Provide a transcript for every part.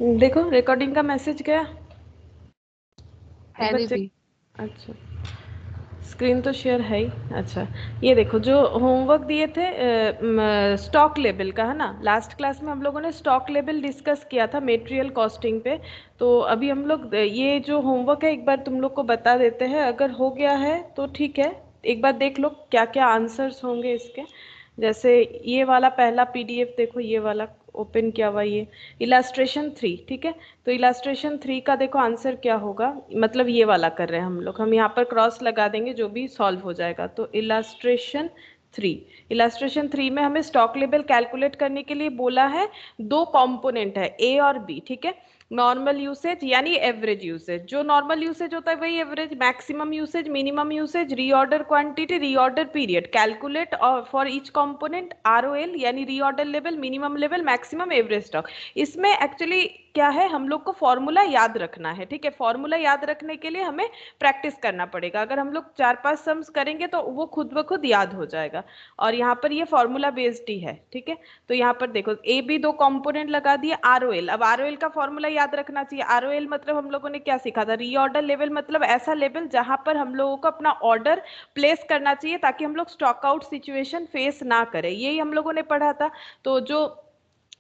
देखो रिकॉर्डिंग का मैसेज गया एक है बार चेक। दीदी। अच्छा, स्क्रीन तो शेयर है ही। अच्छा, ये देखो जो होमवर्क दिए थे स्टॉक लेवल का है ना, लास्ट क्लास में हम लोगों ने स्टॉक लेवल डिस्कस किया था मटेरियल कॉस्टिंग पे। तो अभी हम लोग ये जो होमवर्क है एक बार तुम लोग को बता देते हैं, अगर हो गया है तो ठीक है, एक बार देख लो क्या क्या आंसर्स होंगे इसके। जैसे ये वाला पहला पीडीएफ देखो, ये वाला ओपन किया हुआ, ये इलास्ट्रेशन 3, ठीक है। तो इलास्ट्रेशन 3 का देखो आंसर क्या होगा, मतलब ये वाला कर रहे हैं हम लोग, हम यहाँ पर क्रॉस लगा देंगे जो भी सॉल्व हो जाएगा। तो इलास्ट्रेशन 3 में हमें स्टॉक लेवल कैलकुलेट करने के लिए बोला है, दो कंपोनेंट है ए और बी, ठीक है। नॉर्मल यूसेज यानी एवरेज यूसेज, जो नॉर्मल यूसेज होता है वही average, maximum usage, minimum usage, reorder quantity, reorder period, calculate for each component, ROL यानी reorder level, minimum level, maximum, average stock. इसमें एक्चुअली क्या है, हम लोग को फॉर्मूला याद रखना है, ठीक है। फॉर्मूला याद रखने के लिए हमें प्रैक्टिस करना पड़ेगा, अगर हम लोग 4-5 सम्स करेंगे तो वो खुद ब खुद याद हो जाएगा। और यहाँ पर ये फॉर्मूला बेस्ड ही है, ठीक है। तो यहाँ पर देखो ए बी दो कंपोनेंट लगा दिए, आरओएल, अब आरओएल का फॉर्मूला याद रखना चाहिए। आरओएल मतलब हम लोगों ने क्या सीखा था, रीऑर्डर लेवल, मतलब ऐसा लेवल जहां पर हम लोगों को अपना ऑर्डर प्लेस करना चाहिए ताकि हम लोग स्टॉक आउट सिचुएशन फेस ना करें, यही हम लोगों ने पढ़ा था। तो जो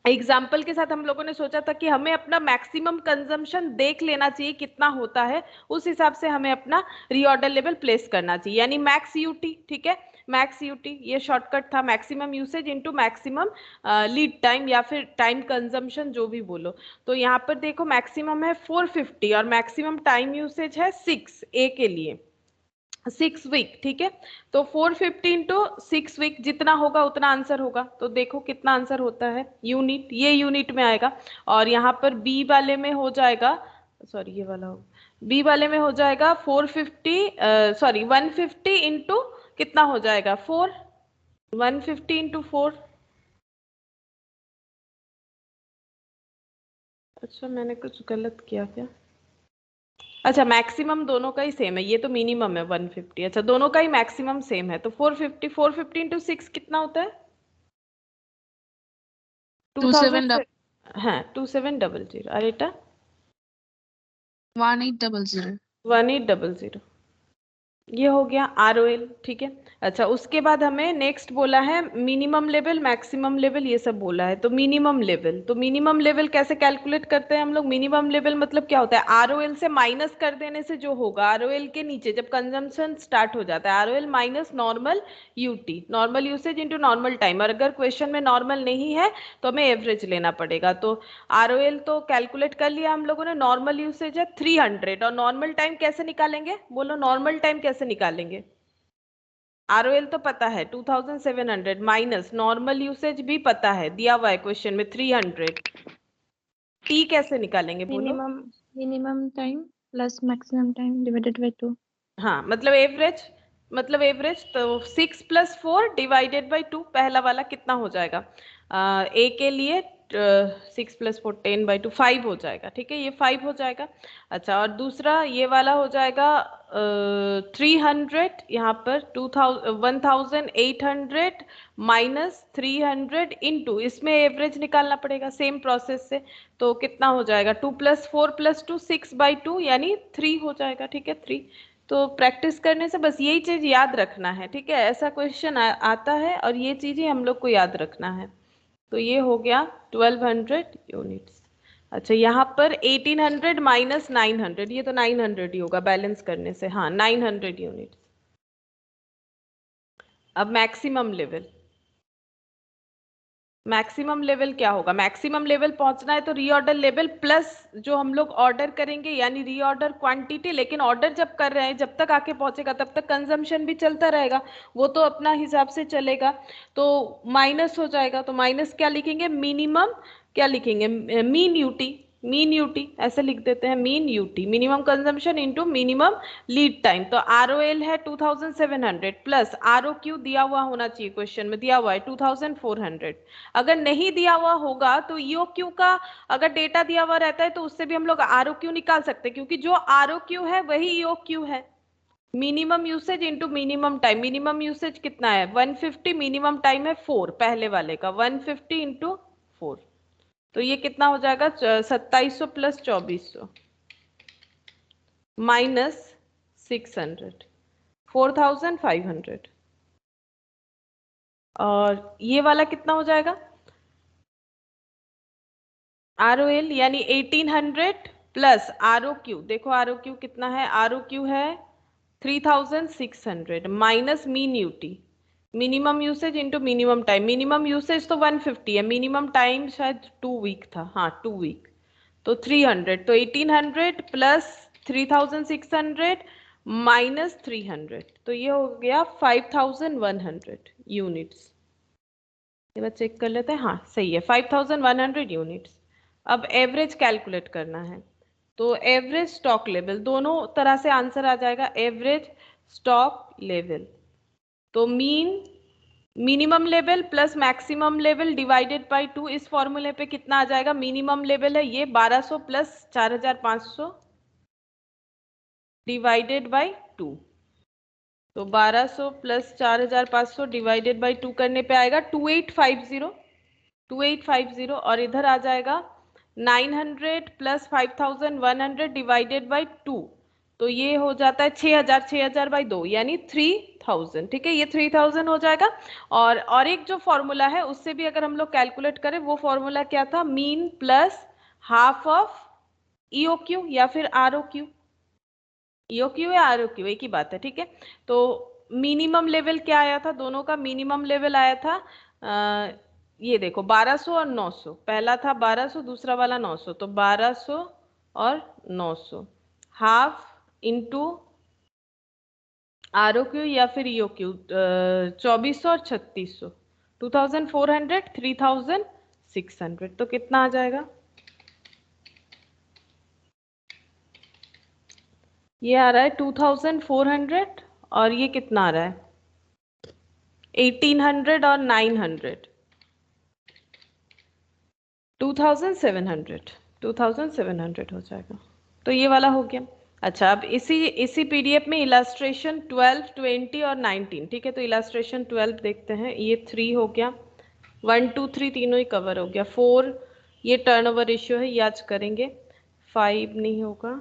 एग्जाम्पल के साथ हम लोगों ने सोचा था कि हमें अपना मैक्सिमम कंजम्पशन देख लेना चाहिए कितना होता है, उस हिसाब से हमें अपना रीऑर्डर लेवल प्लेस करना चाहिए, यानी मैक्स यूटी, ठीक है। मैक्स यूटी ये शॉर्टकट था, maximum usage into maximum lead time या फिर टाइम कंजम्पशन जो भी बोलो। तो यहाँ पर देखो मैक्सिमम है 450 और मैक्सिमम टाइम यूसेज है 6 ए के लिए, 6 वीक, ठीक है। तो 450 इंटू 6 वीक जितना होगा उतना आंसर होगा। तो देखो कितना आंसर होता है, यूनिट, ये यूनिट में आएगा। और यहाँ पर बी वाले में हो जाएगा, सॉरी ये वाला हो, बी वाले में हो जाएगा 450, सॉरी 150 इंटू कितना हो जाएगा 4, 150 इंटू 4। अच्छा मैंने कुछ गलत किया क्या, अच्छा मैक्सिमम दोनों का ही सेम है, ये तो मिनिमम है 150, अच्छा दोनों का ही मैक्सिमम सेम है। तो 450 इंटू 6 कितना होता है, 27 2000, हाँ 2700, अरे 1800। 1800, ये हो गया आरओएल, ठीक है। अच्छा उसके बाद हमें नेक्स्ट बोला है मिनिमम लेवल, मैक्सिमम लेवल, ये सब बोला है। तो मिनिमम लेवल, तो मिनिमम लेवल कैसे कैलकुलेट करते हैं हम लोग, मिनिमम लेवल मतलब क्या होता है, आरओएल से माइनस कर देने से जो होगा, आरओएल के नीचे जब कंजम्पशन स्टार्ट हो जाता है, ROL minus normal UT, normal usage into normal time, और अगर क्वेश्चन में नॉर्मल नहीं है तो हमें एवरेज लेना पड़ेगा। तो आरओएल तो कैलकुलेट कर लिया हम लोगों ने, नॉर्मल यूसेज है 300, और नॉर्मल टाइम कैसे निकालेंगे, बोलो नॉर्मल टाइम कैसे निकालेंगे। आरओएल तो पता है 2700 माइनस नॉर्मल यूसेज भी पता है, दिया हुआ है क्वेश्चन में 300, टी कैसे निकालेंगे बोलो। Minimum minimum time plus maximum time divided by 2। हाँ मतलब एवरेज, मतलब एवरेज, तो 6+4 ÷ 2, पहला वाला कितना हो जाएगा, ए के लिए 6+4 10/2 5 हो जाएगा, ठीक है, ये 5 हो जाएगा। अच्छा और दूसरा ये वाला हो जाएगा 300, यहाँ पर 1800 माइनस 300 इंटू, इसमें एवरेज निकालना पड़ेगा सेम प्रोसेस से। तो कितना हो जाएगा 2+4+2 6/2 यानी 3 हो जाएगा, ठीक है 3। तो प्रैक्टिस करने से बस यही चीज याद रखना है, ठीक है, ऐसा क्वेश्चन आता है और ये चीज ही हम लोग को याद रखना है। तो ये हो गया 1200 यूनिट्स। अच्छा यहाँ पर 1800 माइनस 900, ये तो 900 ही होगा बैलेंस करने से, हाँ 900 यूनिट्स। अब मैक्सिमम लेवल, मैक्सिमम लेवल क्या होगा, मैक्सिमम लेवल पहुंचना है तो रीऑर्डर लेवल प्लस जो हम लोग ऑर्डर करेंगे यानी रीऑर्डर क्वांटिटी, लेकिन ऑर्डर जब कर रहे हैं जब तक आके पहुंचेगा तब तक कंजम्पशन भी चलता रहेगा, वो तो अपना हिसाब से चलेगा। तो माइनस हो जाएगा, तो माइनस क्या लिखेंगे, मिनिमम क्या लिखेंगे, मीन यूटी, मीन यूटी ऐसे लिख देते हैं, mean UT, minimum consumption into minimum lead time. तो आरओएल है 2700 प्लस आरओक्यू दिया हुआ होना चाहिए, क्वेश्चन में दिया हुआ है 2400। अगर नहीं दिया हुआ होगा तो ईओ क्यू का अगर डेटा दिया हुआ रहता है तो उससे भी हम लोग आरओ क्यू निकाल सकते हैं, क्योंकि जो आरओ क्यू है वही ईओ क्यू है। Minimum usage into minimum time, minimum usage कितना है 150, मिनिमम टाइम है 4, पहले वाले का 150 इंटू 4। तो ये कितना हो जाएगा 2700 प्लस 2400 माइनस 600 4500 और ये वाला कितना हो जाएगा ROL यानी 1800 प्लस ROQ। देखो ROQ कितना है, ROQ है 3600 minus mean UT, minimum usage into minimum time. Minimum usage तो 150 है, मिनिमम टाइम शायद 2 वीक था, हाँ 2 वीक, तो 300। तो 1800 प्लस 3600 माइनस 300, तो ये हो गया 5100 यूनिट्स। ये बात चेक कर लेते हैं, हाँ सही है 5100 यूनिट्स। अब एवरेज कैलकुलेट करना है, तो एवरेज स्टॉक लेवल, दोनों तरह से आंसर आ जाएगा। एवरेज स्टॉक लेवल तो minimum level plus maximum level divided by 2, इस फॉर्मूले पे कितना आ जाएगा, मिनिमम लेवल है ये 1200 प्लस 4500 डिवाइडेड बाय 2, तो 1200 प्लस 4500 डिवाइडेड बाय 2 करने पे आएगा 2850 और इधर आ जाएगा 900 प्लस 5100 डिवाइडेड बाय 2, तो ये हो जाता है 6000 बाई 2 यानी 3000। ठीक है, ये 3000 हो जाएगा। और एक जो फॉर्मूला है उससे भी अगर हम लोग कैलकुलेट करें, वो फॉर्मूला क्या था, mean plus half of EOQ या फिर ROQ। EOQ या ROQ एक ही बात है, ठीक है। तो मिनिमम लेवल क्या आया था, दोनों का मिनिमम लेवल आया था ये देखो 1200 और 900, पहला था 1200 दूसरा वाला 900, तो 1200 और 900 हाफ इंटू ROQ या फिर EOQ 2400 और 3600 2400 3600, तो कितना आ जाएगा, ये आ रहा है 2400 और ये कितना आ रहा है 1800 और 900 2700 हो जाएगा। तो ये वाला हो गया। अच्छा, अब इसी PDF में इलास्ट्रेशन 12, 20 और 19, ठीक है। तो इलास्ट्रेशन 12 देखते हैं, ये 3 हो गया, 1, 2, 3 तीनों ही कवर हो गया। 4 ये टर्नओवर रेशियो है, ये आज करेंगे। 5 नहीं होगा,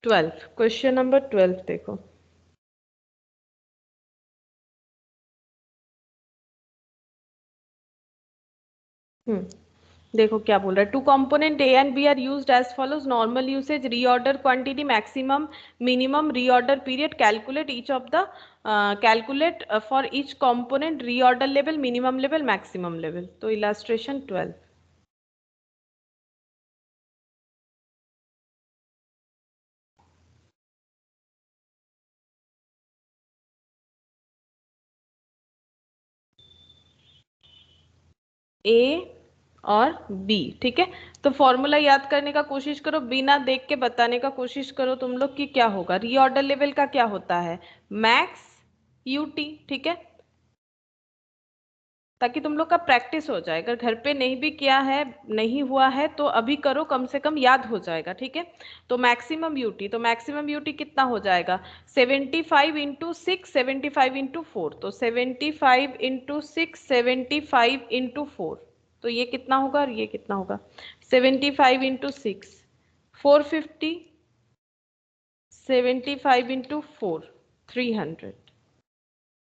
क्वेश्चन नंबर 12 देखो। देखो क्या बोल रहा है, 2 component A and B are used as follows: normal usage, reorder quantity, maximum minimum reorder period, calculate each of the calculate for each component reorder level, minimum level, maximum level। तो illustration 12 A और B, ठीक है। तो formula याद करने का कोशिश करो, बिना देख के बताने का कोशिश करो तुम लोग कि क्या होगा। रीऑर्डर लेवल का क्या होता है, मैक्स यूटी, ठीक है, ताकि तुम लोग का प्रैक्टिस हो जाए। अगर घर पे नहीं भी किया है, नहीं हुआ है, तो अभी करो, कम से कम याद हो जाएगा, ठीक है। तो मैक्सिमम यूटी, तो मैक्सिमम यूटी कितना हो जाएगा 75 इंटू 6, 75 इंटू 4, तो 75 इंटू 6, 75 इंटू 4, तो ये कितना होगा और ये कितना होगा 75 इंटू 6 450, 75 इंटू 4 300,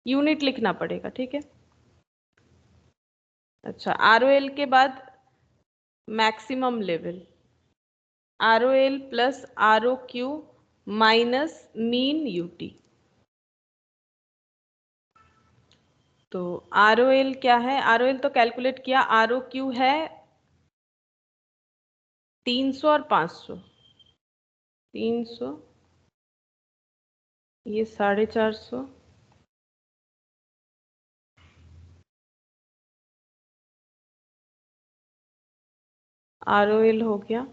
यूनिट लिखना पड़ेगा, ठीक है। अच्छा, ROL के बाद maximum level, ROL plus ROQ minus mean UT. तो ROL क्या है, ROL तो कैलकुलेट किया, ROQ है 300 और 500, 300 ये 450, ROL हो गया।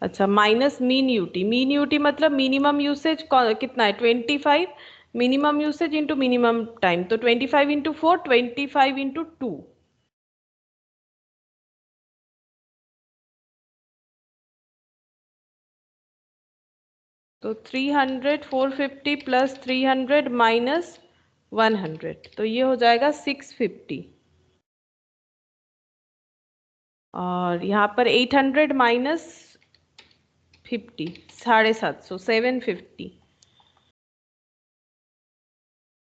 अच्छा, minus mean UT, mean UT मतलब मिनिमम यूसेज कितना है 25 minimum usage into minimum time, तो 25 इंटू 4, 25 इंटू 2, तो 300, 450 प्लस 300 माइनस 100, तो ये हो जाएगा 650, और यहाँ पर 800 माइनस 50, 750, 750।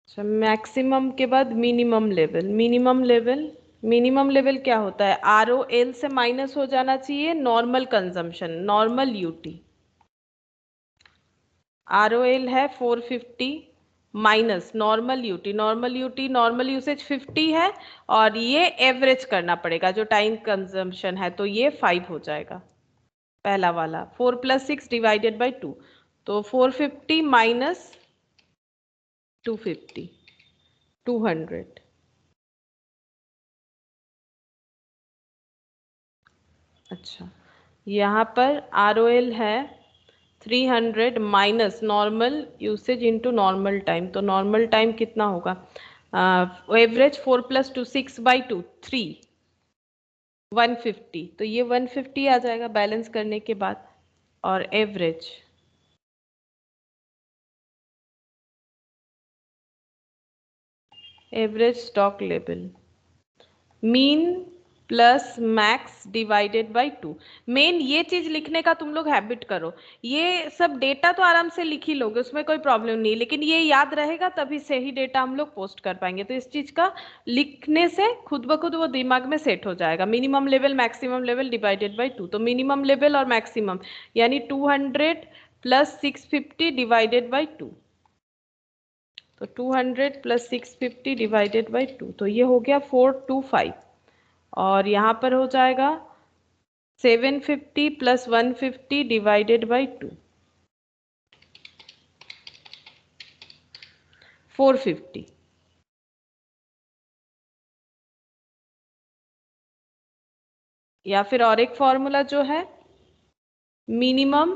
अच्छा, मैक्सिमम के बाद मिनिमम लेवल, मिनिमम लेवल क्या होता है, ROL से माइनस हो जाना चाहिए normal consumption, normal UT. ROL है 450 minus normal UT, normal usage 50 है, और ये एवरेज करना पड़ेगा जो टाइम कंजम्पशन है, तो ये 5 हो जाएगा पहला वाला। 4 + 6 डिवाइडेड बाई 2, तो 450 माइनस 250, 200। अच्छा, यहाँ पर ROL है 300 minus normal usage into normal time, तो नॉर्मल टाइम कितना होगा, एवरेज 4 + 2 6/2 3, 150, तो ये 150 आ जाएगा बैलेंस करने के बाद, और average stock level, mean plus max divided by 2। Main ये चीज लिखने का तुम लोग हैबिट करो, ये सब डेटा तो आराम से लिख ही लोगे, उसमें कोई प्रॉब्लम नहीं, लेकिन ये याद रहेगा तभी से ही डेटा हम लोग पोस्ट कर पाएंगे, तो इस चीज का लिखने से खुद ब खुद वो दिमाग में सेट हो जाएगा। Minimum level maximum level divided by 2, तो मिनिमम लेवल और मैक्सिमम यानी 200 प्लस 650 डिवाइडेड बाई 2, तो 200 प्लस 650 डिवाइडेड बाई 2, तो ये हो गया 425, और यहाँ पर हो जाएगा 750 प्लस 150 डिवाइडेड बाई 2, 450। या फिर और एक फॉर्मूला जो है minimum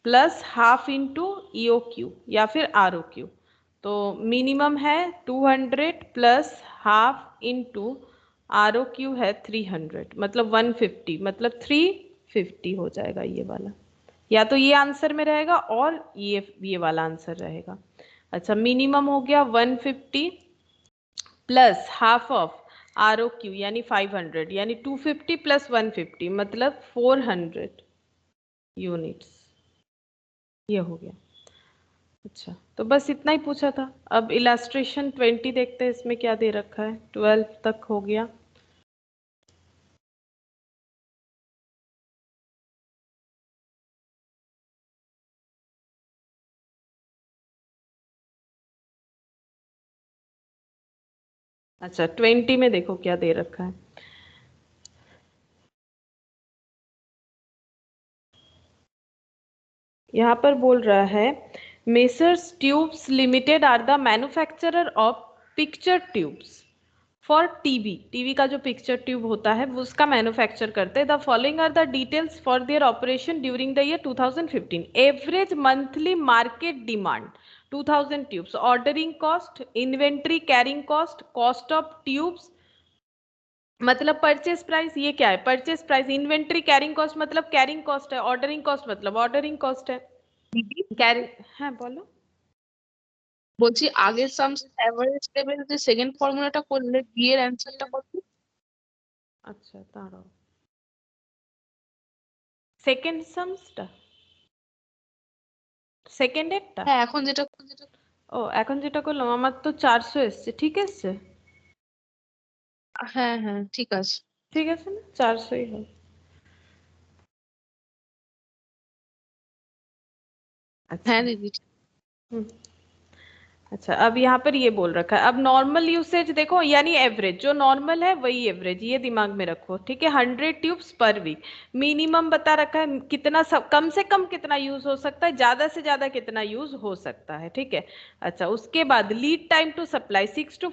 plus half into EOQ या फिर ROQ, तो मिनिमम है 200 प्लस हाफ इंटू ROQ है 300, मतलब 150, मतलब 350 हो जाएगा ये वाला, या तो ये आंसर में रहेगा और ये वाला आंसर रहेगा। अच्छा, मिनिमम हो गया 150 प्लस हाफ ऑफ ROQ यानी 500, यानी 250 प्लस 150 मतलब 400 यूनिट्स, ये हो गया। अच्छा, तो बस इतना ही पूछा था। अब इलास्ट्रेशन 20 देखते हैं, इसमें क्या दे रखा है, 12 तक हो गया। अच्छा, 20 में देखो क्या दे रखा है, यहाँ पर बोल रहा है messrs tubes limited are the manufacturer of picture tubes for TV का जो पिक्चर ट्यूब होता है वो उसका मैन्युफैक्चर करते हैं। The following are the details for their operation during the year 2015, average monthly market demand 2000 tubes, ordering cost, inventory carrying cost, cost of tubes, मतलब purchase price, ये क्या है purchase price, inventory carrying cost मतलब carrying cost है, ordering cost मतलब ordering cost है, দিদি carrying. हाँ बोलो। বলছি আগের সামস এভারেজ লেভেল যে সেকেন্ড ফর্মুলাটা করলে বি এর অ্যানসারটা কত? আচ্ছা দাঁড়াও, সেকেন্ড সামসটা, সেকেন্ড এরটা, হ্যাঁ এখন যেটা ও এখন যেটা করলাম আমার তো 400 এসছে, ঠিক আছে, হ্যাঁ হ্যাঁ ঠিক আছে। ঠিক আছে না, 400ই হবে। হ্যাঁ अच्छा। দিদি। हम्म। अच्छा, अब यहाँ पर ये बोल रखा है, अब नॉर्मल यूसेज देखो यानी एवरेज, जो नॉर्मल है वही एवरेज, ये दिमाग में रखो, ठीक है। 100 ट्यूब्स पर वीक, मिनिमम बता रखा है कितना, कम से कम कितना यूज हो सकता है, ज्यादा से ज्यादा कितना यूज हो सकता है, ठीक है। अच्छा, उसके बाद lead time to supply 6 to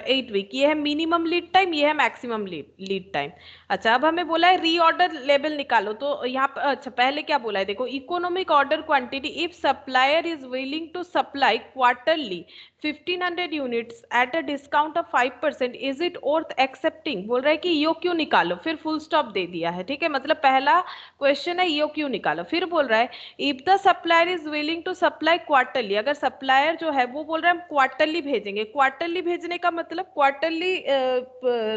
8 week, ये है मिनिमम लीड टाइम, ये है मैक्सिमम लीड टाइम। अच्छा, अब हमें बोला है रीऑर्डर लेवल निकालो, तो यहाँ पर अच्छा पहले क्या बोला है देखो, economic order quantity if supplier is willing to supply quarterly 1500 units at a discount of 5%, is it worth accepting? बोल रहा है कि यो क्यों निकालो, फिर फुल स्टॉप दे दिया है, ठीक है। मतलब पहला क्वेश्चन है यो क्यों निकालो, फिर बोल रहा है if the supplier is willing to supply quarterly, अगर सप्लायर जो है वो बोल रहा है हम क्वार्टरली भेजेंगे। क्वार्टरली भेजने का मतलब, क्वार्टरली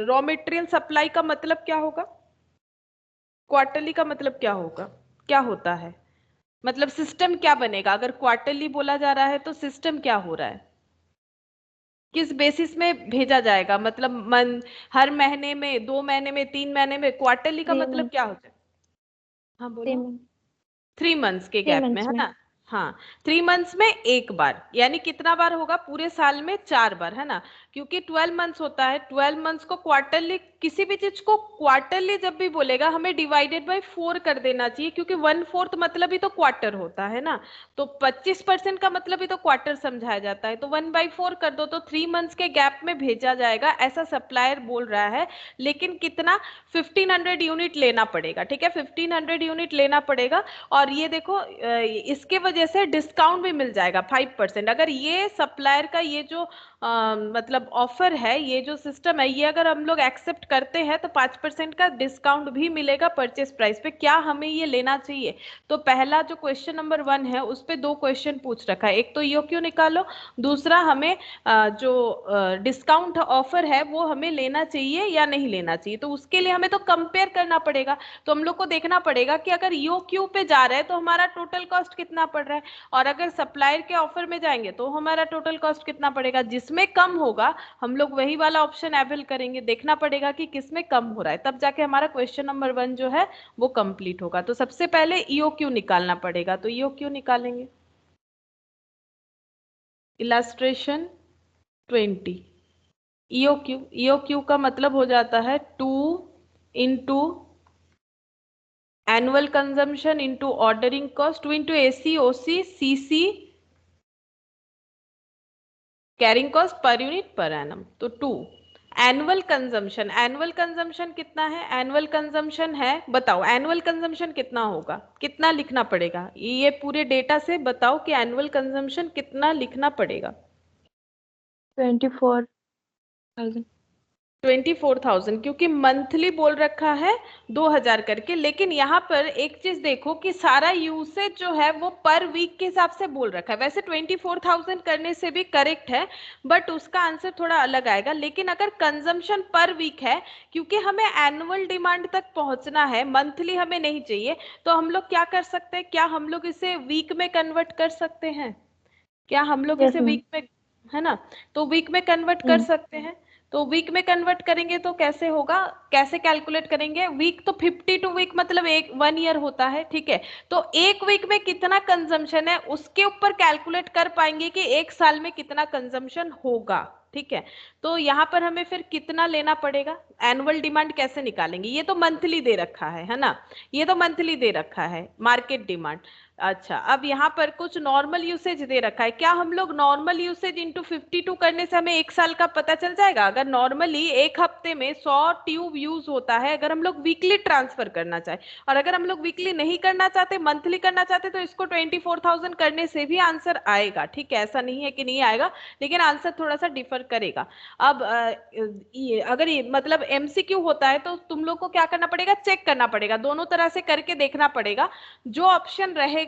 रॉ मटेरियल सप्लाई का मतलब क्या होगा? क्वार्टरली का मतलब क्या होगा, क्या होता है? मतलब सिस्टम क्या बनेगा अगर क्वार्टरली बोला जा रहा है, तो सिस्टम क्या हो रहा है, किस बेसिस में भेजा जाएगा? मतलब हर महीने में, 2 महीने में, 3 महीने में? क्वार्टरली का 3 मतलब months, क्या होता है? हाँ 3 बोलो। months, 3 मंथ्स के 3 गैप में, months है में। ना? हाँ, 3 मंथ्स में एक बार, यानी कितना बार होगा पूरे साल में? 4 बार, है ना? क्योंकि 12 मंथ्स होता है, 12 मंथ्स को क्वार्टरली, किसी भी चीज को क्वार्टरली जब भी बोलेगा हमें डिवाइडेड बाय 4 कर देना चाहिए, क्योंकि 1/4 मतलब ही तो क्वार्टर होता है ना। तो 25% का मतलब ही तो क्वार्टर समझाया जाता है, तो 1/4 कर दो, तो 3 मंथ्स के गैप में भेजा जाएगा, ऐसा सप्लायर बोल रहा है। लेकिन कितना? 1500 यूनिट लेना पड़ेगा, ठीक है, 1500 यूनिट लेना पड़ेगा। और ये देखो इसके वजह से डिस्काउंट भी मिल जाएगा 5%। अगर ये सप्लायर का ये जो मतलब ऑफर है, ये जो सिस्टम है, ये अगर हम लोग एक्सेप्ट करते हैं तो 5% का डिस्काउंट भी मिलेगा परचेस प्राइस पे। क्या हमें ये लेना चाहिए? तो पहला जो क्वेश्चन नंबर 1 है उस पे 2 क्वेश्चन पूछ रखा है, एक तो यो क्यों निकालो, दूसरा हमें जो डिस्काउंट ऑफर है वो हमें लेना चाहिए या नहीं लेना चाहिए। तो उसके लिए हमें तो कंपेयर करना पड़ेगा, तो हम लोग को देखना पड़ेगा कि अगर यो क्यू पे जा रहे हैं तो हमारा टोटल कॉस्ट कितना पड़ रहा है, और अगर सप्लायर के ऑफर में जाएंगे तो हमारा टोटल कॉस्ट कितना पड़ेगा। जिसमें कम होगा हम लोग वही वाला ऑप्शन अवेल करेंगे। देखना पड़ेगा कि किसमें कम हो रहा है, तब जाके हमारा क्वेश्चन नंबर 1 जो है वो कंप्लीट होगा। तो सबसे पहले ईओ क्यू निकालना पड़ेगा, तो ईओ क्यू निकालेंगे। इलास्ट्रेशन 20, ईओ क्यू का मतलब हो जाता है 2 into annual consumption into ordering cost, 2 into AC OC CC carrying cost per unit per annum, तो 2। एनुअल कंजम्पशन, एनुअल कंजम्पशन कितना है? एनुअल कंजम्पशन है, बताओ एनुअल कंजम्पशन कितना होगा, कितना लिखना पड़ेगा? ये पूरे डेटा से बताओ कि एनुअल कंजम्पशन कितना लिखना पड़ेगा। 24,000। 24,000, क्योंकि मंथली बोल रखा है 2000 करके। लेकिन यहाँ पर एक चीज देखो कि सारा यूसेज जो है वो पर वीक के हिसाब से बोल रखा है। वैसे 24,000 करने से भी करेक्ट है, बट उसका आंसर थोड़ा अलग आएगा। लेकिन अगर कंजम्पशन पर वीक है, क्योंकि हमें एनुअल डिमांड तक पहुंचना है, मंथली हमें नहीं चाहिए, तो हम लोग क्या कर सकते हैं? क्या हम लोग इसे वीक में कन्वर्ट कर सकते हैं? क्या हम लोग Yes, इसे ma'am. वीक में, है ना, तो वीक में कन्वर्ट कर सकते हैं। तो वीक में कन्वर्ट करेंगे तो कैसे होगा, कैसे कैलकुलेट करेंगे? वीक तो 52 वीक मतलब 1 ईयर होता है, ठीक है। तो एक वीक में कितना कंजम्पशन है उसके ऊपर कैलकुलेट कर पाएंगे कि एक साल में कितना कंजम्पशन होगा, ठीक है। तो यहाँ पर हमें फिर कितना लेना पड़ेगा? एनुअल डिमांड कैसे निकालेंगे? ये तो मंथली दे रखा है ना, ये तो मंथली दे रखा है मार्केट डिमांड। अच्छा, अब यहाँ पर कुछ नॉर्मल यूसेज दे रखा है। क्या हम लोग नॉर्मल यूसेज इंटू 52 करने से हमें एक साल का पता चल जाएगा? अगर नॉर्मली एक हफ्ते में 100 ट्यूब यूज होता है, अगर हम लोग वीकली ट्रांसफर करना चाहे, और अगर हम लोग वीकली नहीं करना चाहते, मंथली करना चाहते, तो इसको 24,000 करने से भी आंसर आएगा, ठीक है। ऐसा नहीं है कि नहीं आएगा, लेकिन आंसर थोड़ा सा डिफर करेगा। अब अगर ये मतलब एमसीक्यू होता है तो तुम लोग को क्या करना पड़ेगा? चेक करना पड़ेगा, दोनों तरह से करके देखना पड़ेगा। जो ऑप्शन रहेगा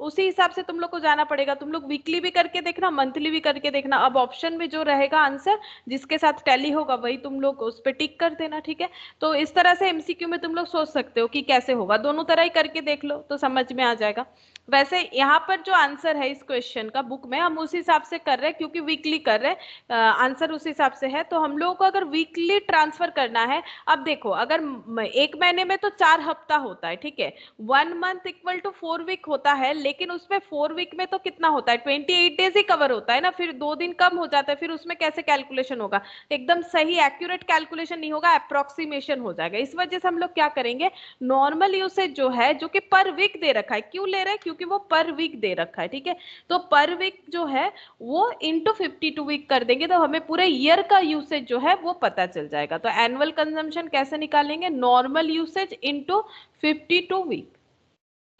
उसी हिसाब से तुम लोग को जाना पड़ेगा। तुम लोग वीकली भी करके देखना, मंथली भी करके देखना। अब ऑप्शन में जो रहेगा आंसर जिसके साथ टैली होगा वही तुम लोग उस पर टिक कर देना, ठीक है। तो इस तरह से एमसीक्यू में तुम लोग सोच सकते हो कि कैसे होगा, दोनों तरह ही करके देख लो तो समझ में आ जाएगा। वैसे यहाँ पर जो आंसर है इस क्वेश्चन का बुक में, हम उस हिसाब से कर रहे हैं क्योंकि वीकली कर रहे हैं, आंसर उस हिसाब से है। तो हम लोगों को अगर वीकली ट्रांसफर करना है, अब देखो अगर एक महीने में तो 4 हफ्ता होता है, ठीक है, 1 मंथ इक्वल टू 4 वीक होता है। लेकिन उसमें 4 वीक में तो कितना होता है? 28 डेज ही कवर होता है ना, फिर 2 दिन कम हो जाता है, फिर उसमें कैसे कैलकुलेशन होगा? एकदम सही एक्यूरेट कैलकुलेशन नहीं होगा, अप्रोक्सीमेशन हो जाएगा। इस वजह से हम लोग क्या करेंगे, नॉर्मल यूसेज जो है, जो कि पर वीक दे रखा है, क्यों ले रहे हैं? क्योंकि वो पर वीक दे रखा है, ठीक है। तो पर वीक जो है वो इंटू 52 वीक कर देंगे तो हमें पूरे ईयर का यूसेज जो है वो पता चल जाएगा। तो एनुअल कंजम्पशन कैसे निकालेंगे? नॉर्मल यूसेज इंटू 52 वीक,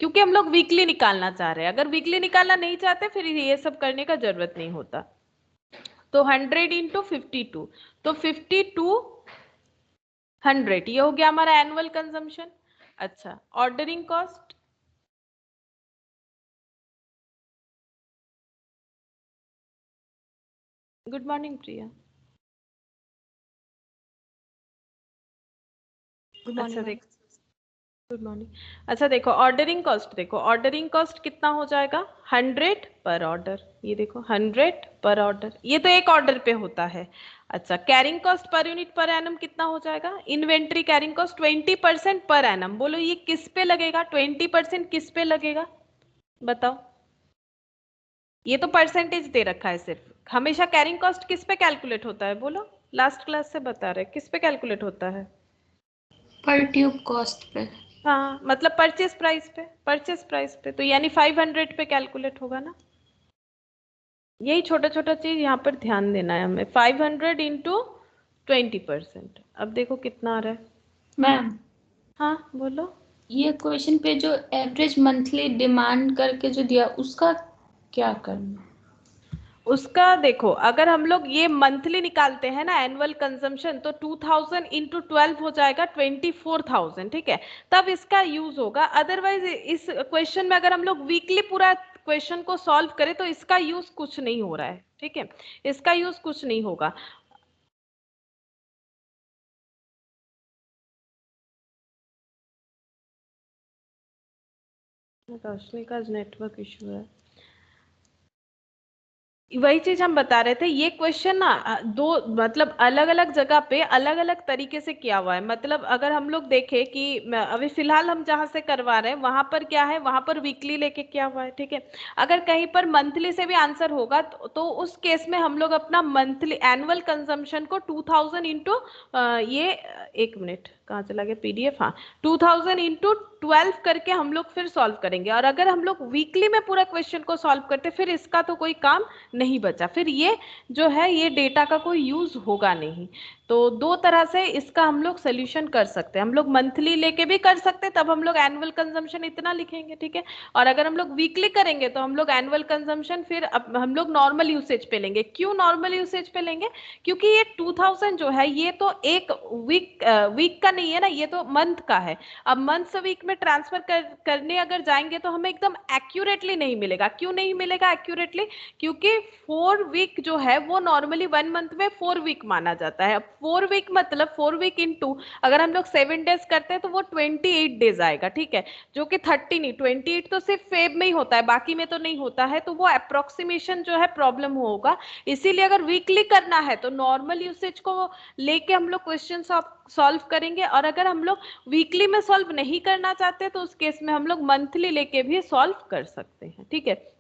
क्योंकि हम लोग वीकली निकालना चाह रहे हैं। अगर वीकली निकालना नहीं चाहते फिर ये सब करने का जरूरत नहीं होता। तो 100 इंटू 52, तो 5200, ये हो गया हमारा एनुअल कंजम्पशन। अच्छा, ऑर्डरिंग कॉस्ट, गुड मॉर्निंग प्रिया। अच्छा देखो, गुड मॉर्निंग। अच्छा देखो, ऑर्डरिंग कॉस्ट, देखो ऑर्डरिंग कॉस्ट कितना हो जाएगा, 100 पर ऑर्डर, ये देखो 100 पर ऑर्डर, ये तो एक ऑर्डर पे होता है। अच्छा, carrying cost per unit per annum कितना हो जाएगा, inventory carrying cost 20% per annum. बोलो ये किस पे लगेगा, 20% किस पे लगेगा, बताओ। ये तो परसेंटेज दे रखा है सिर्फ, हमेशा कैरिंग कॉस्ट किस पे कैलकुलेट होता है, बोलो, लास्ट क्लास से बता रहे किस पे कैलकुलेट होता है, पर ट्यूब कॉस्ट पे। हाँ मतलब परचेस प्राइस पे, परचेस प्राइस पे, तो यानी 500 पे कैलकुलेट होगा ना। यही छोटा छोटा चीज यहाँ पर ध्यान देना है हमें, 500 इंटू 20%। अब देखो कितना आ रहा है। मैम, हाँ बोलो। ये क्वेश्चन पे जो एवरेज मंथली डिमांड करके जो दिया उसका क्या करना? उसका देखो, अगर हम लोग ये मंथली निकालते हैं ना एनुअल कंजम्पशन, तो 2000 इंटू 12 हो जाएगा 24,000, ठीक है, तब इसका यूज होगा। अदरवाइज इस क्वेश्चन में अगर हम लोग वीकली पूरा क्वेश्चन को सॉल्व करें तो इसका यूज कुछ नहीं हो रहा है, ठीक है, इसका यूज कुछ नहीं होगा। रोशनी का नेटवर्क इशू है, वही चीज हम बता रहे थे। ये क्वेश्चन ना दो मतलब अलग अलग जगह पे अलग अलग तरीके से किया हुआ है। मतलब अगर हम लोग देखें कि अभी फिलहाल हम जहां से करवा रहे हैं वहां पर क्या है, वहां पर वीकली लेके किया हुआ है, ठीक है। अगर कहीं पर मंथली से भी आंसर होगा तो उस केस में हम लोग अपना मंथली एनुअल कंजम्पशन को 2000 इंटू ये 1 मिनट कहाँ चला गया पीडीएफ, हाँ 2000 इंटू 12 करके हम लोग फिर सॉल्व करेंगे। और अगर हम लोग वीकली में पूरा क्वेश्चन को सॉल्व करते फिर इसका तो कोई काम नहीं बचा, फिर ये जो है ये डेटा का कोई यूज होगा नहीं। तो दो तरह से इसका हम लोग सोल्यूशन कर सकते हैं, हम लोग मंथली लेके भी कर सकते हैं, तब हम लोग एनुअल कंजम्पशन इतना लिखेंगे, ठीक है। और अगर हम लोग वीकली करेंगे तो हम लोग एनुअल कंजम्पशन फिर हम लोग नॉर्मल यूसेज पे लेंगे। क्यों नॉर्मल यूसेज पे लेंगे, क्योंकि ये 2000 जो है ये तो एक वीक का नहीं है ना, ये तो मंथ का है। अब मंथ से वीक में ट्रांसफर करने अगर जाएंगे तो हमें एकदम एक्यूरेटली नहीं मिलेगा। क्यों नहीं मिलेगा एक्यूरेटली, क्योंकि 4 वीक जो है वो नॉर्मली 1 मंथ में 4 वीक माना जाता है। अब 4 वीक मतलब 4 वीक इंटू अगर हम लोग 7 डेज करते हैं तो वो 28 डेज आएगा, ठीक है, जो कि 30 नहीं, 28 तो सिर्फ फेब में ही होता है, बाकी में तो नहीं होता है, तो वो अप्रोक्सीमेशन जो है प्रॉब्लम होगा। इसीलिए अगर वीकली करना है तो नॉर्मल यूसेज को लेके हम लोग क्वेश्चन सॉल्व करेंगे। और अगर हम लोग वीकली में सॉल्व नहीं करना चाहते तो उस केस में हम लोग मंथली लेके भी सॉल्व कर सकते हैं, ठीक है।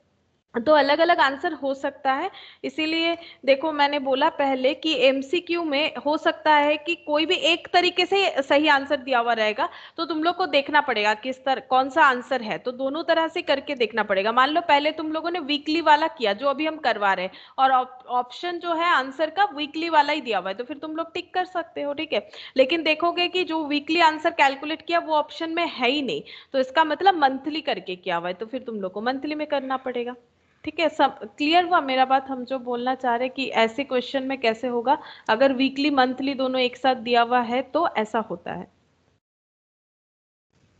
तो अलग अलग आंसर हो सकता है, इसीलिए देखो मैंने बोला पहले कि एमसीक्यू में हो सकता है कि कोई भी एक तरीके से सही आंसर दिया हुआ रहेगा, तो तुम लोग को देखना पड़ेगा किस तरह कौन सा आंसर है, तो दोनों तरह से करके देखना पड़ेगा। मान लो पहले तुम लोगों ने वीकली वाला किया जो अभी हम करवा रहे हैं, और ऑप्शन जो है आंसर का वीकली वाला ही दिया हुआ है, तो फिर तुम लोग टिक कर सकते हो, ठीक है। लेकिन देखोगे कि जो वीकली आंसर कैलकुलेट किया वो ऑप्शन में है ही नहीं, तो इसका मतलब मंथली करके किया हुआ है, तो फिर तुम लोग को मंथली में करना पड़ेगा, ठीक है। सब क्लियर हुआ मेरा बात, हम जो बोलना चाह रहे कि ऐसे क्वेश्चन में कैसे होगा, अगर वीकली मंथली दोनों एक साथ दिया हुआ है तो ऐसा होता है।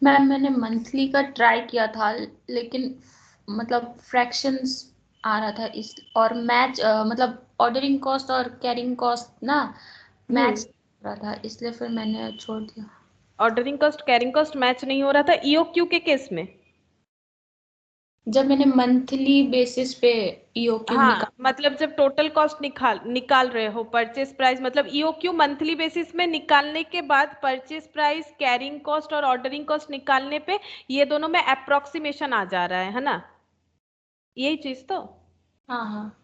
मैम, मैंने मंथली का ट्राई किया था लेकिन मतलब फ्रैक्शंस आ रहा था इस, और मैच मतलब ऑर्डरिंग कॉस्ट और कैरिंग कॉस्ट ना मैच रहा था, इसलिए फिर मैंने छोड़ दिया। Ordering cost carrying cost match नहीं हो रहा था ईओक्यू के केस में, जब मैंने मंथली बेसिस पे ईओक्यू हाँ मतलब जब टोटल कॉस्ट निकाल रहे हो परचेस प्राइस, मतलब ईओक्यू मंथली बेसिस में निकालने के बाद परचेस प्राइस कैरिंग कॉस्ट और ऑर्डरिंग कॉस्ट निकालने पे ये दोनों में अप्रोक्सीमेशन आ जा रहा है ना, यही चीज तो। हाँ हाँ।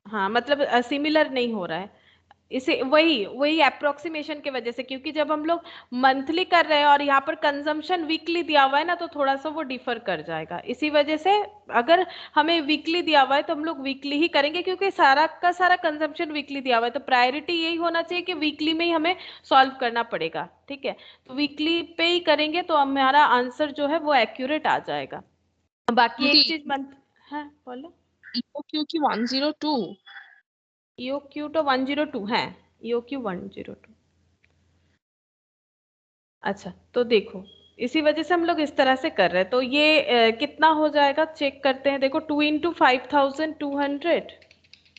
हाँ मतलब सिमिलर नहीं हो रहा है, इसे वही वही अप्रोक्सीमेशन की वजह से, क्योंकि जब हम लोग मंथली कर रहे हैं और यहाँ पर कंजम्पशन वीकली दिया हुआ है ना, तो थोड़ा सा वो डिफर कर जाएगा, इसी वजह से अगर हमें वीकली दिया हुआ है तो हम लोग वीकली ही करेंगे, क्योंकि सारा का सारा कंजम्पशन वीकली दिया हुआ है, तो प्रायोरिटी यही होना चाहिए कि वीकली में ही हमें सॉल्व करना पड़ेगा, ठीक है। तो वीकली पे ही करेंगे तो हमारा आंसर जो है वो एक्यूरेट आ जाएगा। बाकी एक चीज मंथ, हाँ बोलो। ईओक्यू की 102 EOQ तो 102 है, EOQ 102। अच्छा तो देखो इसी वजह से हम लोग इस तरह से कर रहे हैं। तो ये कितना हो जाएगा चेक करते हैं। देखो 2 इंटू 5200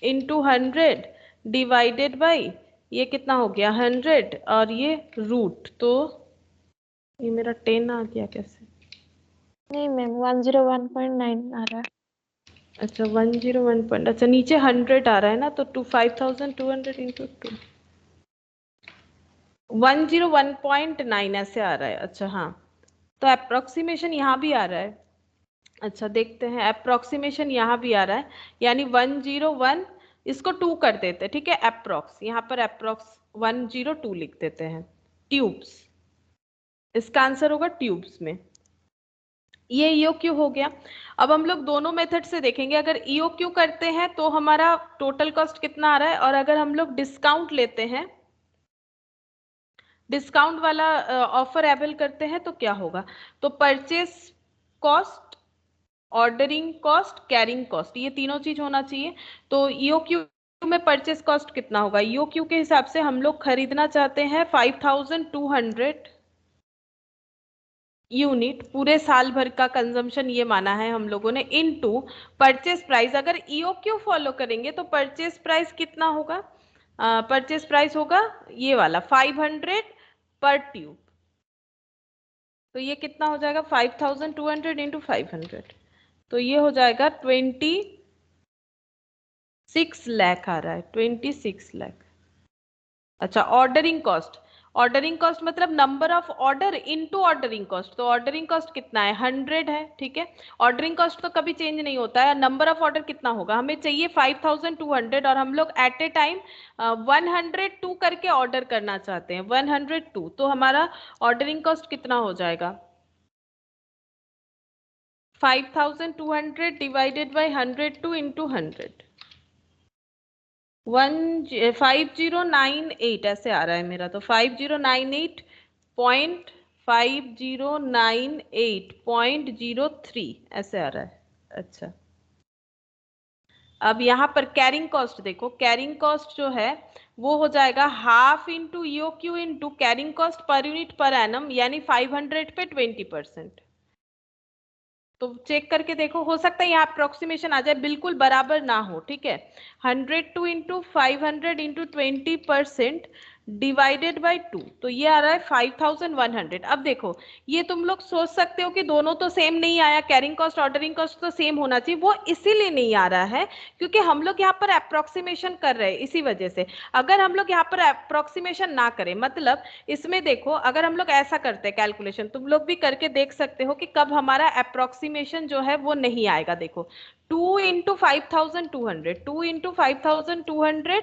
इंटू 100 डिवाइडेड बाई ये कितना हो गया 100 और ये रूट, तो ये मेरा 10 आ गया कैसे? नहीं मैम 101.9 आ रहा है। अच्छा 101 पॉइंट, अच्छा नीचे 100 आ रहा है ना, तो 5200 इंटू 2 101.9 ऐसे आ रहा है। अच्छा हाँ, तो अप्रोक्सीमेशन यहाँ भी आ रहा है। अच्छा देखते हैं, अप्रोक्सीमेशन यहाँ भी आ रहा है, यानी 101 इसको 2 कर देते हैं, ठीक है। अप्रोक्स यहाँ पर अप्रोक्स 102 लिख देते हैं। ट्यूब्स, इसका आंसर होगा ट्यूब्स में। ये EOQ हो गया। अब हम लोग दोनों मेथड से देखेंगे। अगर EOQ करते हैं तो हमारा टोटल कॉस्ट कितना आ रहा है, और अगर हम लोग डिस्काउंट लेते हैं, डिस्काउंट वाला ऑफर अवेल करते हैं तो क्या होगा। तो purchase cost, ordering cost, carrying cost, ये तीनों चीज होना चाहिए। तो EOQ में परचेस कॉस्ट कितना होगा, EOQ के हिसाब से हम लोग खरीदना चाहते हैं 5200 यूनिट, पूरे साल भर का कंजम्पशन ये माना है हम लोगों ने, इनटू परचेस प्राइस। अगर EOQ फॉलो करेंगे तो परचेस प्राइस कितना होगा, परचेस प्राइस होगा ये वाला 500 पर ट्यूब। तो ये कितना हो जाएगा 5200 इंटू 500, तो ये हो जाएगा 26 लाख आ रहा है, 26 लाख। अच्छा ऑर्डरिंग कॉस्ट, ऑर्डरिंग कॉस्ट मतलब number of order into ordering cost. तो ऑर्डरिंग कॉस्ट कितना है 100 है, ठीक है। ऑर्डरिंग कॉस्ट तो कभी चेंज नहीं होता है। नंबर ऑफ ऑर्डर कितना होगा, हमें चाहिए 5200 और हम लोग एट ए टाइम 102 करके ऑर्डर करना चाहते हैं, 102। तो हमारा ऑर्डरिंग कॉस्ट कितना हो जाएगा 5200 डिवाइडेड बाई 102 इंटू 100, 5098 ऐसे आ रहा है मेरा। तो 5098.5098.03 ऐसे आ रहा है। अच्छा अब यहाँ पर कैरिंग कॉस्ट देखो, कैरिंग कॉस्ट जो है वो हो जाएगा half into EOQ into carrying cost per unit per annum, यानी 500 पे 20%। तो चेक करके देखो, हो सकता है यहाँ अप्रोक्सीमेशन आ जाए, बिल्कुल बराबर ना हो, ठीक है। 102 इंटू 500 इंटू 20% डिवाइडेड बाई 2, तो ये आ रहा है 5100। अब देखो ये तुम लोग सोच सकते हो कि दोनों तो सेम नहीं आया, कैरिंग कॉस्ट ऑर्डरिंग कॉस्ट तो सेम होना चाहिए, वो इसीलिए नहीं आ रहा है क्योंकि हम लोग यहाँ पर अप्रोक्सीमेशन कर रहे हैं, इसी वजह से। अगर हम लोग यहाँ पर अप्रोक्सीमेशन ना करें, मतलब इसमें देखो अगर हम लोग ऐसा करते हैं कैलकुलेशन, तुम लोग भी करके देख सकते हो कि कब हमारा अप्रोक्सीमेशन जो है वो नहीं आएगा। देखो 2 इंटू 5200, 2 इंटू 5200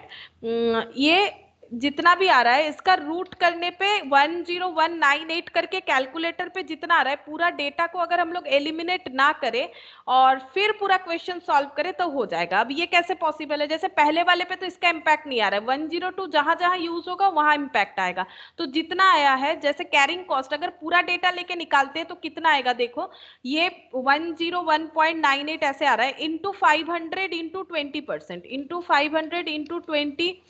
ये जितना भी आ रहा है इसका रूट करने पे 10198 करके कैलकुलेटर पे जितना आ रहा है, पूरा डेटा को अगर हम लोग एलिमिनेट ना करें और फिर पूरा क्वेश्चन सॉल्व करें तो हो जाएगा। अब ये कैसे पॉसिबल है, जैसे पहले वाले पे तो इसका इम्पैक्ट नहीं आ रहा है, 102 जहां जहां यूज होगा वहां इम्पैक्ट आएगा। तो जितना आया है, जैसे कैरिंग कॉस्ट अगर पूरा डेटा लेके निकालते हैं तो कितना आएगा, देखो ये 101.98 ऐसे आ रहा है, into 500 into 20%, into 500 into 20%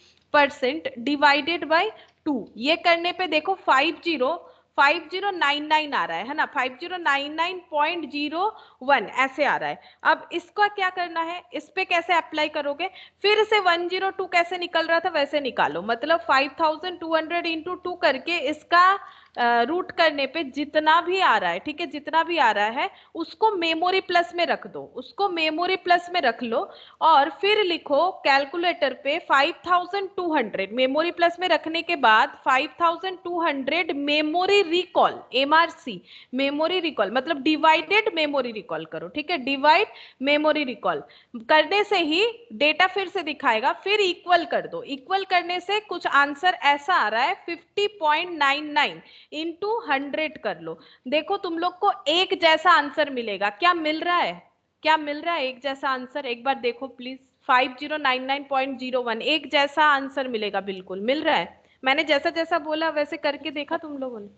divided by 2। ये करने पे देखो 5099 आ रहा है ना, 5099.01 ऐसे आ रहा है। अब इसका क्या करना है, इस पे कैसे अप्लाई करोगे, फिर से 102 कैसे निकल रहा था वैसे निकालो, मतलब 5200 इंटू 2 करके इसका रूट करने पे जितना भी आ रहा है, ठीक है, जितना भी आ रहा है उसको मेमोरी प्लस में रख दो, उसको मेमोरी प्लस में रख लो और फिर लिखो कैलकुलेटर पे 5200 मेमोरी प्लस में रखने के बाद 5200 memory recall, MRC memory recall मतलब डिवाइडेड मेमोरी रिकॉल करो, ठीक है, डिवाइड मेमोरी रिकॉल करने से ही डेटा फिर से दिखाएगा, फिर इक्वल कर दो, इक्वल करने से कुछ आंसर ऐसा आ रहा है 50.99 इंटू 100 कर लो। देखो तुम लोग को एक जैसा आंसर मिलेगा, क्या मिल रहा है, क्या मिल रहा है एक जैसा आंसर, एक बार देखो प्लीज, 5099.01 एक जैसा आंसर मिलेगा, बिल्कुल मिल रहा है। मैंने जैसा जैसा बोला वैसे करके देखा तुम लोगों ने,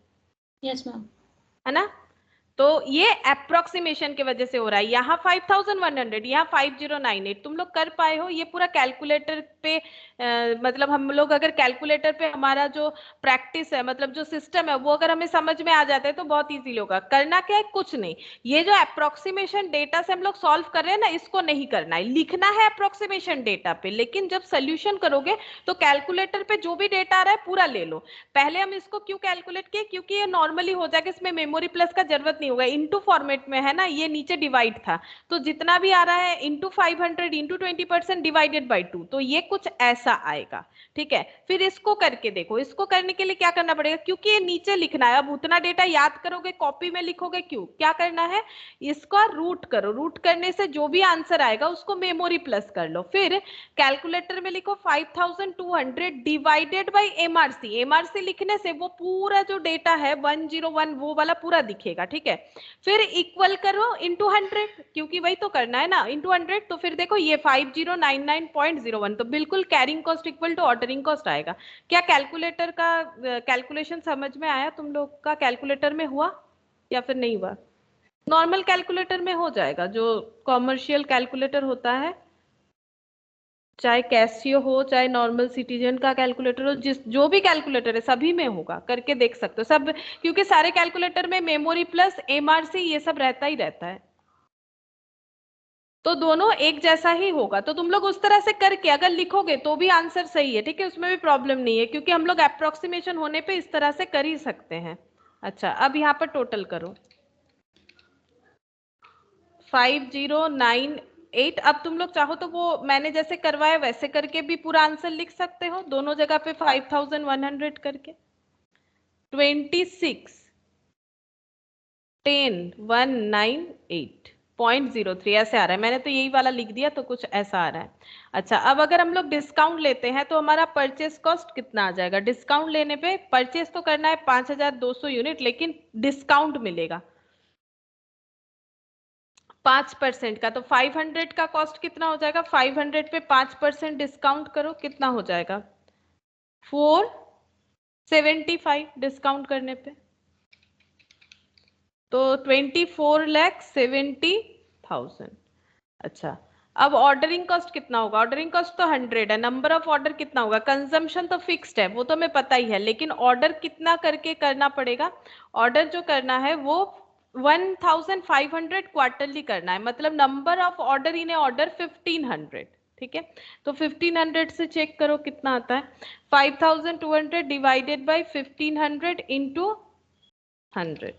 यस मैम। है ना। तो ये अप्रोक्सीमेशन की वजह से हो रहा है। यहाँ 5100, यहाँ 5098। तुम लोग कर पाए हो ये पूरा कैलकुलेटर पे? मतलब हम लोग अगर कैलकुलेटर पे हमारा जो प्रैक्टिस है, मतलब जो सिस्टम है, वो अगर हमें समझ में आ जाता है तो बहुत इजीली होगा। करना क्या है, कुछ नहीं, ये जो अप्रोक्सीमेशन डेटा से हम लोग सॉल्व कर रहे हैं ना, इसको नहीं करना है, लिखना है अप्रोक्सीमेशन डेटा पे। लेकिन जब सोल्यूशन करोगे तो कैलकुलेटर पे जो भी डेटा आ रहा है पूरा ले लो। पहले हम इसको क्यों कैलकुलेट किए, क्योंकि ये नॉर्मली हो जाएगा, इसमें मेमोरी प्लस का जरूरत नहीं होगा, इनटू फॉर्मेट में है ना, ये नीचे डिवाइड था, तो जितना भी आ रहा है इनटू 500 इनटू 20% डिवाइडेड बाय 2, तो ये कुछ ऐसा आएगा। ठीक है, फिर इसको करके देखो। इसको करने के लिए क्या करना पड़ेगा, क्योंकि ये नीचे लिखना है, अब उतना डेटा याद करोगे कॉपी में लिखोगे क्यों, क्या करना है, इसका रूट करो। रूट करने से जो भी आंसर आएगा उसको मेमोरी प्लस कर लो। फिर कैलकुलेटर में लिखो 5200 डिवाइडेड बाय एमआरसी। एमआरसी लिखने से वो पूरा जो डेटा है 101 वो वाला पूरा दिखेगा। ठीक है, फिर इक्वल करो इनटू 100, क्योंकि वही तो करना है ना, इनटू 100। तो फिर देखो ये 5099.01, तो बिल्कुल carrying cost equal to ordering cost आएगा। क्या कैलकुलेटर का कैलकुलेशन समझ में आया तुम लोग का? कैलकुलेटर में हुआ या फिर नहीं हुआ? नॉर्मल कैलकुलेटर में हो जाएगा, जो कॉमर्शियल कैलकुलेटर होता है, चाहे कैसियो हो चाहे नॉर्मल सिटीजन का कैलकुलेटर हो, जो भी कैलकुलेटर है सभी में होगा, करके देख सकते हो सब, क्योंकि सारे कैलकुलेटर में मेमोरी प्लस एमआरसी ये सब रहता ही रहता है, तो दोनों एक जैसा ही होगा। तो तुम लोग उस तरह से करके अगर लिखोगे तो भी आंसर सही है। ठीक है, उसमें भी प्रॉब्लम नहीं है, क्योंकि हम लोग अप्रोक्सीमेशन होने पे इस तरह से कर ही सकते हैं। अच्छा, अब यहाँ पर टोटल करो 5098। अब तुम लोग चाहो तो वो मैंने जैसे करवाया वैसे करके भी पूरा आंसर लिख सकते हो, दोनों जगह पे 5100 करके। 26 10 198.03 ऐसे आ रहा है, मैंने तो यही वाला लिख दिया तो कुछ ऐसा आ रहा है। अच्छा, अब अगर हम लोग डिस्काउंट लेते हैं तो हमारा परचेस कॉस्ट कितना आ जाएगा? डिस्काउंट लेने पे परचेस तो करना है 5200 यूनिट, लेकिन डिस्काउंट मिलेगा 5% का, तो 500 का कॉस्ट कितना हो जाएगा? 500 पे 5% डिस्काउंट करो, कितना हो जाएगा? 475 डिस्काउंट करने पे, तो 24,70,000। अच्छा, अब ऑर्डरिंग कॉस्ट कितना होगा? ऑर्डरिंग कॉस्ट तो 100 है, नंबर ऑफ ऑर्डर कितना होगा? कंजम्पशन तो फिक्स्ड है, वो तो हमें पता ही है, लेकिन ऑर्डर कितना करके करना पड़ेगा? ऑर्डर जो करना है वो 1500 क्वार्टरली करना है, मतलब number of order in order 1500। ठीक है, तो 1500 से चेक करो कितना आता है। 5200 डिवाइडेड बाय 1500 इंटू 100।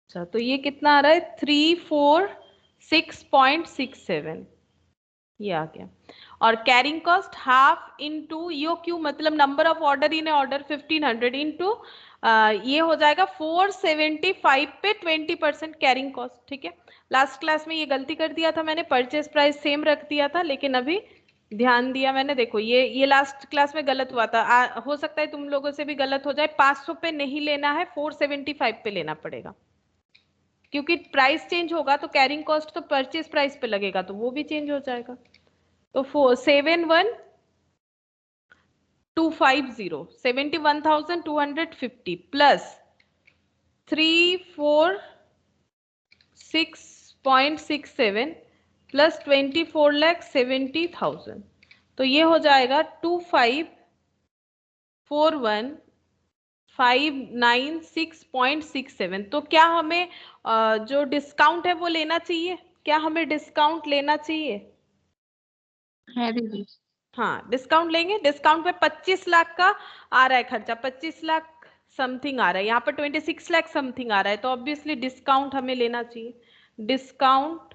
अच्छा, तो ये कितना आ रहा है? 346.67, ये आ गया। और कैरिंग कॉस्ट हाफ इंटू यो क्यू, मतलब number of order in order 1500 into ये हो जाएगा 475 पे 20% कैरिंग कॉस्ट। ठीक है, लास्ट क्लास में ये गलती कर दिया था मैंने, परचेस प्राइस सेम रख दिया था, लेकिन अभी ध्यान दिया मैंने, देखो ये लास्ट क्लास में गलत हुआ था। हो सकता है तुम लोगों से भी गलत हो जाए, 500 पे नहीं लेना है, 475 पे लेना पड़ेगा, क्योंकि प्राइस चेंज होगा तो कैरिंग कॉस्ट तो परचेज प्राइस पे लगेगा, तो वो भी चेंज हो जाएगा। तो 71,250 प्लस 346.67 प्लस 24,70,000, तो ये हो जाएगा 25,419.67। तो क्या हमें जो डिस्काउंट है वो लेना चाहिए? क्या हमें डिस्काउंट लेना चाहिए? है दीदी। हाँ, डिस्काउंट लेंगे। डिस्काउंट पे 25 लाख का आ रहा है खर्चा, 25 लाख समथिंग आ रहा है, यहाँ पर 26 लाख समथिंग आ रहा है, तो ऑब्वियसली डिस्काउंट हमें लेना चाहिए। Discount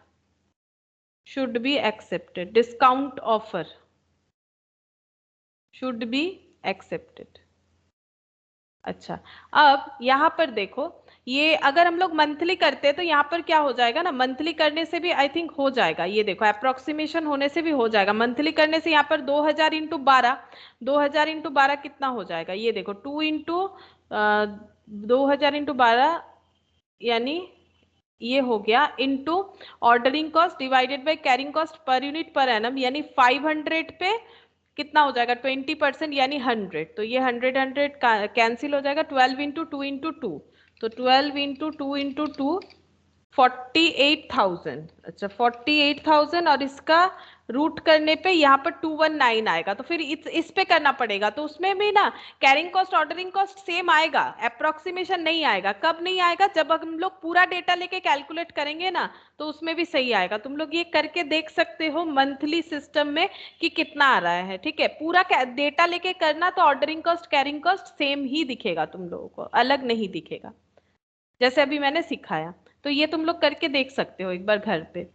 should be accepted, discount offer should be accepted. अच्छा, अब यहाँ पर देखो, ये अगर हम लोग मंथली करते हैं तो यहाँ पर क्या हो जाएगा ना, मंथली करने से भी आई थिंक हो जाएगा, ये देखो अप्रोक्सीमेशन होने से भी हो जाएगा। मंथली करने से यहाँ पर 2000 इंटू 12, 2000 इंटू 12 कितना हो जाएगा? ये देखो 2 इंटू 2000 इंटू 12, यानी ये हो गया, into ordering cost divided by carrying cost per unit per annum, यानी 500 पे कितना हो जाएगा 20% यानी 100, तो ये 100 कैंसिल हो जाएगा। 12 इंटू 2 इंटू 2, तो 12 इंटू 2 इंटू 2 48,000। अच्छा 48,000, और इसका रूट करने पे यहाँ पर 219 आएगा, तो फिर इस पे करना पड़ेगा। तो उसमें भी ना carrying cost ordering cost same आएगा, अप्रोक्सीमेशन नहीं आएगा। कब नहीं आएगा? जब हम लोग पूरा डेटा लेके कैलकुलेट करेंगे ना, तो उसमें भी सही आएगा। तुम लोग ये करके देख सकते हो मंथली सिस्टम में कि कितना आ रहा है। ठीक है, पूरा डेटा लेके करना तो ordering cost carrying cost same ही दिखेगा, तुम लोगों को अलग नहीं दिखेगा, जैसे अभी मैंने सिखाया। तो ये तुम लोग करके देख सकते हो एक बार घर पे।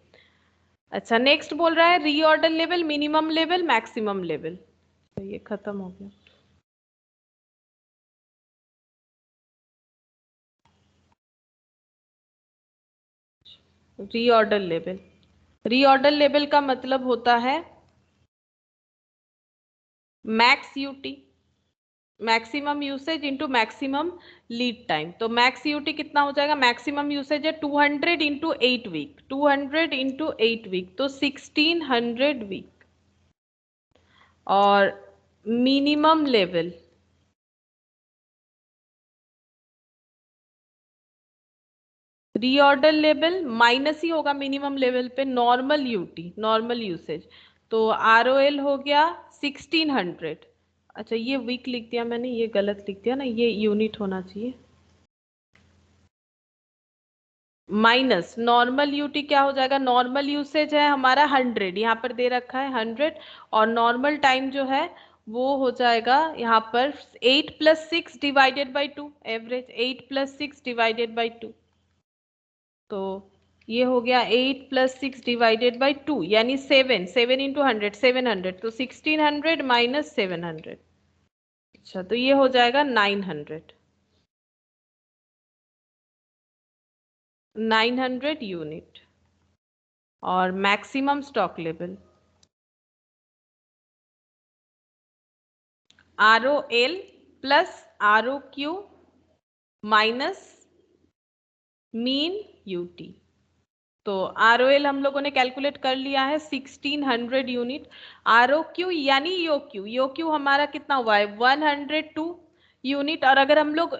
अच्छा नेक्स्ट बोल रहा है reorder level, minimum level, maximum level. तो ये खत्म हो गया। रीऑर्डर लेवल, रीऑर्डर लेवल का मतलब होता है max UT, maximum usage into maximum lead time. तो मैक्स यूटी कितना हो जाएगा? मैक्सिमम यूसेज है 200 इंटू 8 वीक, 200 इंटू 8 वीक, तो 1600 वीक। और minimum level, reorder level minus ही होगा मिनिमम लेवल पे नॉर्मल यूटी, नॉर्मल यूसेज, तो आरओएल हो गया 1600। अच्छा ये वीक लिख दिया मैंने, ये गलत लिख दिया ना, ये यूनिट होना चाहिए। माइनस नॉर्मल यूटी क्या हो जाएगा? नॉर्मल यूसेज है हमारा 100, यहाँ पर दे रखा है 100, और नॉर्मल टाइम जो है वो हो जाएगा यहाँ पर 8 + 6 divided by 2, average 8 + 6 divided by 2। तो ये हो गया 8 + 6 डिवाइडेड बाई 2 यानी 7 इंटू 100 700, तो 1600 माइनस 700। अच्छा तो ये हो जाएगा 900 यूनिट। और maximum stock level ROL plus ROQ minus mean UT. तो ROL हम लोगों ने कैलकुलेट कर लिया है 1600 यूनिट। ROQ यानी योक्यू, योक्यू हमारा कितना हुआ है 102 यूनिट। और अगर हम लोग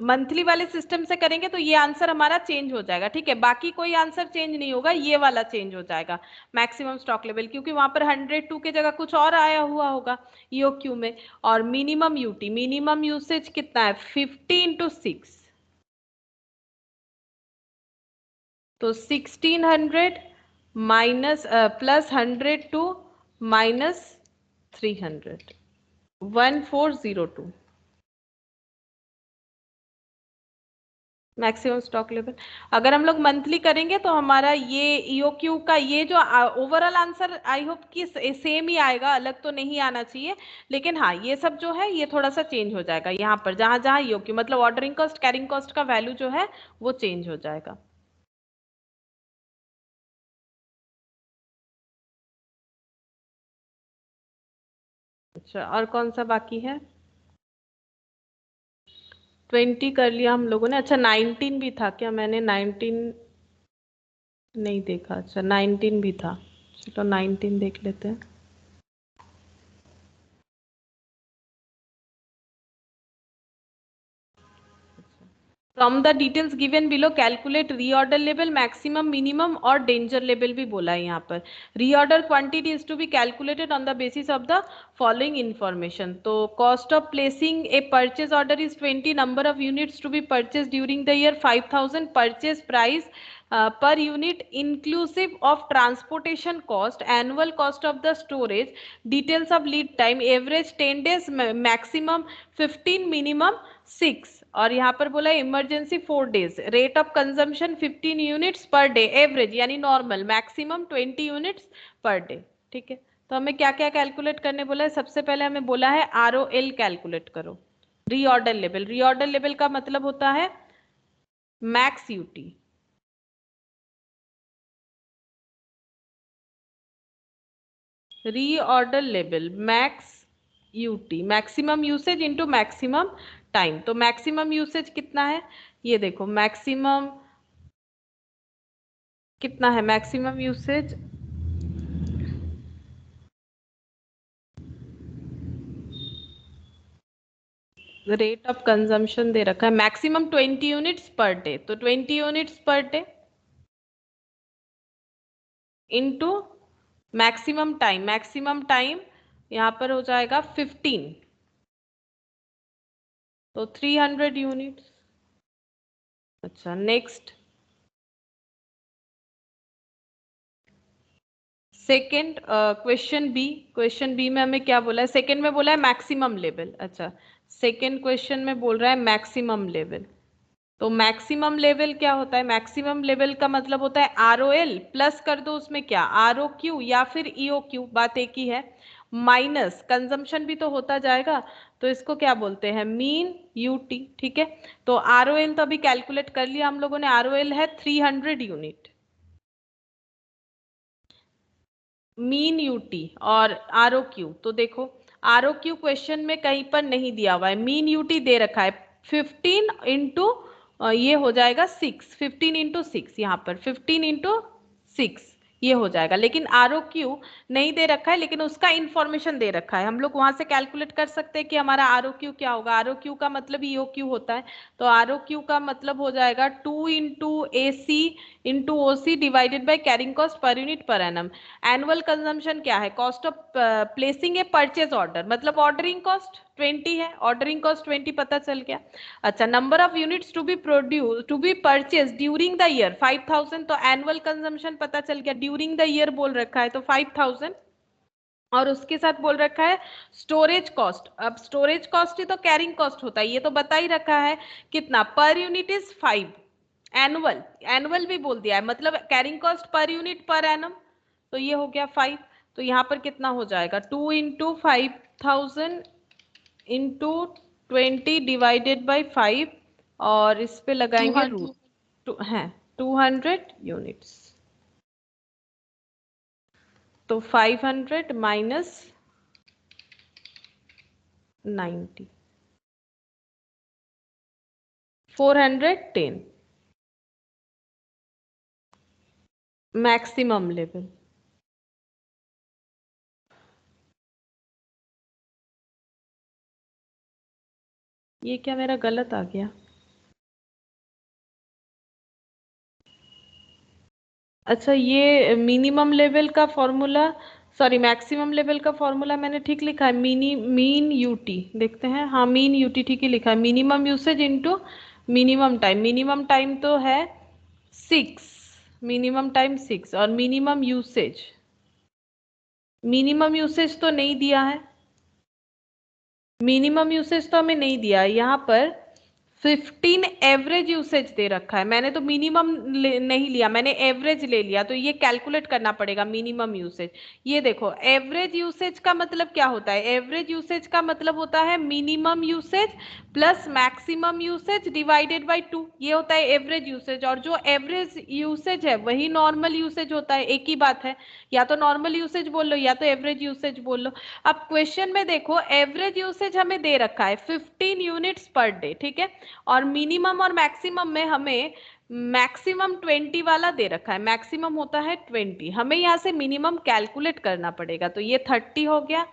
मंथली वाले सिस्टम से करेंगे तो ये आंसर हमारा चेंज हो जाएगा। ठीक है, बाकी कोई आंसर चेंज नहीं होगा, ये वाला चेंज हो जाएगा मैक्सिमम स्टॉक लेवल, क्योंकि वहां पर 102 की जगह कुछ और आया हुआ होगा योक्यू में। और मिनिमम यूटी, मिनिमम यूसेज कितना है 50 इंटू 6, तो 1600 minus plus 102 minus 300, 1402 maximum stock level. अगर हम लोग मंथली करेंगे तो हमारा ये ईओक्यू का ये जो ओवरऑल आंसर आई होप कि सेम ही आएगा, अलग तो नहीं आना चाहिए। लेकिन हाँ ये सब जो है ये थोड़ा सा चेंज हो जाएगा यहाँ पर, जहां जहां ईओक्यू मतलब ऑर्डरिंग कॉस्ट कैरिंग कॉस्ट का वैल्यू जो है वो चेंज हो जाएगा। अच्छा और कौन सा बाकी है? 20 कर लिया हम लोगों ने। अच्छा 19 भी था क्या? मैंने 19 नहीं देखा। अच्छा 19 भी था, चलो 19 देख लेते हैं। From the details given below calculate reorder level, maximum, minimum और डेंजर लेवल भी बोला है यहाँ पर। Reorder quantity is to be calculated on the basis of the following information. तो cost of placing a purchase order is 20, number of units to be purchase during the year 5000, purchase price per unit inclusive of transportation cost, annual cost of the storage, details of lead time, average 10 days, maximum 15, minimum 6। और यहाँ पर बोला emergency 4 days, rate of consumption 15 units per day, average यानी normal, maximum 20 units per day. ठीक है, तो हमें क्या क्या कैलकुलेट करने बोला है? सबसे पहले हमें बोला है ROL कैलकुलेट करो, रीऑर्डर लेवल। रीऑर्डर लेवल का मतलब होता है max UT, reorder level max UT, maximum usage into maximum time. तो मैक्सिमम यूसेज कितना है ये देखो, मैक्सिमम कितना है? Maximum usage rate of consumption दे रखा है मैक्सिमम 20 यूनिट्स पर डे, तो 20 units per day into maximum time यहाँ पर हो जाएगा 15, तो 300 यूनिट्स। अच्छा नेक्स्ट सेकेंड क्वेश्चन बी में हमें क्या बोला है, सेकेंड में बोला है मैक्सिमम लेवल। अच्छा सेकेंड क्वेश्चन में बोल रहा है मैक्सिमम लेवल, तो मैक्सिमम लेवल क्या होता है, मैक्सिमम लेवल का मतलब होता है ROL प्लस कर दो उसमें क्या ROQ या फिर EOQ, बात एक ही है, माइनस कंजम्पशन भी तो होता जाएगा, तो इसको क्या बोलते हैं मीन UT। ठीक है, तो ROL तो अभी कैलकुलेट कर लिया हम लोगों ने, ROL है 300 यूनिट, मीन UT और ROQ, तो देखो ROQ क्वेश्चन में कहीं पर नहीं दिया हुआ है, मीन UT दे रखा है 15 इंटू ये हो जाएगा 6, 15 इंटू 6, यहाँ पर 15 इंटू 6 ये हो जाएगा, लेकिन ROQ नहीं दे रखा है, लेकिन उसका इंफॉर्मेशन दे रखा है, हम लोग वहां से कैलकुलेट कर सकते हैं कि हमारा ROQ क्या होगा, ROQ का मतलब EOQ होता है, तो ROQ का मतलब हो जाएगा 2 into AC into OC divided by carrying cost per unit per annum. Annual consumption क्या है, cost of placing a purchase order, मतलब ऑर्डरिंग कॉस्ट 20 है, ऑर्डरिंग कॉस्ट 20 पता चल गया। अच्छा number of units to be purchase during the year 5000, तो annual consumption पता चल गया, ड्यूरिंग द ईयर बोल रखा है तो 5000, और उसके साथ बोल रखा है स्टोरेज कॉस्ट, अब स्टोरेज कॉस्ट ही तो कैरिंग कॉस्ट होता है, ये तो बता ही रखा है कितना पर यूनिट इज 5, एनुअल भी बोल दिया है, मतलब carrying cost per unit per annum, तो ये हो गया 5, तो यहाँ पर कितना हो जाएगा 2 इंटू 5000 इंटू 20 डिवाइडेड बाई 5, और इस पे लगाएंगे 200 रूट है 200 यूनिट्स, तो 500 माइनस 90 410 मैक्सिमम लेवल। ये क्या मेरा गलत आ गया, अच्छा ये मिनिमम लेवल का फॉर्मूला, सॉरी मैक्सिमम लेवल का फॉर्मूला मैंने ठीक लिखा है, मीन यूटी देखते हैं, हाँ मीन यूटी ठीक ही लिखा है, minimum usage into minimum time तो है 6, मिनिमम टाइम 6, और मिनिमम यूसेज तो नहीं दिया है, मिनिमम यूसेज तो हमें नहीं दिया है, यहाँ पर 15 एवरेज यूसेज दे रखा है, मैंने तो मिनिमम नहीं लिया, मैंने एवरेज ले लिया, तो ये कैलकुलेट करना पड़ेगा मिनिमम यूसेज। ये देखो एवरेज यूसेज का मतलब क्या होता है, एवरेज यूसेज का मतलब होता है minimum usage plus maximum usage divided by 2, ये होता है एवरेज यूसेज, और जो एवरेज यूसेज है वही नॉर्मल यूसेज होता है, एक ही बात है, या तो नॉर्मल यूसेज बोल लो या तो एवरेज यूसेज बोल लो। अब क्वेश्चन में देखो एवरेज यूसेज हमें दे रखा है 15 यूनिट्स पर डे, ठीक है, और मिनिमम और मैक्सिमम में हमें मैक्सिमम 20 वाला दे रखा है, मैक्सिमम होता है 20, हमें यहाँ से मिनिमम कैलकुलेट करना पड़ेगा, तो ये 30 हो गया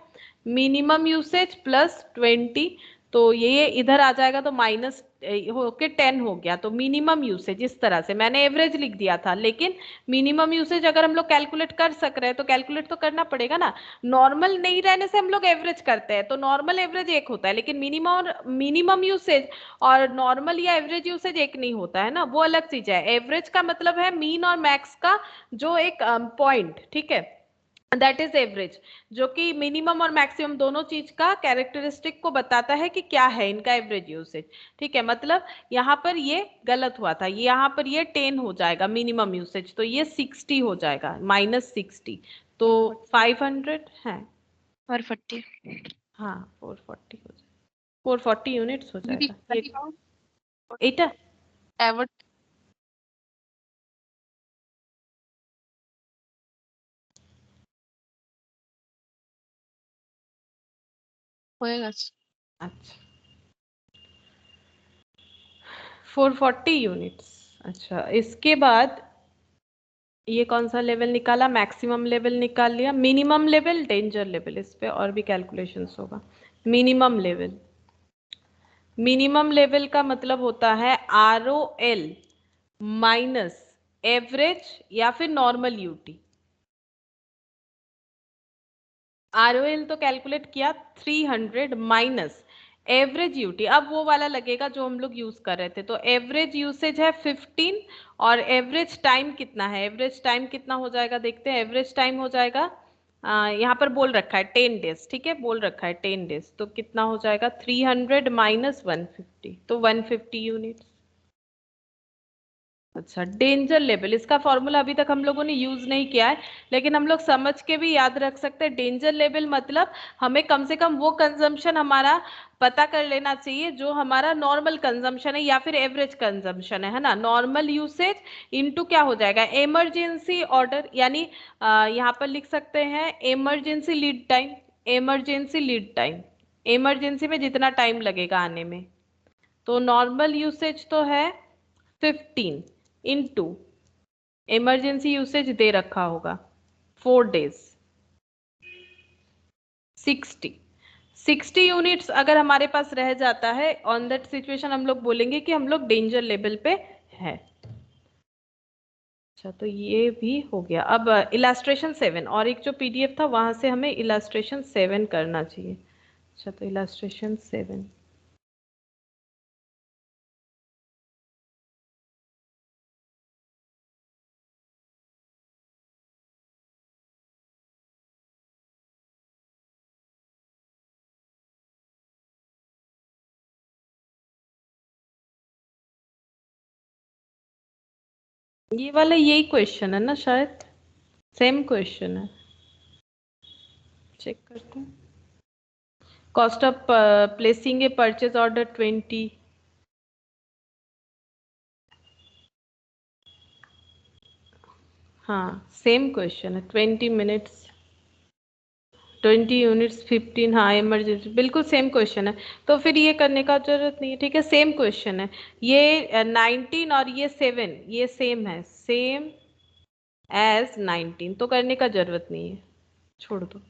मिनिमम यूसेज प्लस 20, तो ये इधर आ जाएगा तो माइनस होके 10 हो गया, तो मिनिमम यूसेज, इस तरह से मैंने एवरेज लिख दिया था, लेकिन मिनिमम यूसेज अगर हम लोग कैलकुलेट कर सक रहे हैं तो कैलकुलेट तो करना पड़ेगा ना, नॉर्मल नहीं रहने से हम लोग एवरेज करते हैं, तो नॉर्मल एवरेज एक होता है, लेकिन मिनिमम यूसेज और नॉर्मल या एवरेज यूसेज एक नहीं होता है ना, वो अलग चीज है, एवरेज का मतलब है मीन और मैक्स का जो एक पॉइंट, ठीक है, दैट इज एवरेज, जो कि मिनिमम और मैक्सिमम दोनों चीज का कैरेक्टरिस्टिक को बताता है कि क्या है इनका एवरेज यूसेज, ठीक है, मतलब यहाँ पर ये गलत हुआ था, ये यहाँ पर ये 10 हो जाएगा मिनिमम यूसेज, तो ये 60 हो जाएगा माइनस 60, तो 500 है 440 हाँ 440 हो जाएगा, 440 यूनिट्स हो दीदी जाएगा ये एटा एवरेज होएगा। अच्छा 440 यूनिट्स। अच्छा इसके बाद ये कौन सा लेवल निकाला, मैक्सिमम लेवल निकाल लिया, मिनिमम लेवल डेंजर लेवल, इस पे और भी कैलकुलेशंस होगा, मिनिमम लेवल मिनिमम लेवल का मतलब होता है ROL माइनस एवरेज या फिर नॉर्मल यूटी। ROL तो कैलकुलेट किया 300 माइनस एवरेज यूटी, अब वो वाला लगेगा जो हम लोग यूज कर रहे थे। तो एवरेज यूसेज है 15 और एवरेज टाइम कितना है, एवरेज टाइम कितना हो जाएगा देखते हैं। एवरेज टाइम हो जाएगा यहाँ पर बोल रखा है 10 डेज, ठीक है, बोल रखा है 10 डेज। तो कितना हो जाएगा 300 माइनस 150, तो 150 यूनिट। अच्छा, डेंजर लेवल, इसका फॉर्मूला अभी तक हम लोगों ने यूज नहीं किया है, लेकिन हम लोग समझ के भी याद रख सकते हैं। डेंजर लेवल मतलब हमें कम से कम वो कंजम्पशन हमारा पता कर लेना चाहिए जो हमारा नॉर्मल कंजम्पशन है या फिर एवरेज कंजम्पशन है ना। नॉर्मल यूसेज इनटू क्या हो जाएगा, इमरजेंसी ऑर्डर, यानी यहाँ पर लिख सकते हैं emergency lead time. Emergency lead time, emergency में जितना टाइम लगेगा आने में। तो नॉर्मल यूसेज तो है 15 इनटू इमरजेंसी यूसेज दे रखा होगा 4 डेज 60 यूनिट्स अगर हमारे पास रह जाता है, ऑन दैट सिचुएशन हम लोग बोलेंगे कि हम लोग डेंजर लेवल पे है। अच्छा, तो ये भी हो गया। अब इलास्ट्रेशन 7 और एक जो PDF था वहां से हमें इलास्ट्रेशन 7 करना चाहिए। अच्छा, तो इलास्ट्रेशन 7, ये वाला यही क्वेश्चन है ना, शायद सेम क्वेश्चन है, चेक करते हैं। Cost of placing a purchase order 20, हाँ सेम क्वेश्चन है। 20 मिनट्स 20 यूनिट्स 15, हाँ इमरजेंसी, बिल्कुल सेम क्वेश्चन है। तो फिर ये करने का जरूरत नहीं है, ठीक है, सेम क्वेश्चन है। ये 19 और ये 7 ये सेम है, सेम एज 19, तो करने का जरूरत नहीं है, छोड़ दो।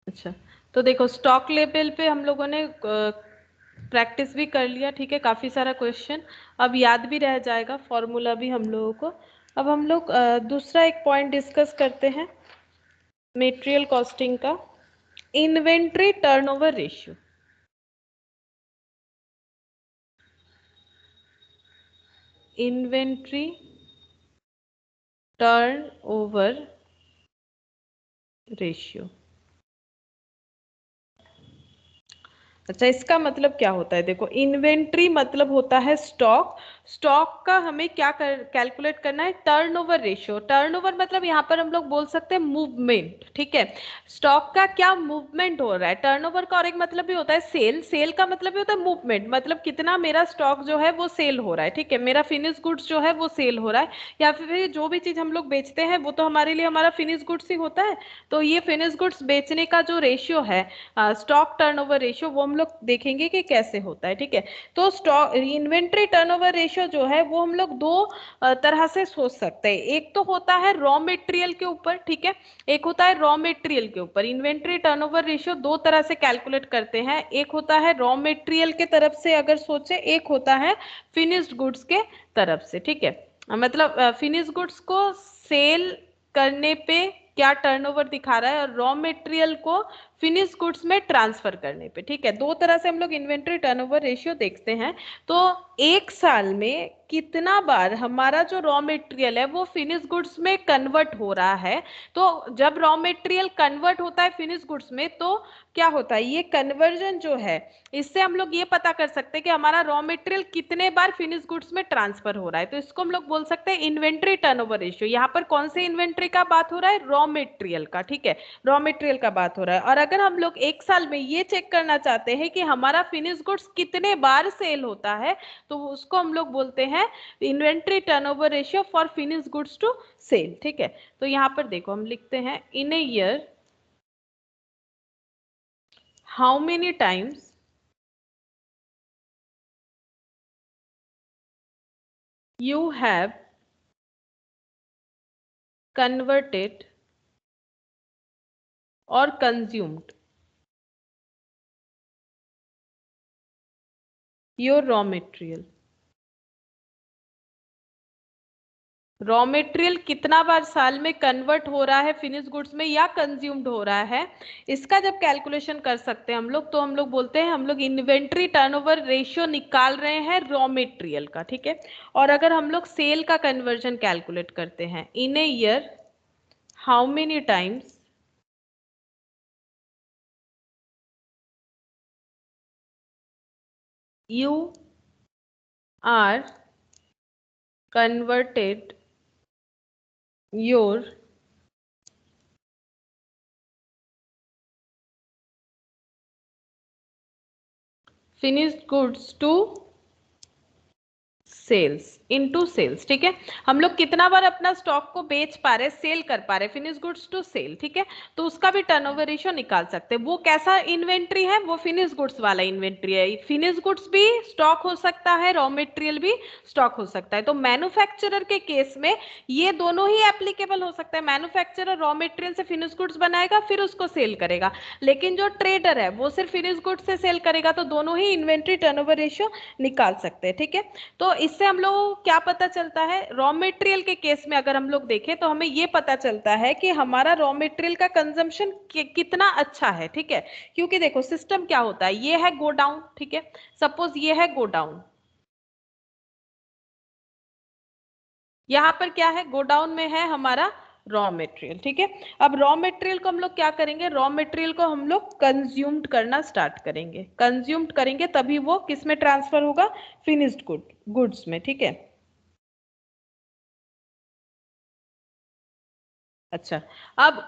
अच्छा, तो देखो स्टॉक लेवल पे हम लोगों ने प्रैक्टिस भी कर लिया, ठीक है, काफी सारा क्वेश्चन अब याद भी रह जाएगा, फॉर्मूला भी हम लोगों को। अब हम लोग दूसरा एक पॉइंट डिस्कस करते हैं मटेरियल कॉस्टिंग का, inventory turnover ratio. Inventory turnover ratio. अच्छा, इसका मतलब क्या होता है, देखो इन्वेंट्री मतलब होता है स्टॉक। स्टॉक का हमें क्या कैलकुलेट करना है, टर्नओवर रेशियो। टर्नओवर मतलब यहाँ पर हम लोग बोल सकते हैं मूवमेंट, ठीक है, स्टॉक का क्या मूवमेंट हो रहा है। टर्नओवर का और एक मतलब भी होता है सेल, सेल का मतलब भी होता है मूवमेंट, मतलब कितना मेरा स्टॉक जो है वो सेल हो रहा है, ठीक है, मेरा फिनिश गुड्स जो है वो सेल हो रहा है, या फिर जो भी चीज हम लोग बेचते हैं वो तो हमारे लिए हमारा फिनिश गुड्स ही होता है। तो ये फिनिश गुड्स बेचने का जो रेशियो है, स्टॉक टर्नओवर रेशियो, वो हम लोग देखेंगे कि कैसे होता है, ठीक है। तो स्टॉक इन्वेंट्री टर्नओवर रेशियो जो है वो हम लोग दो तरह से सोच सकते हैं। एक तो होता है रॉ मटेरियल के ऊपर, ठीक है, एक होता है रॉ मटेरियल के ऊपर। इन्वेंट्री टर्नओवर रेशियो दो तरह से कैलकुलेट करते हैं, एक होता है रॉ मटेरियल के तरफ से अगर सोचे, एक होता है फिनिश्ड गुड्स के तरफ से, ठीक है। मतलब फिनिश्ड गुड्स को सेल करने पे क्या टर्नओवर दिखा रहा है और रॉ मटेरियल को फिनिश गुड्स में ट्रांसफर करने पे, ठीक है, दो तरह से हम लोग इन्वेंट्री टर्नओवर रेशियो देखते हैं। तो एक साल में कितना बार हमारा जो रॉ मटेरियल है वो फिनिश गुड्स में कन्वर्ट हो रहा है। तो जब रॉ मटेरियल कन्वर्ट होता है फिनिश गुड्स में तो क्या होता है, ये कन्वर्जन जो है इससे हम लोग ये पता कर सकते हैं कि हमारा रॉ मटेरियल कितने बार फिनिश गुड्स में ट्रांसफर हो रहा है। तो इसको हम लोग बोल सकते हैं इन्वेंट्री टर्नओवर रेशियो। यहाँ पर कौन से इन्वेंट्री का बात हो रहा है, रॉ मटेरियल का, ठीक है, रॉ मटेरियल का बात हो रहा है। और अगर हम लोग एक साल में ये चेक करना चाहते हैं कि हमारा फिनिश गुड्स कितने बार सेल होता है, तो उसको हम लोग बोलते हैं inventory turnover ratio for finish goods to sale, ठीक है। तो यहाँ पर देखो हम लिखते हैं in a year how many times you have converted or consumed your raw material. Raw material कितना बार साल में कन्वर्ट हो रहा है फिनिश गुड्स में या कंज्यूम्ड हो रहा है, इसका जब कैलकुलेशन कर सकते हैं हम लोग, तो हम लोग बोलते हैं हम लोग इन्वेंट्री टर्नओवर रेशियो निकाल रहे हैं रॉ मटेरियल का, ठीक है। और अगर हम लोग सेल का कन्वर्जन कैलकुलेट करते हैं, in a year how many times you are converted your finished goods to sales into sales, ठीक है। हम लोग कितना बार अपना स्टॉक को बेच पा रहे, सेल कर पा रहे, फिनिश गुड्स टू सेल, ठीक है। तो उसका भी टर्नओवर रेशियो निकाल सकते हैं। वो कैसा इन्वेंट्री है, वो फिनिश गुड्स वाला इन्वेंट्री है। फिनिश गुड्स भी स्टॉक हो सकता है, रॉ मटेरियल भी स्टॉक हो सकता है। तो मैन्युफैक्चरर के केस में ये दोनों ही एप्लीकेबल हो सकता है। मैन्युफैक्चरर रॉ मटेरियल से फिनिश गुड्स बनाएगा, फिर उसको सेल करेगा, लेकिन जो ट्रेडर है वो सिर्फ फिनिश गुड्स से सेल करेगा। तो दोनों ही इन्वेंट्री टर्नओवर रेशियो निकाल सकते हैं, ठीक है। तो इससे हम लोग को क्या पता चलता है, रॉ मटेरियल के केस में अगर हम लोग देखें तो हमें ये पता चलता है कि हमारा रॉ मटेरियल का कंजम्पशन कितना अच्छा है, ठीक है। क्योंकि देखो सिस्टम क्या होता है, ये है गो डाउन, ठीक है। सपोज ये है गो डाउन, यहां पर क्या है, गो डाउन में है हमारा रॉ मटेरियल, ठीक है। अब रॉ मटेरियल को हम लोग क्या करेंगे, रॉ मटेरियल को हम लोग कंज्यूम्ड करना स्टार्ट करेंगे। कंज्यूम्ड करेंगे तभी वो किस में ट्रांसफर होगा, फिनिश्ड गुड्स में, ठीक है। अच्छा, अब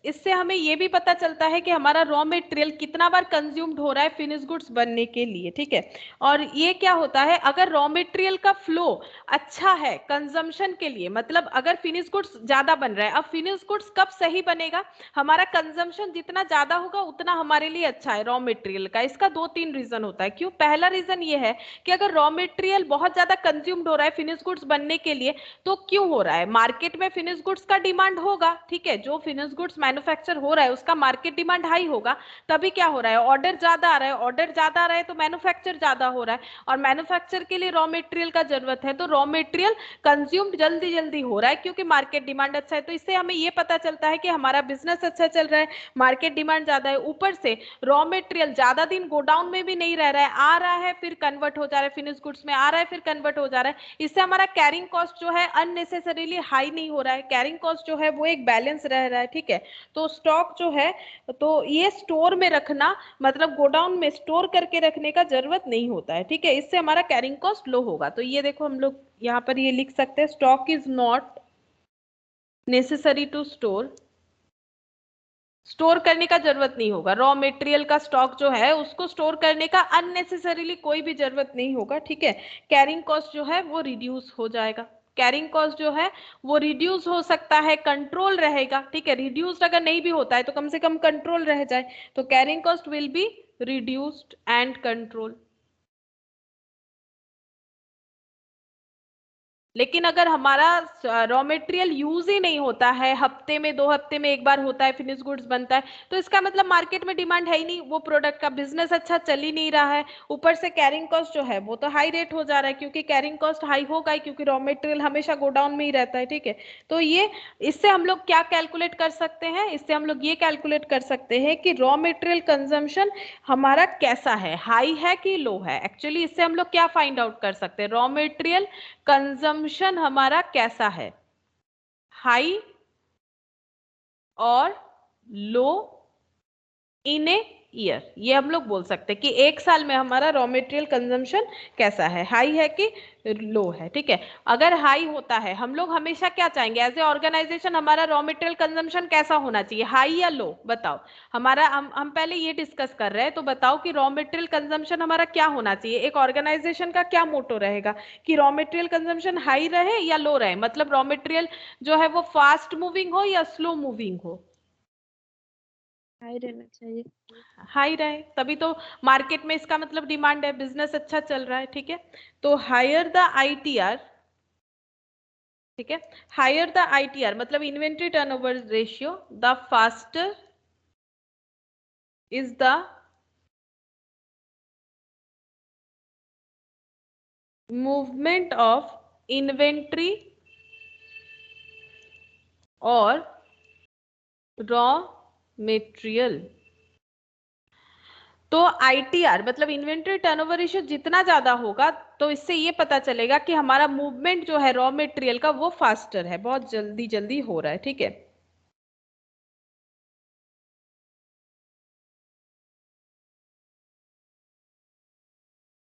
इससे हमें ये भी पता चलता है कि हमारा रॉ मटेरियल कितना बार कंज्यूम्ड हो रहा है फिनिश गुड्स बनने के लिए, ठीक है। और ये क्या होता है, अगर रॉ मटेरियल का फ्लो अच्छा है कंजम्पशन के लिए, मतलब अगर फिनिश गुड्स ज्यादा बन रहा है, अब फिनिश गुड्स कब सही बनेगा, हमारा कंजम्पशन जितना ज्यादा होगा उतना हमारे लिए अच्छा है रॉ मटेरियल का। इसका 2-3 रीजन होता है। क्यों, पहला रीजन ये है कि अगर रॉ मटेरियल बहुत ज्यादा कंज्यूम्ड हो रहा है फिनिश गुड्स बनने के लिए, तो क्यों हो रहा है, मार्केट में फिनिश गुड्स का डिमांड होगा, ठीक है। जो फिनिश गुड्स मैन्युफैक्चर हो रहा है उसका मार्केट डिमांड हाई होगा, तभी क्या हो रहा है, ऑर्डर ज्यादा आ रहा है। ऑर्डर ज्यादा आ रहा है तो मैन्युफैक्चर ज्यादा हो रहा है, और मैन्युफैक्चर के लिए रॉ मटेरियल का जरूरत है, तो रॉ मटेरियल कंज्यूम्ड जल्दी जल्दी हो रहा है क्योंकि मार्केट डिमांड अच्छा है। तो इससे हमें ये पता चलता है कि हमारा बिजनेस अच्छा चल रहा है, मार्केट डिमांड ज्यादा है। ऊपर से रॉ मटेरियल ज्यादा दिन गोडाउन में भी नहीं रह रहा है, आ रहा है फिर कन्वर्ट हो जा रहा है फिनिश गुड्स में, आ रहा है फिर कन्वर्ट हो जा रहा है। इससे हमारा कैरिंग कॉस्ट जो है अननेसेसरीली हाई नहीं हो रहा है, कैरिंग कॉस्ट जो है वो एक बैलेंस रह रहा है, ठीक है। तो स्टॉक जो है, तो ये स्टोर में रखना, मतलब गोडाउन में स्टोर करके रखने का जरूरत नहीं होता है, ठीक है। इससे हमारा कैरिंग कॉस्ट लो होगा। तो ये देखो हम लोग यहाँ पर ये लिख सकते हैं, stock is not necessary to store. Store करने का जरूरत नहीं होगा, रॉ मटेरियल का स्टॉक जो है उसको स्टोर करने का अननेसेसरीली कोई भी जरूरत नहीं होगा, ठीक है। कैरिंग कॉस्ट जो है वो रिड्यूस हो जाएगा, कैरिंग कॉस्ट जो है वो रिड्यूस हो सकता है, कंट्रोल रहेगा, ठीक है। रिड्यूस्ड अगर नहीं भी होता है तो कम से कम कंट्रोल रह जाए, तो carrying cost will be reduced and control. लेकिन अगर हमारा रॉ मटेरियल यूज ही नहीं होता है, हफ्ते में 2 हफ्ते में एक बार होता है फिनिश गुड्स बनता है, तो इसका मतलब मार्केट में डिमांड है ही नहीं, वो प्रोडक्ट का बिजनेस अच्छा चल ही नहीं रहा है। ऊपर से कैरिंग कॉस्ट जो है वो तो हाई रेट हो जा रहा है, क्योंकि कैरिंग कॉस्ट हाई होगा ही, क्योंकि रॉ मटेरियल हमेशा गोडाउन में ही रहता है, ठीक है। तो ये, इससे हम लोग क्या कैलकुलेट कर सकते हैं, इससे हम लोग ये कैलकुलेट कर सकते हैं कि रॉ मटेरियल कंजम्पशन हमारा कैसा है, हाई है कि लो है। एक्चुअली इससे हम लोग क्या फाइंड आउट कर सकते हैं, रॉ मटेरियल कंजम्पशन हमारा कैसा है, हाई और लो इन ए ईयर। ये हम लोग बोल सकते हैं कि एक साल में हमारा रॉ मटेरियल कंजम्पशन कैसा है, हाई है कि लो है, ठीक है। अगर हाई होता है, हम लोग हमेशा क्या चाहेंगे एज ए ऑर्गेनाइजेशन, हमारा रॉ मटेरियल कंजम्पशन कैसा होना चाहिए, हाई या लो, बताओ। हमारा हम पहले ये डिस्कस कर रहे हैं, तो बताओ कि रॉ मटेरियल कंजम्पशन हमारा क्या होना चाहिए, एक ऑर्गेनाइजेशन का क्या मोटो रहेगा कि रॉ मटेरियल कंजम्पशन हाई रहे या लो रहे, मतलब रॉ मटेरियल जो है वो फास्ट मूविंग हो या स्लो मूविंग हो, हाई रहना चाहिए। हाई रहे, तभी तो मार्केट में इसका मतलब डिमांड है, बिजनेस अच्छा चल रहा है, ठीक है। तो हायर द आईटीआर, ठीक है, हायर द आईटीआर मतलब inventory turnover ratio, the faster is the movement of inventory और रॉ मेटेरियल। तो आईटीआर मतलब इन्वेंट्री टर्नओवर रेशियो जितना ज्यादा होगा तो इससे ये पता चलेगा कि हमारा मूवमेंट जो है रॉ मेटेरियल का वो फास्टर है, बहुत जल्दी जल्दी हो रहा है, ठीक है।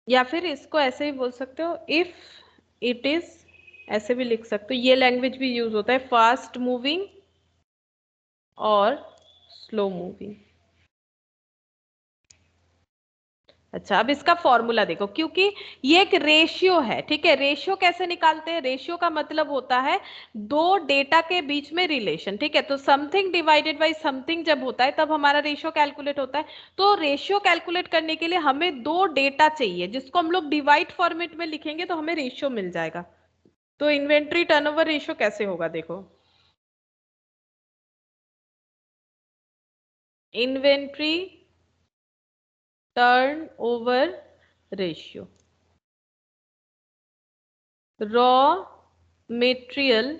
या फिर इसको ऐसे ही बोल सकते हो, इफ इट इज, ऐसे भी लिख सकते हो, ये लैंग्वेज भी यूज होता है, फास्ट मूविंग और स्लो मूविंग। अच्छा, अब इसका फॉर्मूला देखो, क्योंकि ये एक रेशियो है, ठीक है। रेशियो कैसे निकालते हैं? रेशियो का मतलब होता है दो डेटा के बीच में रिलेशन, ठीक है। तो समथिंग डिवाइडेड बाय समथिंग जब होता है तब हमारा रेशियो कैलकुलेट होता है। तो रेशियो कैलकुलेट करने के लिए हमें दो डेटा चाहिए जिसको हम लोग डिवाइड फॉर्मेट में लिखेंगे तो हमें रेशियो मिल जाएगा। तो इन्वेंट्री टर्नओवर रेशियो कैसे होगा देखो, inventory turnover ratio, raw material.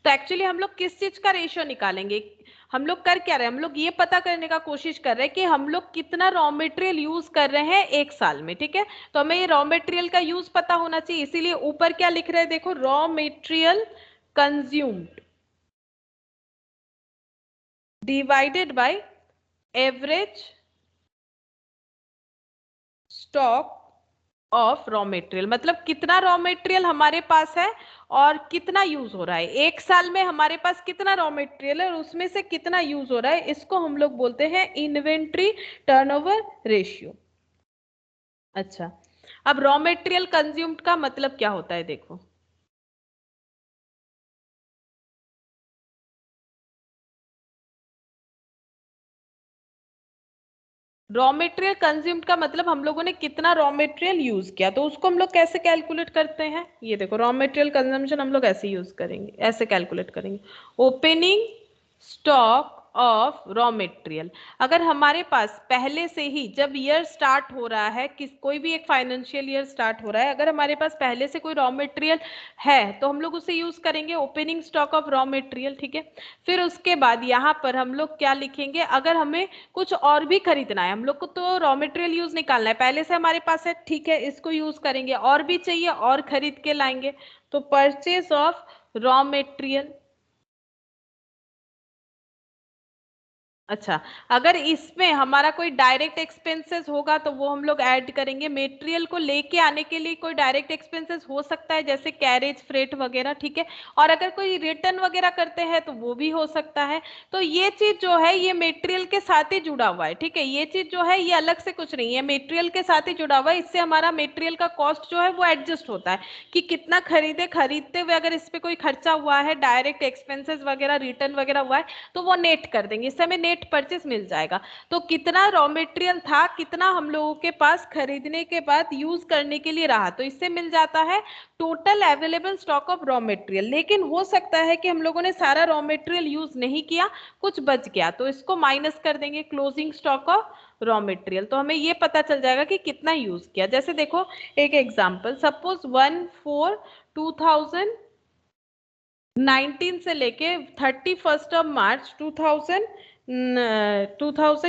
तो एक्चुअली हम लोग किस चीज का रेशियो निकालेंगे? हम लोग कर क्या रहे हैं? हम लोग ये पता करने का कोशिश कर रहे हैं कि हम लोग कितना रॉ मेटेरियल यूज कर रहे हैं एक साल में, ठीक है। तो हमें ये रॉ मेटेरियल का यूज पता होना चाहिए, इसीलिए ऊपर क्या लिख रहे हैं देखो, raw material consumed divided by average stock of raw material. मतलब कितना रॉ मेटेरियल हमारे पास है और कितना यूज हो रहा है एक साल में, हमारे पास कितना रॉ मेटेरियल है और उसमें से कितना यूज हो रहा है, इसको हम लोग बोलते हैं इन्वेंट्री टर्नओवर रेशियो। अच्छा, अब रॉ मेटेरियल कंज्यूम्ड का मतलब क्या होता है देखो, रॉ मेटेरियल कंज्यूम्ड का मतलब हम लोगों ने कितना रॉ मेटेरियल यूज किया। तो उसको हम लोग कैसे कैलकुलेट करते हैं, ये देखो, रॉ मेटेरियल कंजम्पशन हम लोग ऐसे यूज करेंगे, ऐसे कैलकुलेट करेंगे, opening stock of raw material. अगर हमारे पास पहले से ही जब ईयर स्टार्ट हो रहा है, किस कोई भी एक फाइनेंशियल ईयर स्टार्ट हो रहा है, अगर हमारे पास पहले से कोई रॉ मेटेरियल है तो हम लोग उसे यूज करेंगे, opening stock of raw material, ठीक है। फिर उसके बाद यहाँ पर हम लोग क्या लिखेंगे, अगर हमें कुछ और भी खरीदना है, हम लोग को तो रॉ मेटेरियल यूज निकालना है, पहले से हमारे पास है, ठीक है, इसको यूज करेंगे, और भी चाहिए और खरीद के लाएंगे, तो परचेज ऑफ रॉ मेटेरियल। अच्छा, अगर इसमें हमारा कोई डायरेक्ट एक्सपेंसेस होगा तो वो हम लोग ऐड करेंगे। मटेरियल को लेके आने के लिए कोई डायरेक्ट एक्सपेंसेस हो सकता है, जैसे कैरेज, फ्रेट वगैरह, ठीक है। और अगर कोई रिटर्न वगैरह करते हैं तो वो भी हो सकता है। तो ये चीज जो है ये मटेरियल के साथ ही जुड़ा हुआ है, ठीक है। ये चीज जो है ये अलग से कुछ नहीं है, मटेरियल के साथ ही जुड़ा हुआ है। इससे हमारा मटेरियल का कॉस्ट जो है वो एडजस्ट होता है कि कितना खरीदे, खरीदते हुए अगर इस पे कोई खर्चा हुआ है, डायरेक्ट एक्सपेंसेस वगैरह, रिटर्न वगैरह हुआ है, तो वो नेट कर देंगे, इससे हमें नेट परचेस मिल जाएगा। तो कितना रॉ मटेरियल था, कितना हम लोगों के पास खरीदने के बाद यूज करने के लिए रहा, तो इससे मिल जाता है total available stock of raw material. लेकिन हो सकता है कि हम लोगों ने सारा रॉ मटेरियल यूज नहीं किया, कुछ बच गया, तो इसको माइनस कर देंगे, closing stock of raw material. तो हमें ये पता चल जाएगा कि कितना यूज किया। जैसे देखो एक एग्जांपल, सपोज 1/4/2019 से लेके 31 मार्च 2000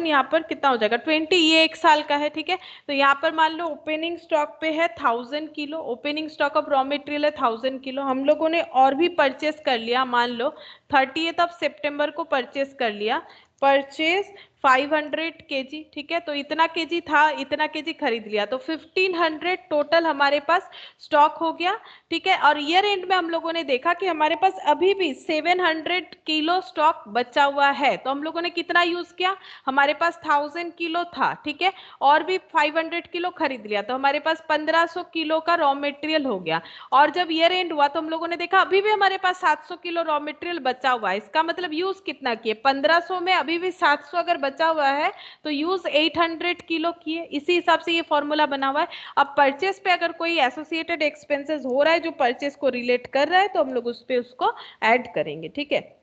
यहाँ पर कितना हो जाएगा 20, ये एक साल का है, ठीक है। तो यहाँ पर मान लो ओपनिंग स्टॉक पे है 1000 kilo, opening stock of raw material है 1000 किलो। हम लोगों ने और भी परचेस कर लिया, मान लो 30 सितंबर को परचेस कर लिया, परचेस 500 केजी, ठीक है। तो इतना केजी था, इतना केजी खरीद लिया, तो 1500 टोटल हमारे पास स्टॉक हो गया, ठीक है। और ईयर एंड में हम लोगों ने देखा कि हमारे पास अभी भी 700 किलो स्टॉक बचा हुआ है। तो हम लोगों ने कितना यूज किया, हमारे पास 1000 किलो था, ठीक है, और भी 500 किलो खरीद लिया, तो हमारे पास 1500 किलो का रॉ मटेरियल हो गया। और जब ईयर एंड हुआ तो हम लोगों ने देखा अभी भी हमारे पास 700 किलो रॉ मटेरियल बचा हुआ है। इसका मतलब यूज कितना किए, 1500 में अभी भी 700 अगर बचा हुआ है तो यूज 800 किलो किए। इसी हिसाब से ये फॉर्मूला बना हुआ है। अब परचेस पे अगर कोई एसोसिएटेड एक्सपेंसेस हो रहा है जो परचेस को रिलेट कर रहा है तो हम लोग उस पे उसको ऐड करेंगे, ठीक है।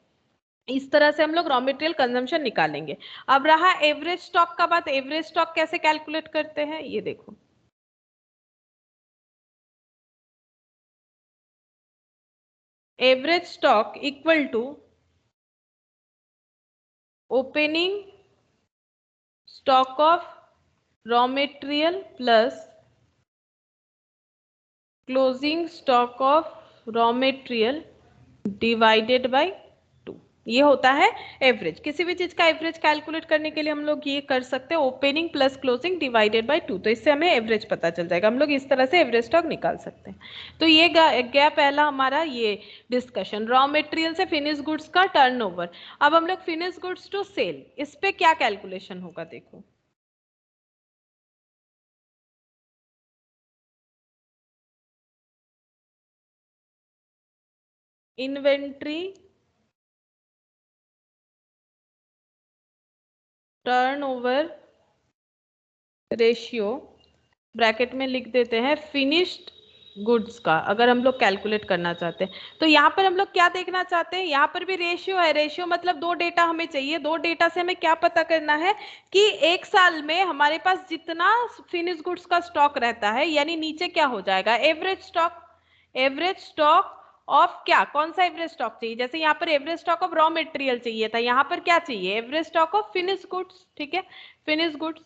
इस तरह से हम लोग रॉ मटेरियल कंजम्पशन निकालेंगे। अब रहा एवरेज स्टॉक का बात, एवरेज स्टॉक कैसे कैलकुलेट करते हैं ये देखो, average stock equal to opening stock of raw material plus closing stock of raw material divided by 2। ये होता है एवरेज। किसी भी चीज का एवरेज कैलकुलेट करने के लिए हम लोग ये कर सकते हैं opening plus closing divided by 2, तो इससे हमें एवरेज पता चल जाएगा। हम लोग इस तरह से एवरेज स्टॉक निकाल सकते हैं। तो ये गया पहला हमारा ये डिस्कशन रॉ मटेरियल से फिनिश गुड्स का टर्नओवर। अब हम लोग फिनिश गुड्स टू सेल, इस पे क्या कैलकुलेशन होगा देखो। इन्वेंट्री टर्नओवर रेशियो ब्रैकेट में लिख देते हैं फिनिश्ड गुड्स का, अगर हम लोग कैलकुलेट करना चाहते हैं। तो यहाँ पर हम लोग क्या देखना चाहते हैं, यहाँ पर भी रेशियो है। रेशियो मतलब दो डेटा हमें चाहिए। दो डेटा से हमें क्या पता करना है कि एक साल में हमारे पास जितना फिनिश गुड्स का स्टॉक रहता है, यानी नीचे क्या हो जाएगा average stock. Average stock of क्या, कौन सा एवरेज स्टॉक चाहिए, जैसे यहाँ पर average stock of raw material चाहिए था, यहाँ पर क्या चाहिए average stock of finish goods. ठीक है, फिनिश गुड्स।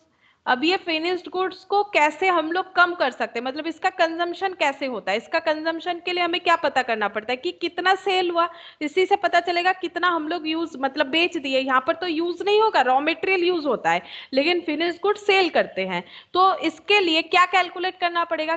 अब ये फिनिश्ड गुड्स को कैसे हम लोग कम कर सकते हैं, मतलब इसका कंजम्पशन कैसे होता है। इसका कंजम्पशन के लिए हमें क्या पता करना पड़ता है कि कितना सेल हुआ, इसी से पता चलेगा कितना हम लोग यूज मतलब बेच दिए। यहाँ पर तो यूज नहीं होगा, रॉ मटेरियल यूज होता है, लेकिन फिनिश्ड गुड्स सेल करते हैं। तो इसके लिए क्या कैलकुलेट करना पड़ेगा,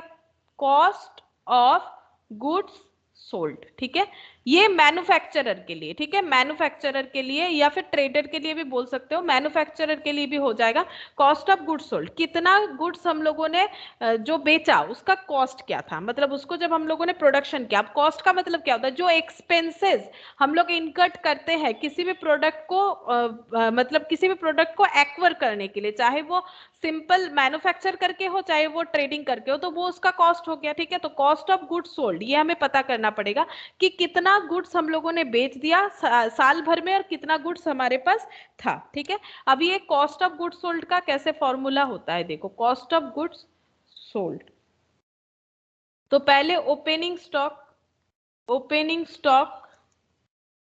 कॉस्ट ऑफ गुड्स सोल्ड। ठीक है, ये मैन्युफैक्चरर के लिए, ठीक है, मैन्युफैक्चरर के लिए या फिर ट्रेडर के लिए भी बोल सकते हो, मैन्युफैक्चरर के लिए भी हो जाएगा। कॉस्ट ऑफ गुड्स सोल्ड, कितना गुड्स हम लोगों ने जो बेचा उसका कॉस्ट क्या था, मतलब उसको जब हम लोगों ने प्रोडक्शन किया। अब कॉस्ट का मतलब क्या होता है, जो एक्सपेंसेस हम लोग इनकट करते हैं किसी भी प्रोडक्ट को मतलब किसी भी प्रोडक्ट को एक्वायर करने के लिए, चाहे वो सिंपल मैन्युफैक्चर करके हो चाहे वो ट्रेडिंग करके हो, तो वो उसका कॉस्ट हो गया। ठीक है, तो कॉस्ट ऑफ गुड्स सोल्ड ये हमें पता करना पड़ेगा कि कितना गुड्स हम लोगों ने बेच दिया साल भर में और कितना गुड्स हमारे पास था। ठीक है, अब ये कॉस्ट ऑफ गुड्स सोल्ड का कैसे फॉर्मूला होता है देखो, कॉस्ट ऑफ गुड्स सोल्ड। तो पहले opening stock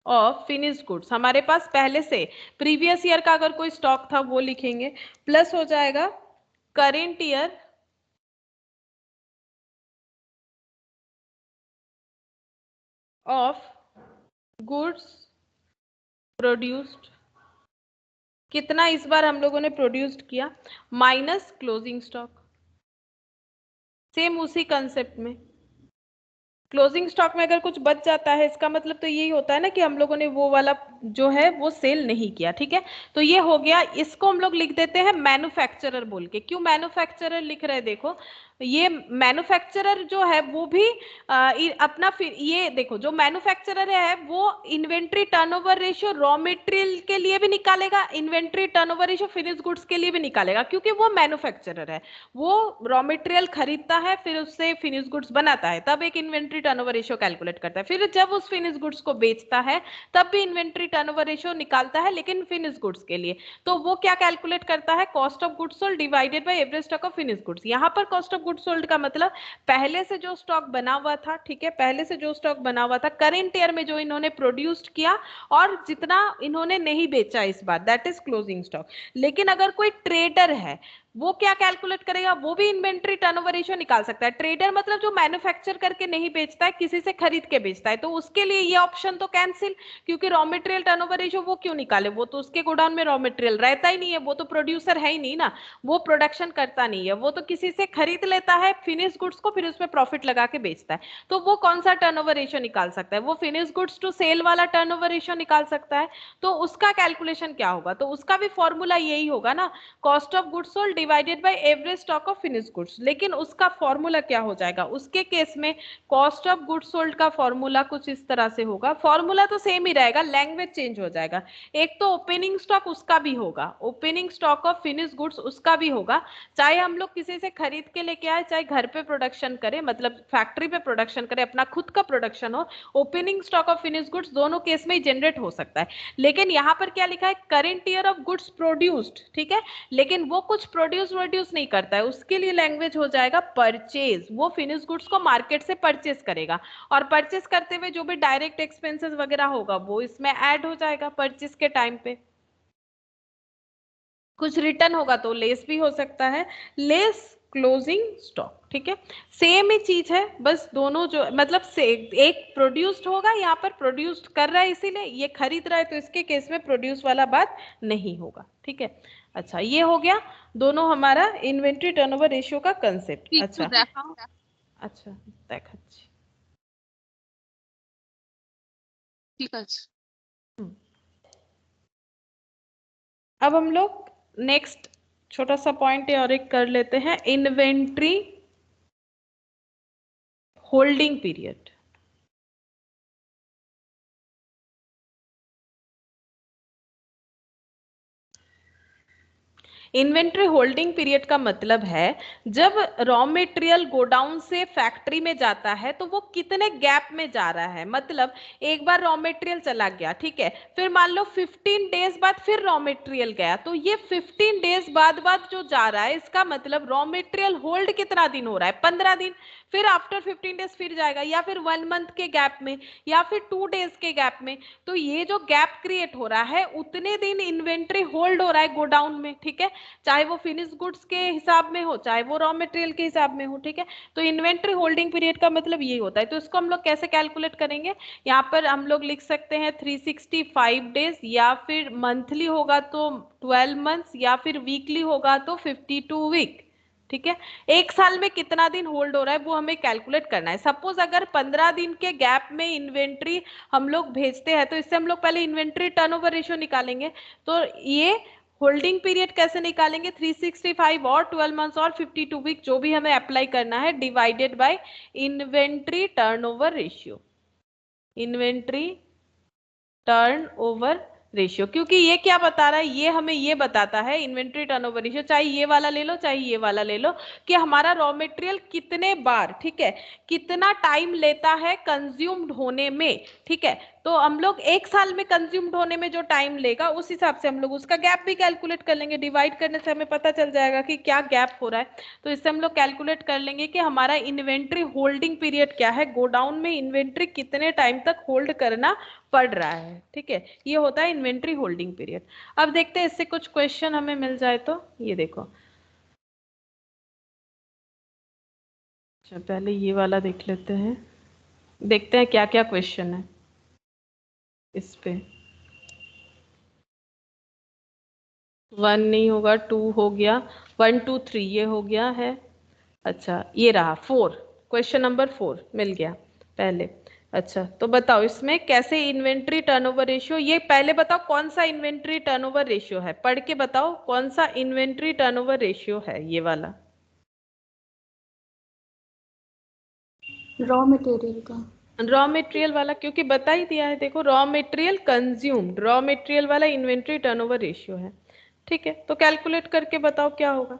of finish goods, हमारे पास पहले से प्रीवियस ईयर का अगर कोई स्टॉक था वो लिखेंगे, प्लस हो जाएगा current year of goods produced, कितना इस बार हम लोगों ने प्रोड्यूस्ड किया, माइनस क्लोजिंग स्टॉक। सेम उसी कंसेप्ट में क्लोजिंग स्टॉक में अगर कुछ बच जाता है इसका मतलब तो यही होता है ना कि हम लोगों ने वो वाला जो है वो सेल नहीं किया। ठीक है, तो ये हो गया। इसको हम लोग लिख देते हैं मैन्युफैक्चरर बोल के। क्यों मैन्युफैक्चरर लिख रहे हैं देखो, ये मैन्युफैक्चरर जो है वो भी अपना ये देखो, जो मैन्युफैक्चरर है वो inventory turnover ratio raw material के लिए भी निकालेगा, inventory turnover ratio finish goods के लिए भी निकालेगा, क्योंकि वो मैन्युफैक्चरर है। वो रॉ मटेरियल खरीदता है फिर उससे फिनिश गुड्स बनाता है, तब एक इन्वेंट्री टर्नओवर रेशियो कैलकुलेट करता है। फिर जब उस फिनिश गुड्स को बेचता है तब भी इन्वेंट्री टर्नओवर रेशियो निकालता है, लेकिन फिनिश गुड्स के लिए। तो वो क्या कैलकुलेट करता है, cost of goods sold divided by average stock of finish goods. यहाँ पर कॉस्ट ऑफ गुड्स सोल्ड का मतलब पहले से जो स्टॉक बना हुआ था, ठीक है, पहले से जो स्टॉक बना हुआ था करेंट ईयर में जो इन्होंने प्रोड्यूस्ड किया और जितना इन्होंने नहीं बेचा इस बार, दैट इज क्लोजिंग स्टॉक। लेकिन अगर कोई ट्रेडर है वो क्या कैलकुलेट करेगा, वो भी इन्वेंट्री टर्नओवर रेशियो निकाल सकता है। ट्रेडर मतलब जो मैन्युफैक्चर करके नहीं बेचता है, किसी से खरीद के बेचता है, तो उसके लिए ये ऑप्शन तो कैंसिल, क्योंकि रॉ मटेरियल टर्नओवर रेशियो वो क्यों निकाले, वो तो उसके गोडाउन में रॉ मटेरियल रहता ही नहीं है, वो तो प्रोड्यूसर है ही नहीं ना, वो प्रोडक्शन करता नहीं है, वो तो किसी से खरीद लेता है फिनिश गुड्स को, फिर उसमें प्रॉफिट लगा के बेचता है। तो वो कौन सा टर्नओवर रेशियो निकाल सकता है, वो फिनिश गुड्स टू सेल वाला टर्नओवर रेशियो निकाल सकता है। तो उसका कैलकुलेशन क्या होगा, तो उसका भी फॉर्मूला यही होगा ना, cost of goods sold divided by average stock of finish goods. लेकिन उसका फॉर्मूला क्या हो जाएगा, उसके केस में कॉस्ट ऑफ गुड्स सोल्ड का फॉर्मूला कुछ इस तरह से होगा, फॉर्मूला तो सेम ही रहेगा, लैंग्वेज चेंज हो जाएगा। एक तो ओपनिंग स्टॉक उसका भी होगा, opening stock of finish goods उसका भी होगा, चाहे हम लोग किसी से खरीद के लेके आए चाहे घर पे प्रोडक्शन करें, मतलब फैक्ट्री पे प्रोडक्शन करें, अपना खुद का प्रोडक्शन हो, opening stock of finish goods दोनों केस में जनरेट हो सकता है। लेकिन यहाँ पर क्या लिखा है, current year of goods produced, ठीक है, लेकिन वो कुछ प्रोड्यूस प्रोड्यूस नहीं करता है, उसके लिए लैंग्वेज हो जाएगा परचेज। वो फिनिश गुड्स को मार्केट से परचेज करेगा, और परचेज करते हुए जो भी डायरेक्ट एक्सपेंसेस वगैरह होगा वो इसमें ऐड हो जाएगा परचेज के टाइम पे। कुछ रिटर्न होगा तो लेस भी हो सकता है, लेस क्लोजिंग स्टॉक, ठीक है। सेम ही चीज है, बस दोनों जो मतलब से एक प्रोड्यूस्ड होगा, यहाँ पर प्रोड्यूस्ड कर रहा है इसीलिए, ये खरीद रहा है तो इसके केस में प्रोड्यूस वाला बात नहीं होगा, ठीक है। अच्छा, ये हो गया दोनों हमारा इन्वेंट्री टर्नओवर रेशियो का कंसेप्ट। अच्छा अच्छा देखाচ্ছি। ঠিক আছে। अब हम लोग नेक्स्ट छोटा सा पॉइंट और एक कर लेते हैं, inventory holding period. Inventory holding period का मतलब है जब रॉ मटेरियल गोडाउन से फैक्ट्री में जाता है तो वो कितने गैप में जा रहा है। मतलब एक बार रॉ मटेरियल चला गया, ठीक है, फिर मान लो 15 डेज बाद फिर रॉ मटेरियल गया, तो ये 15 डेज बाद जो जा रहा है इसका मतलब रॉ मटेरियल होल्ड कितना दिन हो रहा है, 15 दिन। फिर आफ्टर 15 डेज फिर जाएगा, या फिर 1 मंथ के गैप में, या फिर 2 डेज के गैप में। तो ये जो गैप क्रिएट हो रहा है उतने दिन इन्वेंट्री होल्ड हो रहा है गोडाउन में, ठीक है, चाहे वो फिनिश गुड्स के हिसाब में हो चाहे वो रॉ मटेरियल के हिसाब में हो, ठीक है। तो इन्वेंट्री होल्डिंग पीरियड का मतलब ये होता है। तो इसको हम लोग कैसे कैलकुलेट करेंगे, यहाँ पर हम लोग लिख सकते हैं 365 डेज, या फिर मंथली होगा तो 12 मंथ्स, या फिर वीकली होगा तो 52 वीक, ठीक है। एक साल में कितना दिन होल्ड हो रहा है वो हमें कैलकुलेट करना है। सपोज अगर 15 दिन के गैप में इन्वेंट्री हम लोग भेजते हैं तो इससे हम लोग पहले इन्वेंट्री टर्नओवर रेशियो निकालेंगे। तो ये होल्डिंग पीरियड कैसे निकालेंगे, 365 और 12 मंथ्स और 52 वीक जो भी हमें अप्लाई करना है, divided by inventory turnover ratio. Inventory turnover ratio, क्योंकि ये क्या बता रहा है, ये हमें ये बताता है इन्वेंट्री टर्नओवर रेशियो, चाहे ये वाला ले लो चाहे ये वाला ले लो, कि हमारा रॉ मटेरियल कितने बार, ठीक है, कितना टाइम लेता है कंज्यूम्ड होने में, ठीक है। तो हम लोग एक साल में कंज्यूम्ड होने में जो टाइम लेगा उस हिसाब से हम लोग उसका गैप भी कैलकुलेट कर लेंगे। डिवाइड करने से हमें पता चल जाएगा कि क्या गैप हो रहा है। तो इससे हम लोग कैलकुलेट कर लेंगे कि हमारा इन्वेंट्री होल्डिंग पीरियड क्या है, गोडाउन में इन्वेंट्री कितने टाइम तक होल्ड करना पड़ रहा है, ठीक है। ये होता है इन्वेंट्री होल्डिंग पीरियड। अब देखते हैं इससे कुछ क्वेश्चन हमें मिल जाए तो। ये देखो, अच्छा पहले ये वाला देख लेते हैं, देखते हैं क्या क्या क्वेश्चन है इस पे। 1 नहीं होगा, 2 हो गया, 1 2 3 ये हो गया है। अच्छा ये रहा 4, क्वेश्चन नंबर 4 मिल गया पहले। अच्छा तो बताओ इसमें कैसे इन्वेंट्री टर्नओवर रेशियो, ये पहले बताओ कौन सा इन्वेंट्री टर्नओवर रेशियो है, पढ़ के बताओ कौन सा इन्वेंट्री टर्नओवर रेशियो है ये वाला। रॉ मटेरियल का, रॉ मटेरियल वाला, क्योंकि बता ही दिया है, देखो raw material consumed, raw material वाला इन्वेंट्री टर्नओवर रेशियो है, ठीक है। तो कैलकुलेट करके बताओ क्या होगा।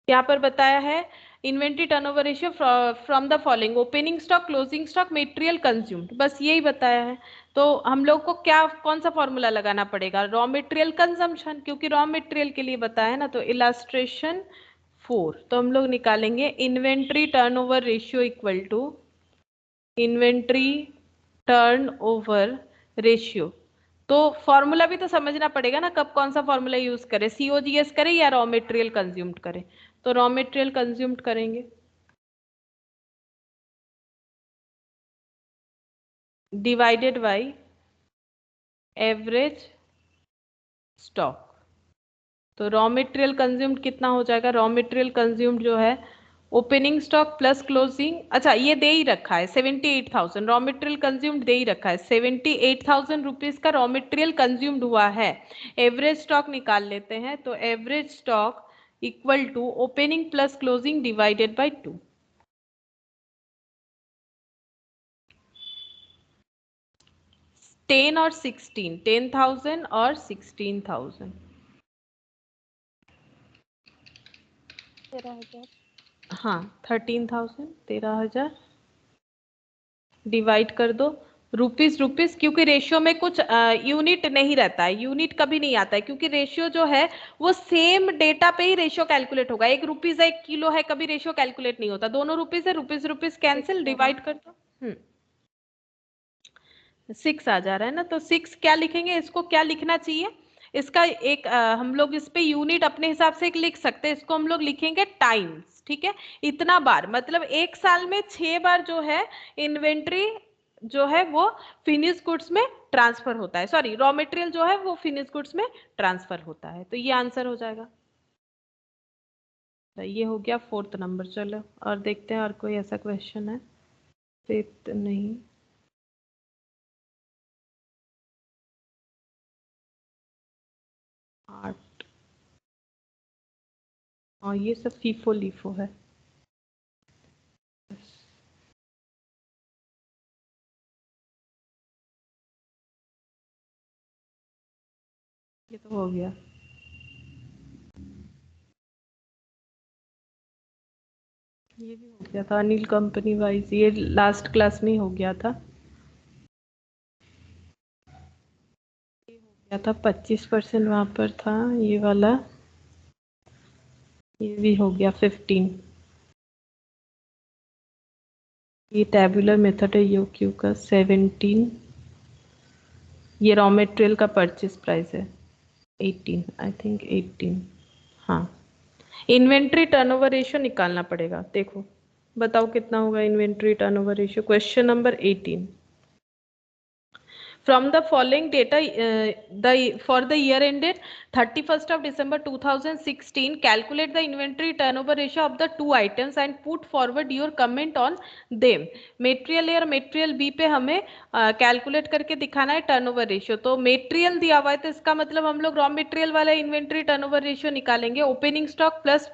यहाँ पर बताया है inventory turnover ratio from the following, opening stock, closing stock, material consumed, बस यही बताया है। तो हम लोग को क्या कौन सा फॉर्मूला लगाना पड़ेगा, रॉ मटेरियल कंजम्पशन, क्योंकि रॉ मटेरियल के लिए बताया है ना। तो इलास्ट्रेशन 4, तो हम लोग निकालेंगे inventory turnover ratio equal to inventory turnover ratio. तो फॉर्मूला भी तो समझना पड़ेगा ना, कब कौन सा फॉर्मूला यूज करें, सीओजीएस करें या रॉ मटेरियल कंज्यूम्ड करें। तो रॉ मटेरियल कंज्यूम्ड करेंगे, डिवाइडेड बाय एवरेज स्टॉक। तो रॉ मटेरियल कंज्यूम्ड कितना हो जाएगा, रॉ मटेरियल कंज्यूम्ड जो है ओपनिंग स्टॉक प्लस क्लोजिंग, अच्छा ये दे ही रखा है 78,000, रॉ मटेरियल कंज्यूम्ड दे ही रखा है 78,000 रुपीज का रॉ मटेरियल कंज्यूम्ड हुआ है। एवरेज स्टॉक निकाल लेते हैं, तो average stock equal to opening plus closing divided by 2। 10 और 16, 10,000 और 16,000, 13,000। हाँ 13,000, 13,000 डिवाइड कर दो रुपीस रुपीस, क्योंकि रेशियो में कुछ यूनिट नहीं रहता है, यूनिट कभी नहीं आता है, क्योंकि रेशियो जो है वो सेम डेटा पे ही रेशियो कैलकुलेट होगा। 1 रुपीस है 1 किलो है, कभी रेशियो कैलकुलेट नहीं होता। दोनों रुपीस है, रुपीस रुपीस कैंसिल, डिवाइड कर दो। 6 आ जा रहा है ना, तो 6 क्या लिखेंगे, इसको क्या लिखना चाहिए, इसका एक हम लोग इस पे यूनिट अपने हिसाब से एक लिख सकते हैं, इसको हम लोग लिखेंगे टाइम्स। ठीक है, इतना बार मतलब 1 साल में 6 बार जो है इन्वेंट्री जो है वो फिनिश गुड्स में ट्रांसफर होता है, सॉरी रॉ मटेरियल जो है वो फिनिश गुड्स में ट्रांसफर होता है। तो ये आंसर हो जाएगा। तो ये हो गया 4th नंबर। चलो और देखते हैं और कोई ऐसा क्वेश्चन है। 5th नहीं, 8। और ये सब फीफो लीफो है। ये तो हो गया। ये भी हो गया था अनिल कंपनी वाइज, ये लास्ट क्लास में ही हो गया था। ये हो गया था 25% वहां पर था ये वाला। ये भी हो गया 15। ये टेबुलर मेथड है यूक्यू का 17। ये रॉ मटेरियल का परचेज प्राइस है 18, आई थिंक 18। हाँ, इन्वेंट्री टर्नओवर रेशियो निकालना पड़ेगा। देखो बताओ कितना होगा inventory turnover ratio, question number 18। From the following data, for the year ended 31st of December 2016, calculate the inventory turnover ratio of the two items and put forward your comment on them. Material A और Material B पे हमें calculate करके दिखाना है turnover ratio. तो material दिया हुआ है तो इसका मतलब हम लोग रॉ मटेरियल वाला इन्वेंट्री टर्नओवर रेशियो निकालेंगे। Opening stock plus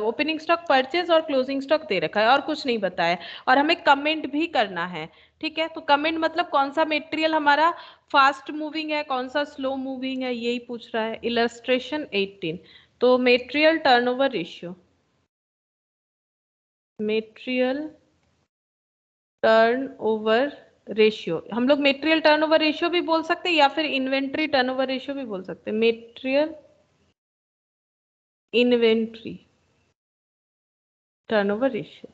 opening stock purchase और क्लोजिंग स्टॉक दे रखा है और कुछ नहीं बताया, और हमें कमेंट भी करना है। ठीक है, तो कमेंट मतलब कौन सा मटेरियल हमारा फास्ट मूविंग है, कौन सा स्लो मूविंग है, यही पूछ रहा है। इलस्ट्रेशन 18। तो material turnover ratio, material turnover ratio, हम लोग मटेरियल टर्नओवर रेशियो भी बोल सकते हैं या फिर इन्वेंट्री टर्नओवर रेशियो भी बोल सकते हैं। Material inventory turnover ratio,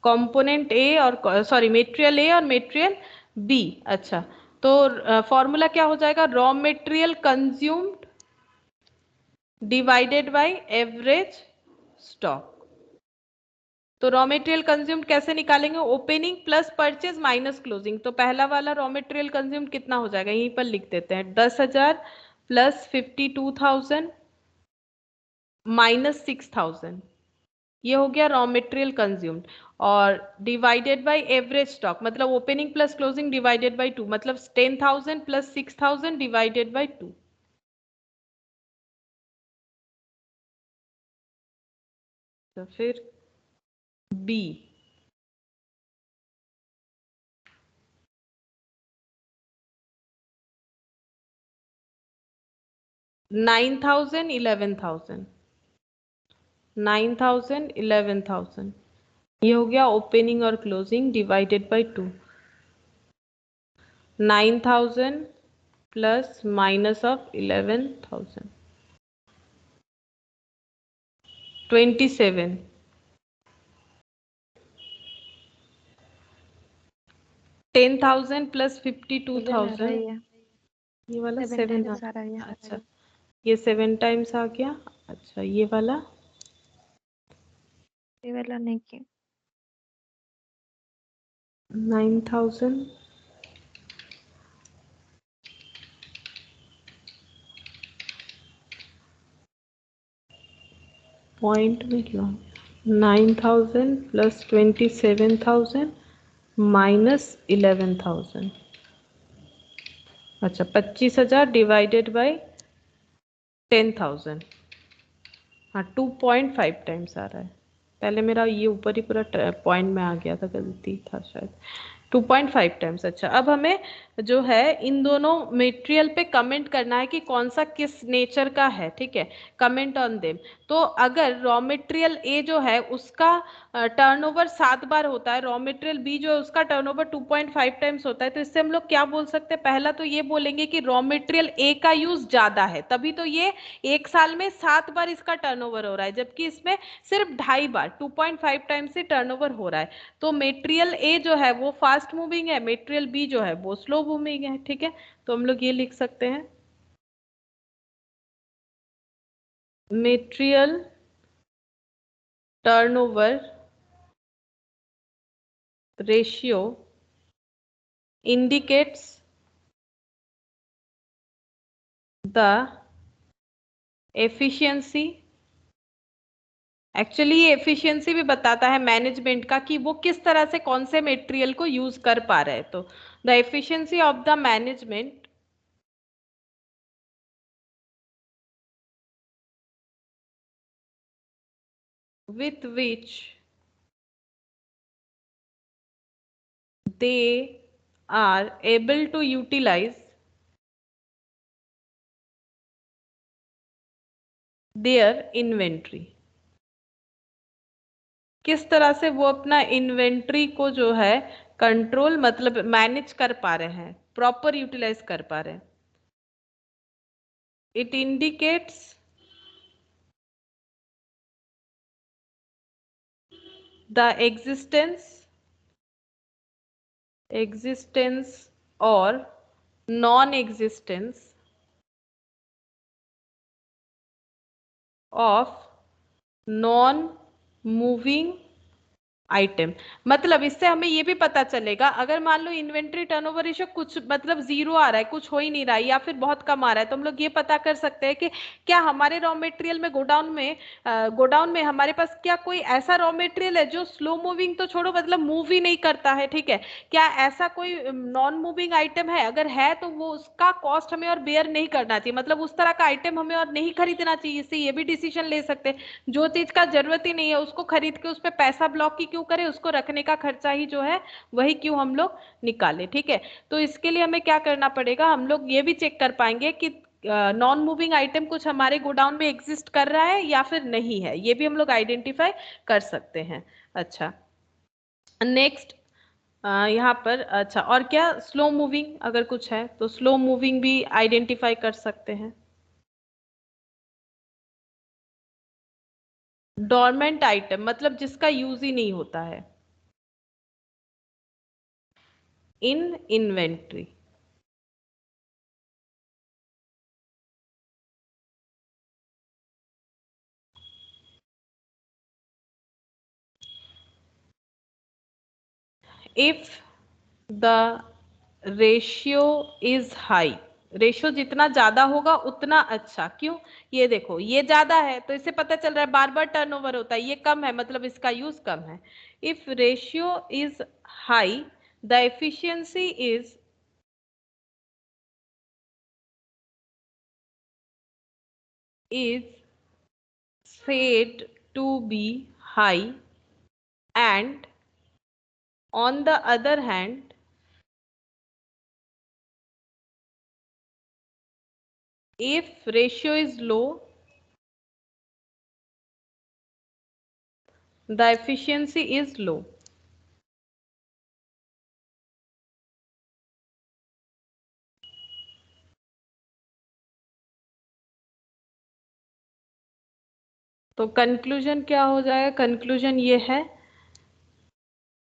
component ए और सॉरी मटेरियल ए और मटेरियल बी। अच्छा, तो फॉर्मूला क्या हो जाएगा, raw material consumed divided by average stock. तो रॉ मटेरियल कंज्यूम्ड कैसे निकालेंगे, opening plus purchase minus closing. तो पहला वाला रॉ मटेरियल कंज्यूम्ड कितना हो जाएगा, यहीं पर लिख देते हैं, 10,000 प्लस 52,000 माइनस 6,000, ये हो गया रॉ मटेरियल कंज्यूम्ड। और डिवाइडेड बाय एवरेज स्टॉक मतलब opening plus closing divided by 2, मतलब 10,000 प्लस 6,000 डिवाइडेड बाय 2। तो फिर बी 9,000 11,000 9,000 11,000, ये हो गया ओपनिंग और closing divided by 2। 9,000 plus minus of 11,000 27। 10,000 plus 52,000, ये वाला 7 आ रहा है। अच्छा, ये 7 टाइम्स आ गया। अच्छा, ये वाला नहीं की 9,000 पॉइंट में क्यों 9,000 प्लस 27,000 माइनस 11,000। अच्छा, 25,000 डिवाइडेड बाय 10,000। हाँ, 2.5 टाइम्स आ रहा है। पहले मेरा ये ऊपर ही पूरा पॉइंट में आ गया था, गलती था शायद। 2.5 टाइम्स। अच्छा, अब हमें जो है इन दोनों मटेरियल पे कमेंट करना है कि कौन सा किस नेचर का है, ठीक है, कमेंट ऑन देम। तो अगर रॉ मटेरियल ए जो है उसका टर्नओवर 7 बार होता है, रॉ मटेरियल बी जो है उसका टर्नओवर 2.5 टाइम्स होता है, तो इससे हम लोग क्या बोल सकते हैं? पहला तो ये बोलेंगे कि रॉ मटेरियल ए का यूज ज्यादा है, तभी तो ये एक साल में 7 बार इसका टर्नओवर हो रहा है, जबकि इसमें सिर्फ 2.5 बार 2.5 टाइम्स से टर्नओवर हो रहा है। तो मटेरियल ए जो है वो फास्ट मूविंग है, मटेरियल बी जो है वो स्लो मूविंग है, ठीक है। तो हम लोग ये लिख सकते हैं, material turnover ratio indicates the efficiency। Actually ये एफिशिएंसी भी बताता है मैनेजमेंट का कि वो किस तरह से कौन से मटेरियल को यूज कर पा रहे हैं। तो the efficiency of the management with which they are able to utilize their inventory। किस तरह से वो अपना इन्वेंट्री को जो है कंट्रोल मतलब मैनेज कर पा रहे हैं, प्रॉपर यूटिलाइज कर पा रहे हैं। It indicates the existence or non-existence of non-moving item. मतलब इससे हमें ये भी पता चलेगा, अगर मान लो इन्वेंट्री टर्नओवर रेशियो कुछ मतलब जीरो आ रहा है, कुछ हो ही नहीं रहा है, या फिर बहुत कम आ रहा है, तो हम लोग ये पता कर सकते हैं कि क्या हमारे रॉ मटेरियल में गोडाउन में हमारे पास क्या कोई ऐसा रॉ मटेरियल है जो स्लो मूविंग तो छोड़ो मतलब मूव ही नहीं करता है, ठीक है। क्या ऐसा कोई नॉन मूविंग आइटम है? अगर है तो वो उसका कॉस्ट हमें और बेयर नहीं करना चाहिए, मतलब उस तरह का आइटम हमें और नहीं खरीदना चाहिए। इससे ये भी डिसीजन ले सकते हैं जो चीज का जरूरत ही नहीं है उसको खरीद के उस पर पैसा ब्लॉक की क्यों करें, उसको रखने का खर्चा ही जो है वही क्यों हम लोग निकाले, ठीक है। तो इसके लिए हमें क्या करना पड़ेगा, हम लोग ये भी चेक कर पाएंगे कि नॉन मूविंग आइटम कुछ हमारे गोडाउन में एग्जिस्ट कर रहा है या फिर नहीं है, ये भी हम लोग आइडेंटिफाई कर सकते हैं। अच्छा, नेक्स्ट यहाँ पर अच्छा और क्या, स्लो मूविंग अगर कुछ है तो स्लो मूविंग भी आइडेंटिफाई कर सकते हैं। डोरमेंट आइटम मतलब जिसका यूज ही नहीं होता है, in inventory. If the ratio is high, ratio जितना ज्यादा होगा उतना अच्छा। क्यों? ये देखो ये ज्यादा है तो इससे पता चल रहा है बार बार टर्नओवर होता है, ये कम है मतलब इसका यूज कम है। If ratio is high the efficiency is said to be high, and on the other hand if ratio is low the efficiency is low। तो कंक्लूजन क्या हो जाएगा? कंक्लूजन ये है,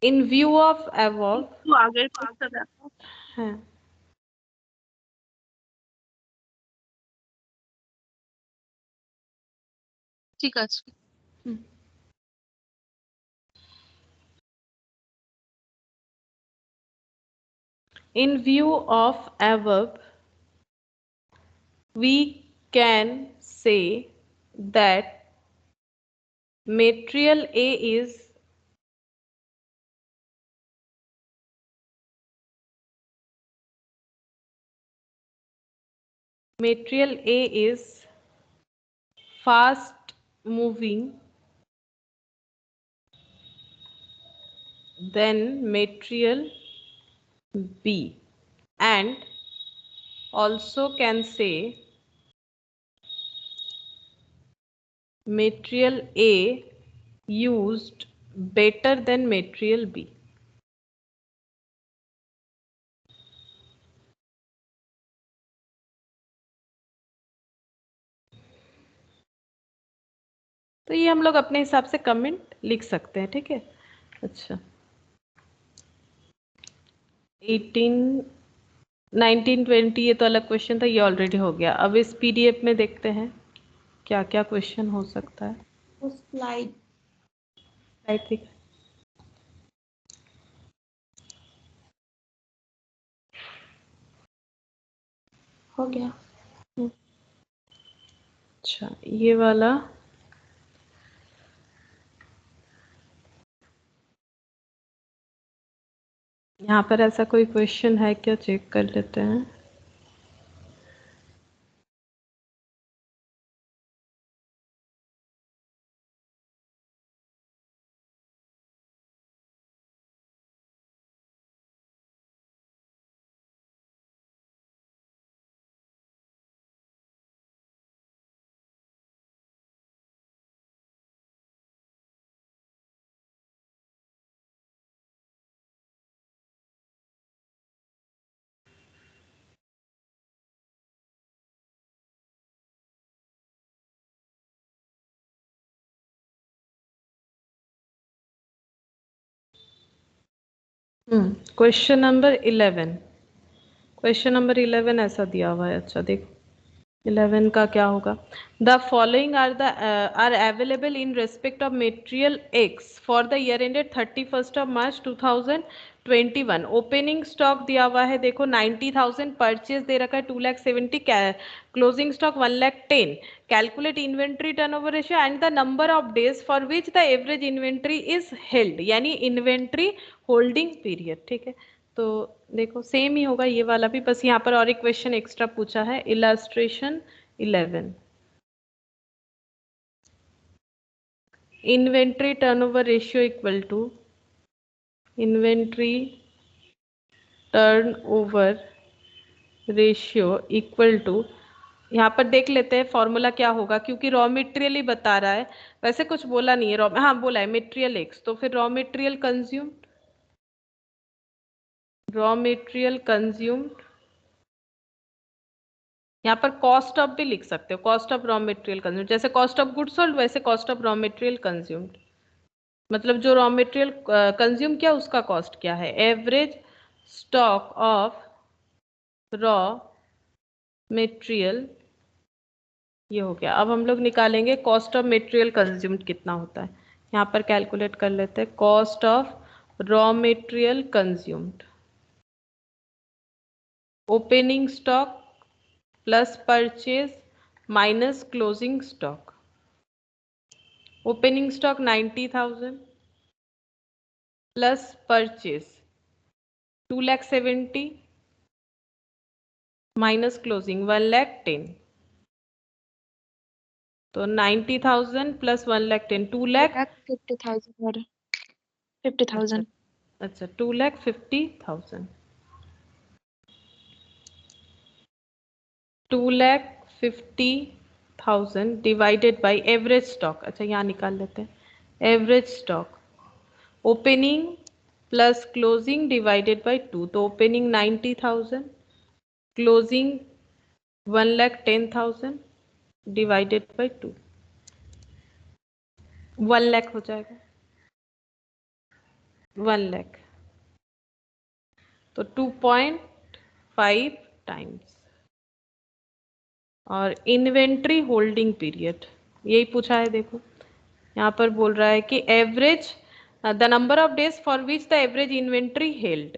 इन व्यू ऑफ अबव। तो आगे कौन सा है ঠিক আছে। in view of above we can say that material A is fast moving than material B, and also can say material A used better than material B. तो ये हम लोग अपने हिसाब से कमेंट लिख सकते हैं, ठीक है। अच्छा 18, 19, 20 ये तो अलग क्वेश्चन था, ये ऑलरेडी हो गया। अब इस पीडीएफ में देखते हैं क्या क्या क्वेश्चन हो सकता है। उस स्लाइड ठीक, हो गया। अच्छा ये वाला यहाँ पर ऐसा कोई क्वेश्चन है क्या, चेक कर लेते हैं। क्वेश्चन नंबर 11, क्वेश्चन नंबर 11 ऐसा दिया हुआ है। अच्छा देखो 11 का क्या होगा। The following are available in respect of material X for the year ended 31 March 2021। Opening stock दिया हुआ है देखो 90,000, परचेज दे रखा है 2,70,000, closing stock 1,10,000। Calculate inventory turnover ratio and the number of days for which the average inventory is held, यानी inventory holding period, ठीक है। तो देखो सेम ही होगा ये वाला भी, बस यहाँ पर और एक क्वेश्चन एक्स्ट्रा पूछा है। Illustration 11, inventory turnover ratio equal to inventory turnover ratio equal to, यहाँ पर देख लेते हैं फॉर्मूला क्या होगा, क्योंकि रॉ मटेरियल ही बता रहा है, वैसे कुछ बोला नहीं है। रॉ, हाँ बोला है मटेरियल एक्स, तो फिर रॉ मटेरियल कंज्यूम्ड, यहाँ पर कॉस्ट ऑफ भी लिख सकते हो, cost of raw material consumed, जैसे कॉस्ट ऑफ गुड्स सोल्ड वैसे cost of raw material consumed, मतलब जो रॉ मटेरियल कंज्यूम किया उसका कॉस्ट क्या है। Average stock of raw material, ये हो गया। अब हम लोग निकालेंगे कॉस्ट ऑफ मटेरियल कंज्यूम्ड कितना होता है। यहाँ पर कैलकुलेट कर लेते हैं। Cost of raw material consumed, opening stock plus purchase minus closing stock. Opening stock 90,000 plus purchase 2,70,000 minus closing 1,10,000, तो 90,000 प्लस 1,10,000 2,00,000 50,000 और 50,000। अच्छा 2,50,000, 2,50,000 डिवाइडेड बाय एवरेज स्टॉक। अच्छा यहाँ निकाल लेते हैं average stock, opening plus closing divided by 2, तो ओपनिंग 90,000 क्लोजिंग 1,10,000 डिवाइडेड बाय 2, 1,00,000 हो जाएगा, 1,00,000, तो 2.5 टाइम्स। और इन्वेंट्री होल्डिंग पीरियड यही पूछा है, देखो यहाँ पर बोल रहा है कि average the number of days for which the average inventory held,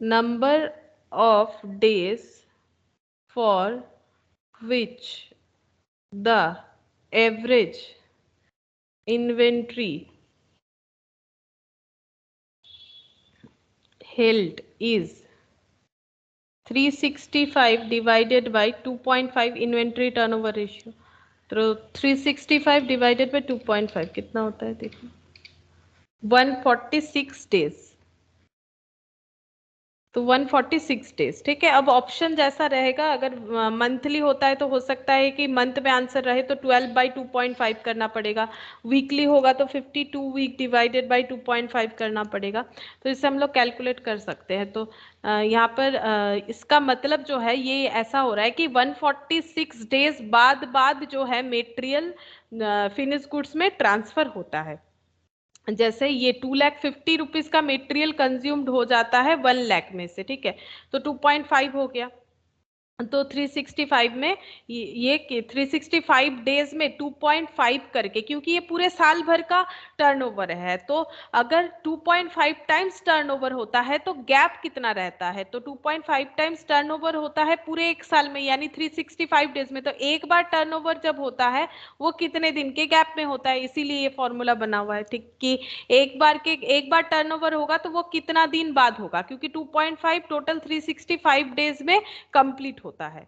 number of days for which the average inventory held is 365 divided by 2.5 inventory turnover ratio। तो 365 डिवाइडेड बाय 2.5 कितना होता है देखो, 146 डेज। तो 146 डेज, ठीक है। अब ऑप्शन जैसा रहेगा, अगर मंथली होता है तो हो सकता है कि मंथ में आंसर रहे तो 12/2.5 करना पड़ेगा, वीकली होगा तो 52 वीक डिवाइडेड बाय 2.5 करना पड़ेगा। तो इससे हम लोग कैलकुलेट कर सकते हैं। तो यहाँ पर इसका मतलब जो है ये ऐसा हो रहा है कि 146 डेज बाद जो है मेटेरियल फिनिश गुड्स में ट्रांसफर होता है। जैसे ये 2,50,000 रुपीज का मेटेरियल कंज्यूम्ड हो जाता है 1 लाख में से, ठीक है, तो 2.5 हो गया। तो 365 में ये 365 डेज में 2.5 करके, क्योंकि ये पूरे साल भर का टर्नओवर है, तो अगर 2.5 टाइम्स टर्नओवर होता है तो गैप कितना रहता है, तो 2.5 टाइम्स टर्नओवर होता है पूरे एक साल में, यानी 365 डेज में। तो एक बार टर्नओवर जब होता है वो कितने दिन के गैप में होता है, इसीलिए ये फॉर्मूला बना हुआ है, ठीक, कि एक बार टर्नओवर होगा तो वो कितना दिन बाद होगा, क्योंकि 2.5 टोटल 365 डेज में कंप्लीट होता है।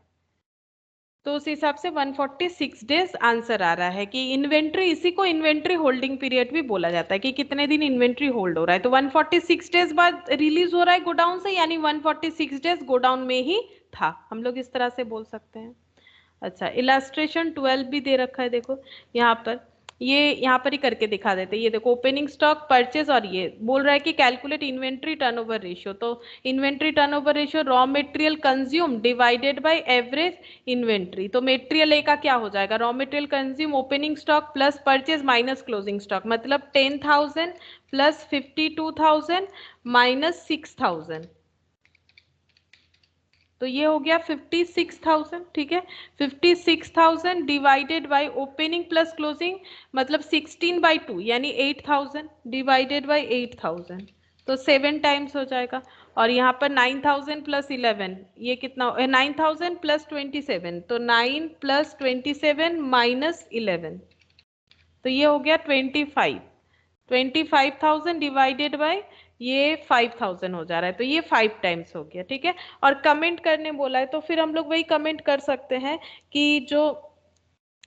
तो उस हिसाब से 146 डेज आंसर आ रहा है कि इन्वेंट्री, इसी को इन्वेंट्री होल्डिंग पीरियड भी बोला जाता है, कि कितने दिन इन्वेंट्री होल्ड हो रहा है। तो 146 डेज बाद रिलीज हो रहा है गोडाउन से, यानी 146 डेज गोडाउन में ही था, हम लोग इस तरह से बोल सकते हैं। अच्छा, इलास्ट्रेशन 12 भी दे रखा है, देखो यहाँ पर, ये यहाँ पर ही करके दिखा देते हैं। ये देखो, ओपनिंग स्टॉक, परचेज, और ये बोल रहा है कि कैलकुलेट इन्वेंट्री टर्नओवर रेशियो। तो inventory turnover ratio raw material consume divided by average inventory. तो मटेरियल ए का क्या हो जाएगा, raw material consume opening stock plus purchase minus closing stock, मतलब 10,000 प्लस 52,000 माइनस 6,000, तो ये हो गया 56,000, ठीक है। 56,000 divided by opening plus closing, मतलब 16/2 यानी 8,000 डिवाइडेड बाय 8,000, तो 7 टाइम्स हो जाएगा। और यहाँ पर 9,000 प्लस 11, ये कितना, 9,000 प्लस 27, तो 9 प्लस 27 माइनस 11, तो ये हो गया 25,000 डिवाइडेड बाय ये 5,000 हो जा रहा है, तो ये 5 टाइम्स हो गया, ठीक है। और कमेंट करने बोला है, तो फिर हम लोग वही कमेंट कर सकते हैं कि जो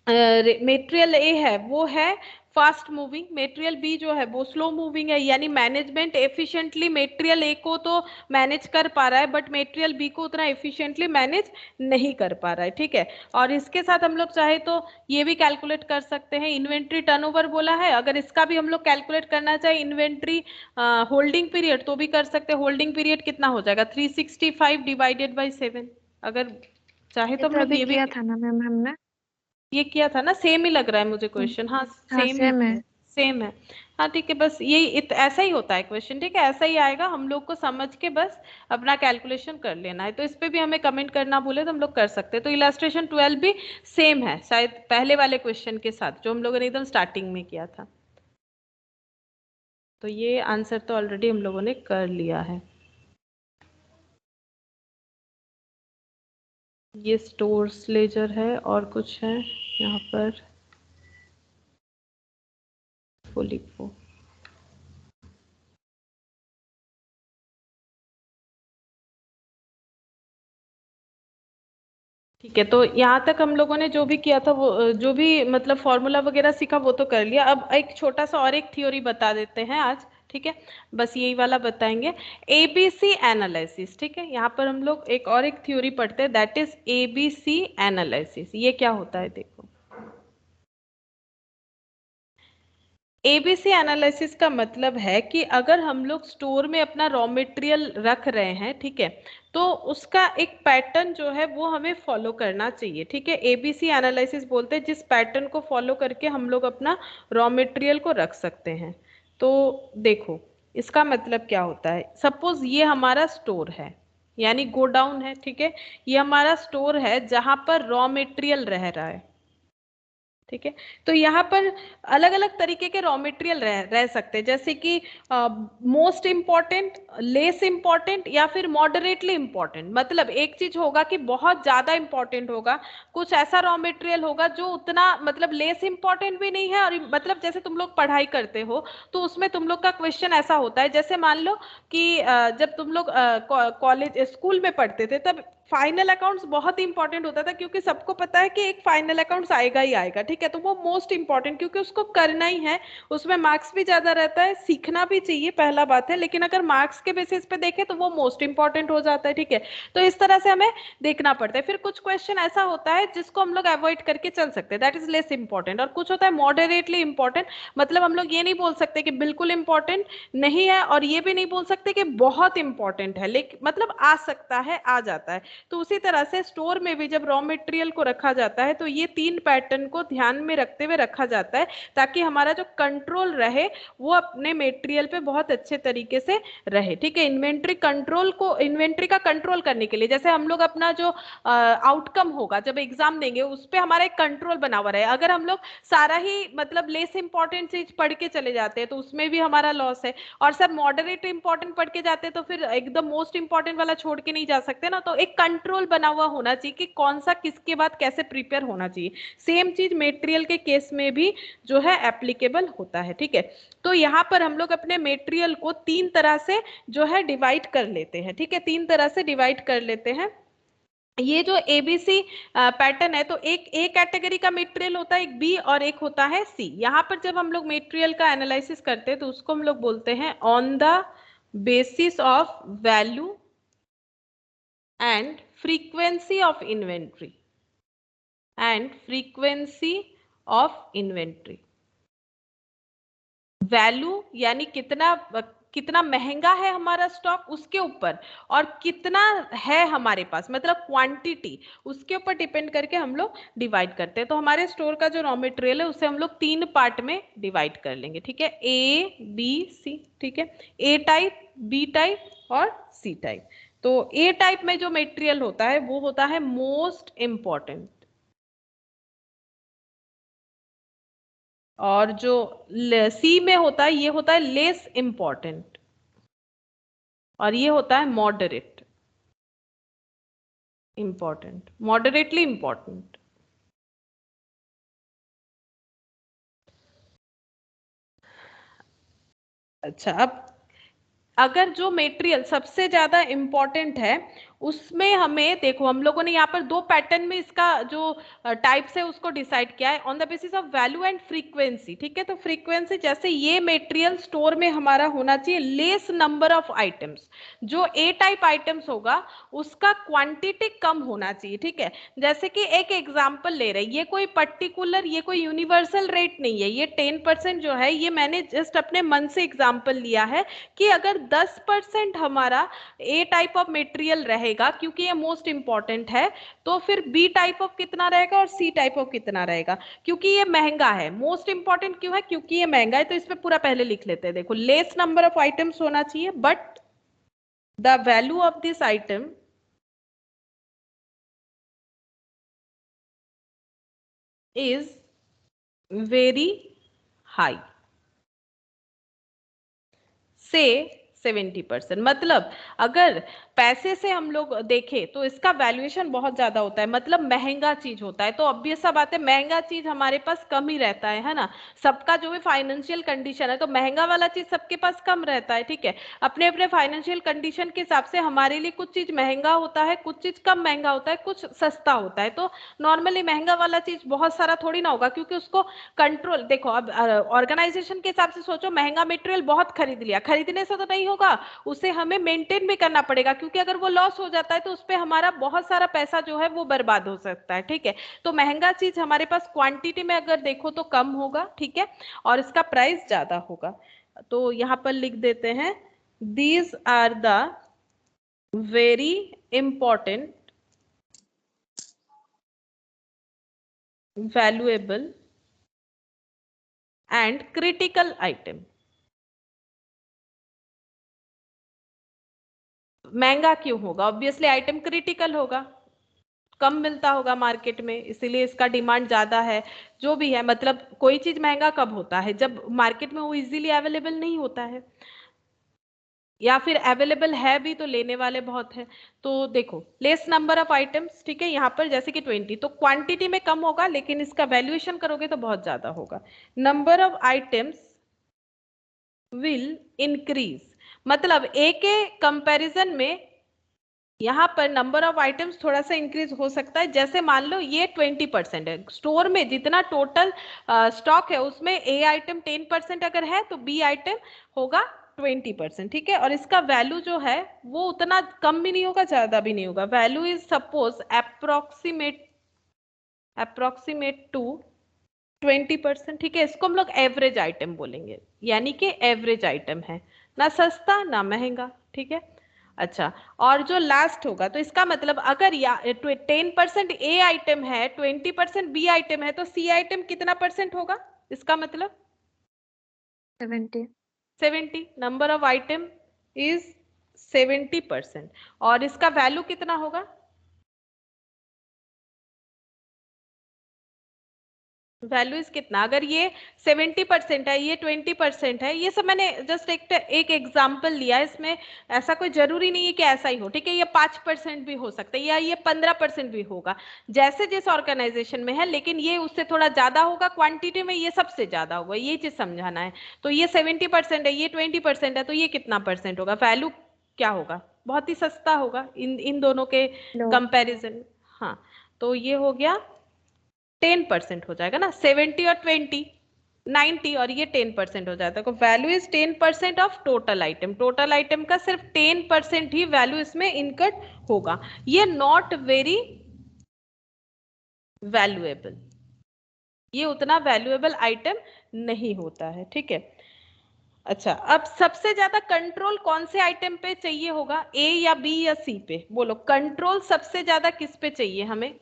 मेटेरियल ए है वो है फास्ट मूविंग, मेटेरियल बी जो है वो स्लो मूविंग है, यानी मैनेजमेंट एफिशिएंटली मेटेरियल ए को तो मैनेज कर पा रहा है, बट मेटेरियल बी को उतना एफिशिएंटली मैनेज नहीं कर पा रहा है, ठीक है। और इसके साथ हम लोग चाहे तो ये भी कैलकुलेट कर सकते हैं, इन्वेंट्री टर्नओवर बोला है, अगर इसका भी हम लोग कैलकुलेट करना चाहे इन्वेंट्री होल्डिंग पीरियड तो भी कर सकते हैं। होल्डिंग पीरियड कितना हो जाएगा, 365 डिवाइडेड बाई 7, अगर चाहे तो हम लोग ये भी किया था ना मैम हमने, ये किया था ना, सेम ही लग रहा है मुझे क्वेश्चन, हाँ हाँ सेम सेम है। सेम है। हाँ ठीक है, बस यही ऐसा ही होता है क्वेश्चन, ठीक है, ऐसा ही आएगा, हम लोग को समझ के बस अपना कैलकुलेशन कर लेना है। तो इस पे भी हमें कमेंट करना बोले तो हम लोग कर सकते हैं। तो इलास्ट्रेशन 12 भी सेम है शायद पहले वाले क्वेश्चन के साथ जो हम लोगों ने एकदम स्टार्टिंग में किया था। तो ये आंसर तो ऑलरेडी हम लोगों ने कर लिया है। ये स्टोर्स लेजर है और कुछ है यहाँ पर, फोलिपो। ठीक है, तो यहाँ तक हम लोगों ने जो भी किया था वो जो भी मतलब फॉर्मूला वगैरह सीखा वो तो कर लिया। अब एक छोटा सा और एक थ्योरी बता देते हैं आज, ठीक है, बस यही वाला बताएंगे, एबीसी एनालिसिस, ठीक है। यहाँ पर हम लोग एक और एक थ्योरी पढ़ते हैं, दैट इज एबीसी एनालिसिस। ये क्या होता है देखो, एबीसी एनालिसिस का मतलब है कि अगर हम लोग स्टोर में अपना रॉ मटेरियल रख रहे हैं, ठीक है, तो उसका एक पैटर्न जो है वो हमें फॉलो करना चाहिए, ठीक है। एबीसी एनालिसिस बोलते हैं जिस पैटर्न को फॉलो करके हम लोग अपना रॉ मटेरियल को रख सकते हैं। तो देखो इसका मतलब क्या होता है, सपोज ये हमारा स्टोर है, यानी गोडाउन है, ठीक है, ये हमारा स्टोर है जहां पर रॉ मटेरियल रह रहा है, ठीक है। तो यहाँ पर अलग अलग तरीके के रॉ मटेरियल रह सकते हैं, जैसे कि मोस्ट इम्पॉर्टेंट, लेस इम्पॉर्टेंट, या फिर मॉडरेटली इम्पॉर्टेंट। मतलब एक चीज होगा कि बहुत ज्यादा इम्पॉर्टेंट होगा, कुछ ऐसा रॉ मटेरियल होगा जो उतना मतलब लेस इम्पॉर्टेंट भी नहीं है, और मतलब जैसे तुम लोग पढ़ाई करते हो तो उसमें तुम लोग का क्वेश्चन ऐसा होता है, जैसे मान लो कि जब तुम लोग कॉलेज स्कूल में पढ़ते थे तब फाइनल अकाउंट्स बहुत इंपॉर्टेंट होता था क्योंकि सबको पता है कि एक फाइनल अकाउंट्स आएगा ही आएगा, ठीक है, तो वो मोस्ट इंपॉर्टेंट क्योंकि उसको करना ही है, उसमें मार्क्स भी ज्यादा रहता है, सीखना भी चाहिए पहला बात है, लेकिन अगर मार्क्स के बेसिस पे देखें तो वो मोस्ट इंपॉर्टेंट हो जाता है, ठीक है। तो इस तरह से हमें देखना पड़ता है। फिर कुछ क्वेश्चन ऐसा होता है जिसको हम लोग अवॉइड करके चल सकते हैं, दैट इज लेस इंपॉर्टेंट, और कुछ होता है मॉडरेटली इंपॉर्टेंट, मतलब हम लोग ये नहीं बोल सकते कि बिल्कुल इंपॉर्टेंट नहीं है और ये भी नहीं बोल सकते कि बहुत इंपॉर्टेंट है, लेकिन मतलब आ सकता है, आ जाता है। तो उसी तरह से स्टोर में भी जब रॉ मटेरियल को रखा जाता है तो ये 3 पैटर्न को ध्यान में रखते हुए रखा जाता है ताकि हमारा जो कंट्रोल रहे वो अपने मटेरियल पे बहुत अच्छे तरीके से रहे, ठीक है। इन्वेंट्री कंट्रोल को, इन्वेंट्री का कंट्रोल करने के लिए जैसे हम लोग अपना जो आउटकम होगा जब एग्जाम देंगे उस पर हमारा एक कंट्रोल बना हुआ रहे, अगर हम लोग सारा ही मतलब लेस इंपॉर्टेंट चीज पढ़ के चले जाते हैं तो उसमें भी हमारा लॉस है, और सब मॉडरेट इंपॉर्टेंट पढ़ के जाते हैं तो फिर एकदम मोस्ट इंपॉर्टेंट वाला छोड़ के नहीं जा सकते ना, तो एक कंट्रोल बना हुआ होना चाहिए कि कौन सा किसके बाद कैसे प्रिपेयर होना चाहिए। सेम चीज मटेरियल के केस में भी जो है एप्लीकेबल होता है, ठीक है। तो यहाँ पर हम लोग अपने मटेरियल को 3 तरह से जो है डिवाइड कर लेते हैं, ठीक है, 3 तरह से डिवाइड कर लेते हैं। ये जो एबीसी पैटर्न है तो एक ए कैटेगरी का मटेरियल होता है, एक बी और एक होता है सी। यहाँ पर जब हम लोग मटेरियल का एनालिसिस करते हैं तो उसको हम लोग बोलते हैं on the basis of value and frequency of inventory and frequency of inventory। Value यानी कितना महंगा है हमारा स्टॉक उसके ऊपर, और कितना है हमारे पास मतलब क्वांटिटी, उसके ऊपर डिपेंड करके हम लोग डिवाइड करते हैं। तो हमारे स्टोर का जो रॉ मटेरियल है उसे हम लोग 3 पार्ट में डिवाइड कर लेंगे, ठीक है, ए बी सी, ठीक है, ए टाइप, बी टाइप और सी टाइप। तो ए टाइप में जो मटेरियल होता है वो होता है मोस्ट इंपॉर्टेंट, और जो सी में होता है ये होता है लेस इंपॉर्टेंट, और ये होता है मॉडरेट इंपॉर्टेंट, मॉडरेटली इंपॉर्टेंट। अच्छा, अब अगर जो मटेरियल सबसे ज्यादा इंपॉर्टेंट है उसमें हमें देखो हम लोगों ने यहाँ पर 2 पैटर्न में इसका जो टाइप्स है उसको डिसाइड किया है on the basis of value and frequency, ठीक है। तो फ्रीक्वेंसी जैसे ये मटेरियल स्टोर में हमारा होना चाहिए लेस नंबर ऑफ आइटम्स, जो ए टाइप आइटम्स होगा उसका क्वांटिटी कम होना चाहिए, ठीक है। जैसे कि एक एग्जांपल ले रहे हैं, ये कोई पर्टिकुलर, ये कोई यूनिवर्सल रेट नहीं है, ये 10% जो है ये मैंने जस्ट अपने मन से एग्जांपल लिया है कि अगर 10% हमारा ए टाइप ऑफ मटेरियल रहेगा क्योंकि ये मोस्ट इंपॉर्टेंट है, तो फिर बी टाइप ऑफ कितना रहेगा और सी टाइप ऑफ कितना रहेगा, क्योंकि ये महंगा है। मोस्ट इंपॉर्टेंट क्यों है? क्योंकि ये महंगा है। तो इस पे पूरा पहले लिख लेते हैं, देखो लेस नंबर ऑफ आइटम्स होना चाहिए but the value of this item is very high से 70%। मतलब अगर पैसे से हम लोग देखें तो इसका वैल्यूएशन बहुत ज्यादा होता है, मतलब महंगा चीज होता है, तो ऑब्वियस सा बात है महंगा चीज हमारे पास कम ही रहता है ना। सबका जो भी फाइनेंशियल कंडीशन है तो महंगा वाला चीज सबके पास कम रहता है, ठीक है। अपने अपने फाइनेंशियल कंडीशन के हिसाब से हमारे लिए कुछ चीज महंगा होता है, कुछ चीज कम महंगा होता है, कुछ सस्ता होता है। तो नॉर्मली महंगा वाला चीज बहुत सारा थोड़ी ना होगा, क्योंकि उसको कंट्रोल, देखो अब ऑर्गेनाइजेशन के हिसाब से सोचो, महंगा मटेरियल बहुत खरीद लिया, खरीदने से तो नहीं होगा, उसे हमें मेंटेन भी करना पड़ेगा, क्योंकि अगर वो लॉस हो जाता है तो उस पर हमारा बहुत सारा पैसा जो है वो बर्बाद हो सकता है, ठीक है। तो महंगा चीज हमारे पास क्वांटिटी में अगर देखो तो कम होगा, ठीक है, और इसका प्राइस ज्यादा होगा। तो यहां पर लिख देते हैं these are the very important valuable and critical item. महंगा क्यों होगा? ऑब्वियसली आइटम क्रिटिकल होगा, कम मिलता होगा मार्केट में, इसीलिए इसका डिमांड ज्यादा है। जो भी है, मतलब कोई चीज महंगा कब होता है? जब मार्केट में वो इजीली अवेलेबल नहीं होता है, या फिर अवेलेबल है भी तो लेने वाले बहुत है। तो देखो लेस नंबर ऑफ आइटम्स, ठीक है, यहाँ पर जैसे कि 20, तो क्वांटिटी में कम होगा लेकिन इसका वैल्यूएशन करोगे तो बहुत ज्यादा होगा। Number of items will increase, मतलब ए के कंपैरिजन में यहाँ पर नंबर ऑफ आइटम्स थोड़ा सा इंक्रीज हो सकता है। जैसे मान लो ये 20% है, स्टोर में जितना टोटल स्टॉक है उसमें ए आइटम 10% अगर है तो बी आइटम होगा 20%, ठीक है। और इसका वैल्यू जो है वो उतना कम भी नहीं होगा ज्यादा भी नहीं होगा। Value is suppose approximate to 20%, ठीक है। इसको हम लोग एवरेज आइटम बोलेंगे, यानी कि एवरेज आइटम है, ना सस्ता ना महंगा, ठीक है। अच्छा, और जो लास्ट होगा तो इसका मतलब अगर या 10% ए आइटम है 20% बी आइटम है तो सी आइटम कितना परसेंट होगा? इसका मतलब 70 नंबर ऑफ आइटम इज 70%। और इसका वैल्यू कितना होगा? वैल्यू इज कितना? अगर ये 70% है, ये 20% है, ये सब मैंने जस्ट एक एग्जाम्पल लिया है। इसमें ऐसा कोई जरूरी नहीं है कि ऐसा ही हो, ठीक है। ये 5% भी हो सकता है या ये 15% भी होगा, जैसे जिस ऑर्गेनाइजेशन में है, लेकिन ये उससे थोड़ा ज्यादा होगा क्वांटिटी में, ये सबसे ज्यादा होगा, ये चीज समझाना है। तो ये 70% है, ये 20% है, तो ये कितना परसेंट होगा? वैल्यू क्या होगा? बहुत ही सस्ता होगा इन दोनों के कंपैरिजन। हाँ, तो ये हो गया 10% हो जाएगा ना, 70 और 20 90 और ये 10% हो जाता है। तो value is 10% of total item. Total item का सिर्फ 10% ही वैल्यू इसमें इनकट होगा। ये नॉट वेरी वैल्यूएबल, ये उतना वैल्यूएबल आइटम नहीं होता है, ठीक है। अच्छा, अब सबसे ज्यादा कंट्रोल कौन से आइटम पे चाहिए होगा? ए या बी या सी पे? बोलो, कंट्रोल सबसे ज्यादा किस पे चाहिए हमें?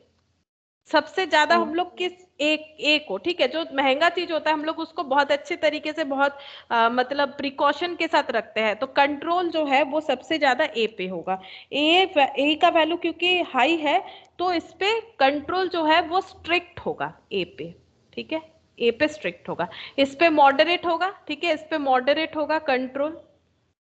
सबसे ज्यादा हम लोग किस एक को, ठीक है, जो महंगा चीज होता है हम लोग उसको बहुत अच्छे तरीके से, बहुत मतलब प्रिकॉशन के साथ रखते हैं, तो कंट्रोल जो है वो सबसे ज्यादा ए पे होगा। ए का वैल्यू क्योंकि हाई है तो इस पे कंट्रोल जो है वो स्ट्रिक्ट होगा ए पे, ठीक है। ए पे स्ट्रिक्ट होगा, इस पे मॉडरेट होगा, ठीक है, इस पे मॉडरेट होगा कंट्रोल,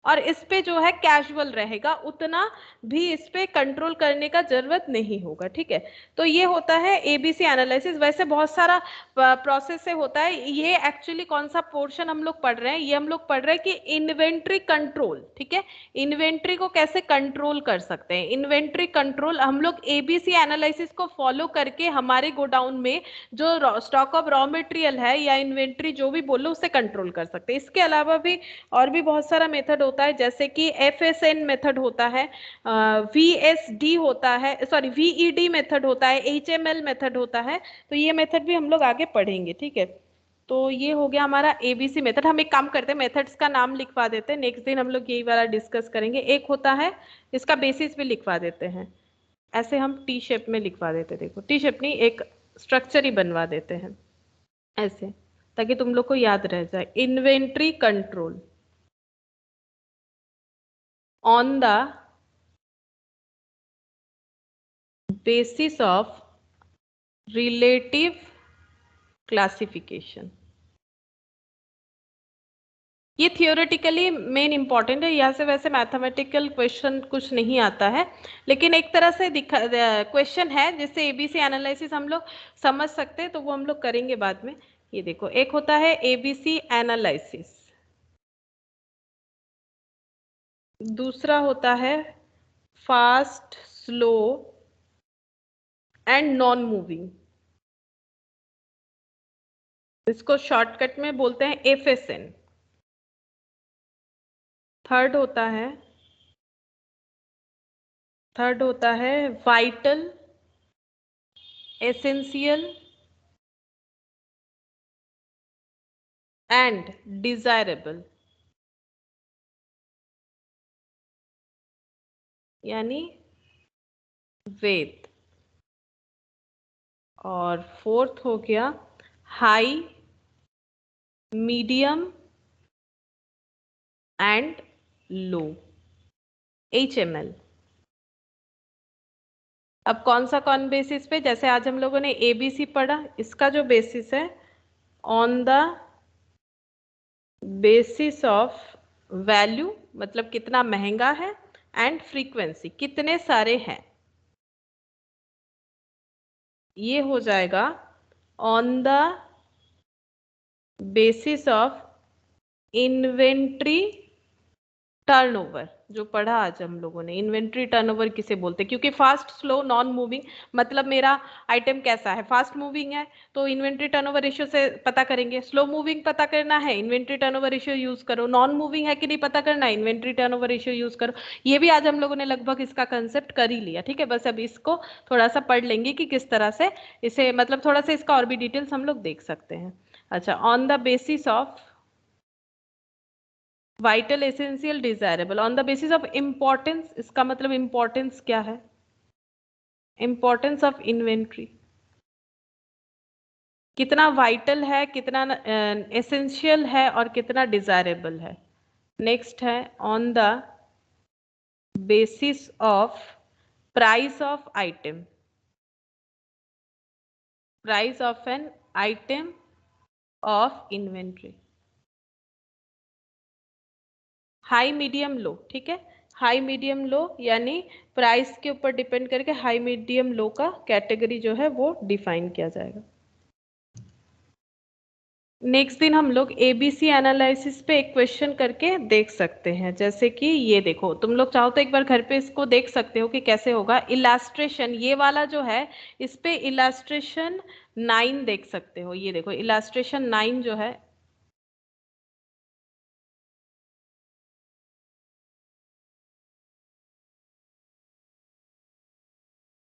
और इस पे जो है कैजुअल रहेगा, उतना भी इस पे कंट्रोल करने का जरूरत नहीं होगा, ठीक है। तो ये होता है एबीसी एनालिसिस। वैसे बहुत सारा प्रोसेस से होता है ये। एक्चुअली कौन सा पोर्शन हम लोग पढ़ रहे हैं? ये हम लोग पढ़ रहे हैं कि इन्वेंट्री कंट्रोल, ठीक है। इन्वेंट्री को कैसे कंट्रोल कर सकते हैं? इन्वेंट्री कंट्रोल हम लोग एबीसी एनालिसिस को फॉलो करके हमारे गोडाउन में जो स्टॉक ऑफ रॉ मटेरियल है या इन्वेंट्री जो भी बोलो उसे कंट्रोल कर सकते हैं। इसके अलावा भी और भी बहुत सारा मेथड होता है, जैसे कि FSN मेथड होता है, VSD होता है, सॉरी VED मेथड होता है, HML मेथड होता है। तो ये मेथड भी हम लोग आगे पढ़ेंगे, ठीक है। तो ये हो गया हमारा ABC मेथड। हम एक काम करते हैं, मेथड्स का नाम लिखवा देते हैं, नेक्स्ट दिन हम लोग यही वाला डिस्कस करेंगे। एक होता है, इसका बेसिस भी लिखवा देते हैं, ऐसे हम टी शेप में लिखवा देते हैं। देखो, टी शेप नहीं, एक स्ट्रक्चर ही बनवा देते हैं ऐसे, ताकि तुम लोग को याद रह जाए। Inventory control on the basis of relative classification। ये थियोरेटिकली मेन इंपॉर्टेंट है, यहाँ से वैसे मैथमेटिकल क्वेश्चन कुछ नहीं आता है, लेकिन एक तरह से क्वेश्चन है जिससे एबीसी एनालिसिस हम लोग समझ सकते हैं, तो वो हम लोग करेंगे बाद में। ये देखो, एक होता है एबीसी एनालिसिस, दूसरा होता है fast, slow and non moving, इसको शॉर्टकट में बोलते हैं FSN। थर्ड होता है वाइटल, एसेंशियल एंड डिजायरेबल, यानी वेद। और फोर्थ हो गया high, medium and low, HML। अब कौन बेसिस पे? जैसे आज हम लोगों ने ABC पढ़ा, इसका जो बेसिस है on the basis of value, मतलब कितना महंगा है, एंड फ्रीक्वेंसी, कितने सारे हैं, ये हो जाएगा on the basis of inventory turnover जो पढ़ा आज हम लोगों ने, इन्वेंट्री टर्नओवर किसे बोलते हैं, क्योंकि फास्ट स्लो नॉन मूविंग मतलब मेरा आइटम कैसा है, फास्ट मूविंग है तो इन्वेंट्री टर्नओवर रेशियो से पता करेंगे, स्लो मूविंग पता करना है इन्वेंट्री टर्नओवर रेशियो यूज करो, नॉन मूविंग है कि नहीं पता करना है इन्वेंट्री टर्नओवर रेशियो यूज करो। ये भी आज हम लोगों ने लगभग इसका कंसेप्ट कर ही लिया, ठीक है। बस अब इसको थोड़ा सा पढ़ लेंगे कि किस तरह से इसे मतलब थोड़ा सा इसका और भी डिटेल्स हम लोग देख सकते हैं। अच्छा, on the basis of vital, essential, desirable, on the basis of importance, इसका मतलब इंपॉर्टेंस क्या है, इंपॉर्टेंस ऑफ इन्वेंट्री कितना वाइटल है, कितना एसेंशियल है और कितना डिजायरेबल है। नेक्स्ट है on the basis of price of item, price of an item of inventory, high medium low, ठीक है। हाई मीडियम लो यानी प्राइस के ऊपर डिपेंड करके हाई मीडियम लो का कैटेगरी जो है वो डिफाइन किया जाएगा। नेक्स्ट दिन हम लोग एबीसी एनालिसिस पे एक क्वेश्चन करके देख सकते हैं, जैसे कि ये देखो, तुम लोग चाहो तो एक बार घर पे इसको देख सकते हो कि कैसे होगा। इलास्ट्रेशन ये वाला जो है इस पे इलास्ट्रेशन 9 देख सकते हो, ये देखो इलास्ट्रेशन 9 जो है,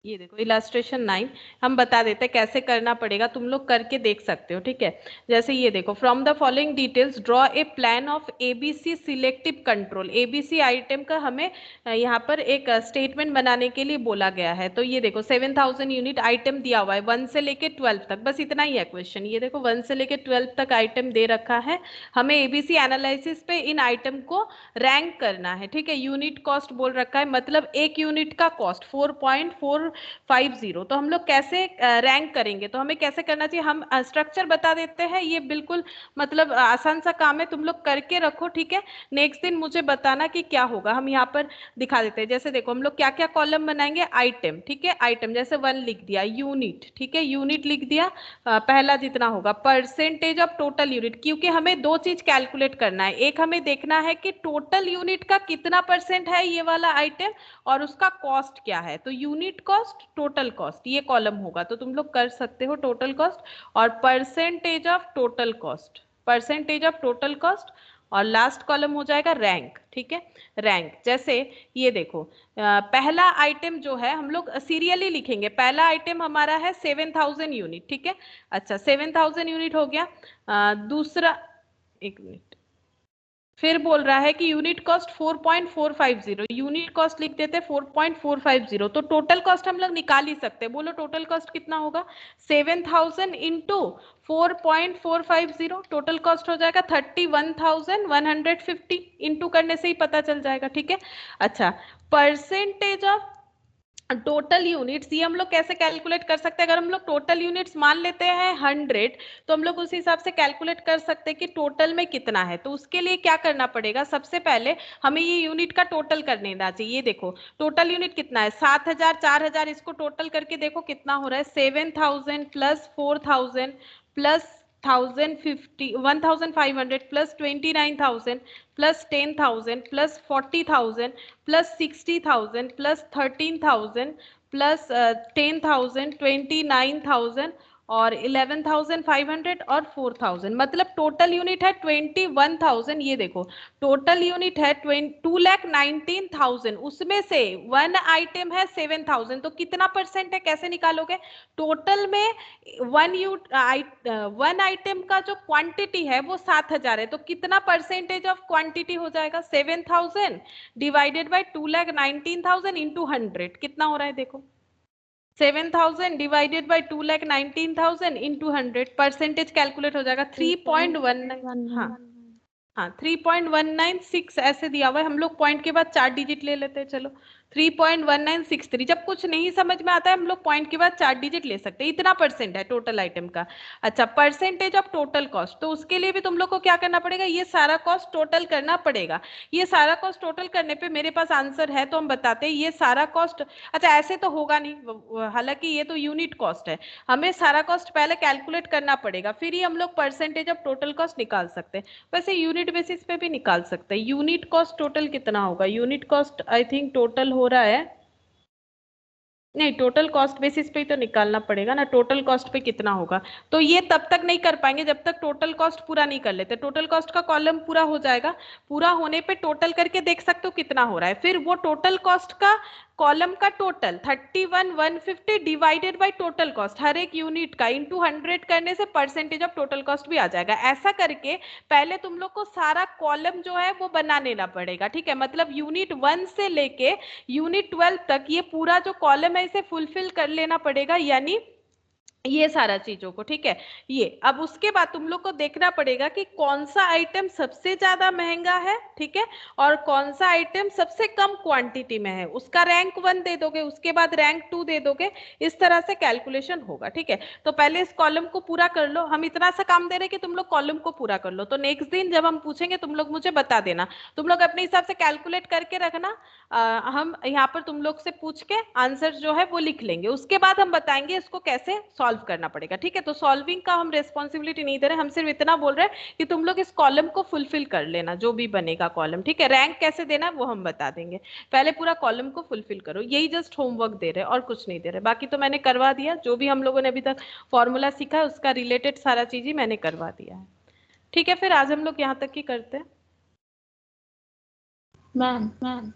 ये देखो इलास्ट्रेशन 9 हम बता देते हैं कैसे करना पड़ेगा, तुम लोग करके देख सकते हो, ठीक है। जैसे ये देखो, from the following details draw a plan of ABC selective control, ABC item का हमें यहाँ पर एक स्टेटमेंट बनाने के लिए बोला गया है। तो ये देखो 7000 यूनिट आइटम दिया हुआ है 1 से लेके 12 तक, बस इतना ही है क्वेश्चन। ये देखो 1 से लेके 12 तक आइटम दे रखा है, हमें एबीसी एनालिसिस पे इन आइटम को रैंक करना है, ठीक है। यूनिट कॉस्ट बोल रखा है, मतलब एक यूनिट का कॉस्ट 4.450। तो हम लोग कैसे रैंक करेंगे, तो हमें कैसे करना चाहिए, हम स्ट्रक्चर बता देते हैं, ये बिल्कुल मतलब आसान सा काम है, तुम लोग करके रखो, ठीक है। नेक्स्ट दिन मुझे बताना कि क्या होगा, हम यहाँ पर दिखा देते हैं। जैसे देखो हम लोग क्या क्या कॉलम बनाएंगे, आइटम, ठीक है, आइटम जैसे 1 लिख दिया, यूनिट, ठीक है, यूनिट लिख दिया, पहला जितना होगा परसेंटेज ऑफ टोटल यूनिट, क्योंकि हमें दो चीज कैलकुलेट करना है, एक हमें देखना है कि टोटल यूनिट का कितना परसेंट है ये वाला आइटम और उसका कॉस्ट क्या है, तो यूनिट कॉस्ट टोटल कॉस्ट ये कॉलम होगा, तो तुम लोग कर सकते हो टोटल कॉस्ट और percentage of total cost, percentage of total cost, और लास्ट कॉलम हो जाएगा रैंक, ठीक है। रैंक जैसे ये देखो पहला आइटम जो है हम लोग सीरियली लिखेंगे, पहला आइटम हमारा है 7000 यूनिट, ठीक है। अच्छा 7000 यूनिट हो गया। दूसरा, एक मिनट, फिर बोल रहा है कि यूनिट कॉस्ट 4.450, यूनिट कॉस्ट लिख देते 4.450, तो टोटल कॉस्ट हम लोग निकाल ही सकते हैं, बोलो टोटल कॉस्ट कितना होगा, 7000 इंटू 4.450, टोटल कॉस्ट हो जाएगा 31,150, इंटू करने से ही पता चल जाएगा, ठीक है। अच्छा, परसेंटेज ऑफ टोटल यूनिट्स ये हम लोग कैसे कैलकुलेट कर सकते हैं, अगर हम लोग टोटल यूनिट्स मान लेते हैं 100, तो हम लोग उस हिसाब से कैलकुलेट कर सकते हैं कि टोटल में कितना है। तो उसके लिए क्या करना पड़ेगा, सबसे पहले हमें ये यूनिट का टोटल कर लेना चाहिए। ये देखो टोटल यूनिट कितना है, 7000, 4000, इसको टोटल करके देखो कितना हो रहा है, 7000 plus 4000 plus 1500 plus 29,000 plus 10,000 plus 40,000 plus 60,000 plus 13,000 plus 10,000 29,000 और 11,500 और 4,000, मतलब टोटल यूनिट है 21,000। ये देखो टोटल यूनिट है 2,19,000, उसमें से वन आइटम है 7,000, तो कितना परसेंट है कैसे निकालोगे, टोटल में वन आइटम का जो क्वांटिटी है वो 7,000 है, तो कितना परसेंटेज ऑफ क्वांटिटी हो जाएगा, 7,000 डिवाइडेड बाय 2,19,000 इंटू 100, कितना हो रहा है देखो, 7,000 divided by 2,19,000 into 100, percentage calculate हो जाएगा 3.19। हाँ हाँ 3.196 ऐसे दिया हुआ है, हम लोग पॉइंट के बाद 4 डिजिट ले लेते हैं, चलो 3.1963। जब कुछ नहीं समझ में आता है हम लोग पॉइंट के बाद 4 डिजिट ले सकते हैं, इतना परसेंट है टोटल आइटम का। अच्छा, परसेंटेज ऑफ टोटल कॉस्ट, तो उसके लिए भी तुम लोग को क्या करना पड़ेगा, ये सारा कॉस्ट टोटल करना पड़ेगा। ये सारा कॉस्ट टोटल करने पे मेरे पास आंसर है, तो हम बताते हैं ये सारा कॉस्ट, अच्छा ऐसे तो होगा नहीं, हालांकि ये तो यूनिट कॉस्ट है, हमें सारा कॉस्ट पहले कैलकुलेट करना पड़ेगा, फिर ही हम लोग परसेंटेज ऑफ टोटल कॉस्ट निकाल सकते हैं। वैसे यूनिट यूनिट बेसिस पे भी निकाल सकते हैं। यूनिट कॉस्ट टोटल कितना होगा, unit cost I think total हो रहा है, नहीं टोटल कॉस्ट बेसिस पे ही तो निकालना पड़ेगा ना, टोटल कॉस्ट पे कितना होगा। तो ये तब तक नहीं कर पाएंगे जब तक टोटल कॉस्ट पूरा नहीं कर लेते। टोटल कॉस्ट का कॉलम पूरा हो जाएगा, पूरा होने पे टोटल करके देख सकते हो कितना हो रहा है, फिर वो टोटल कॉस्ट का कॉलम का total 31,150 divided by total cost, हर एक यूनिट का इनटू 100 करने से परसेंटेज ऑफ टोटल कॉस्ट भी आ जाएगा। ऐसा करके पहले तुम लोग को सारा कॉलम जो है वो बना लेना पड़ेगा, ठीक है। मतलब यूनिट 1 से लेके यूनिट 12 तक ये पूरा जो कॉलम है इसे फुलफिल कर लेना पड़ेगा, यानी ये सारा चीजों को, ठीक है। ये अब उसके बाद तुम लोग को देखना पड़ेगा कि कौन सा आइटम सबसे ज्यादा महंगा है, ठीक है, और कौन सा आइटम सबसे कम क्वांटिटी में है, उसका रैंक 1 दे दोगे, उसके बाद रैंक 2 दे दोगे, इस तरह से कैलकुलेशन होगा, ठीक है। तो पहले इस कॉलम को पूरा कर लो, हम इतना सा काम दे रहे कि तुम लोग कॉलम को पूरा कर लो, तो नेक्स्ट दिन जब हम पूछेंगे तुम लोग मुझे बता देना, तुम लोग अपने हिसाब से कैलकुलेट करके रखना। हम यहाँ पर तुम लोग से पूछ के आंसर जो है वो लिख लेंगे, उसके बाद हम बताएंगे इसको कैसे सॉल्व करना पड़ेगा, ठीक है। तो सॉल्विंग का हम रिस्पॉन्सिबिलिटी नहीं दे रहे, हम सिर्फ इतना बोल रहे हैं कि तुम लोग इस कॉलम को फुलफिल कर लेना, जो भी बनेगा कॉलम, ठीक है। रैंक कैसे देना है वो हम बता देंगे, पहले पूरा कॉलम को फुलफिल करो, यही जस्ट होमवर्क दे रहे हैं और कुछ नहीं दे रहे। बाकी तो मैंने करवा दिया, जो भी हम लोगों ने अभी तक फॉर्मूला सीखा है उसका रिलेटेड सारा चीज ही मैंने करवा दिया है, ठीक है। फिर आज हम लोग यहाँ तक ही करते हैं। मैम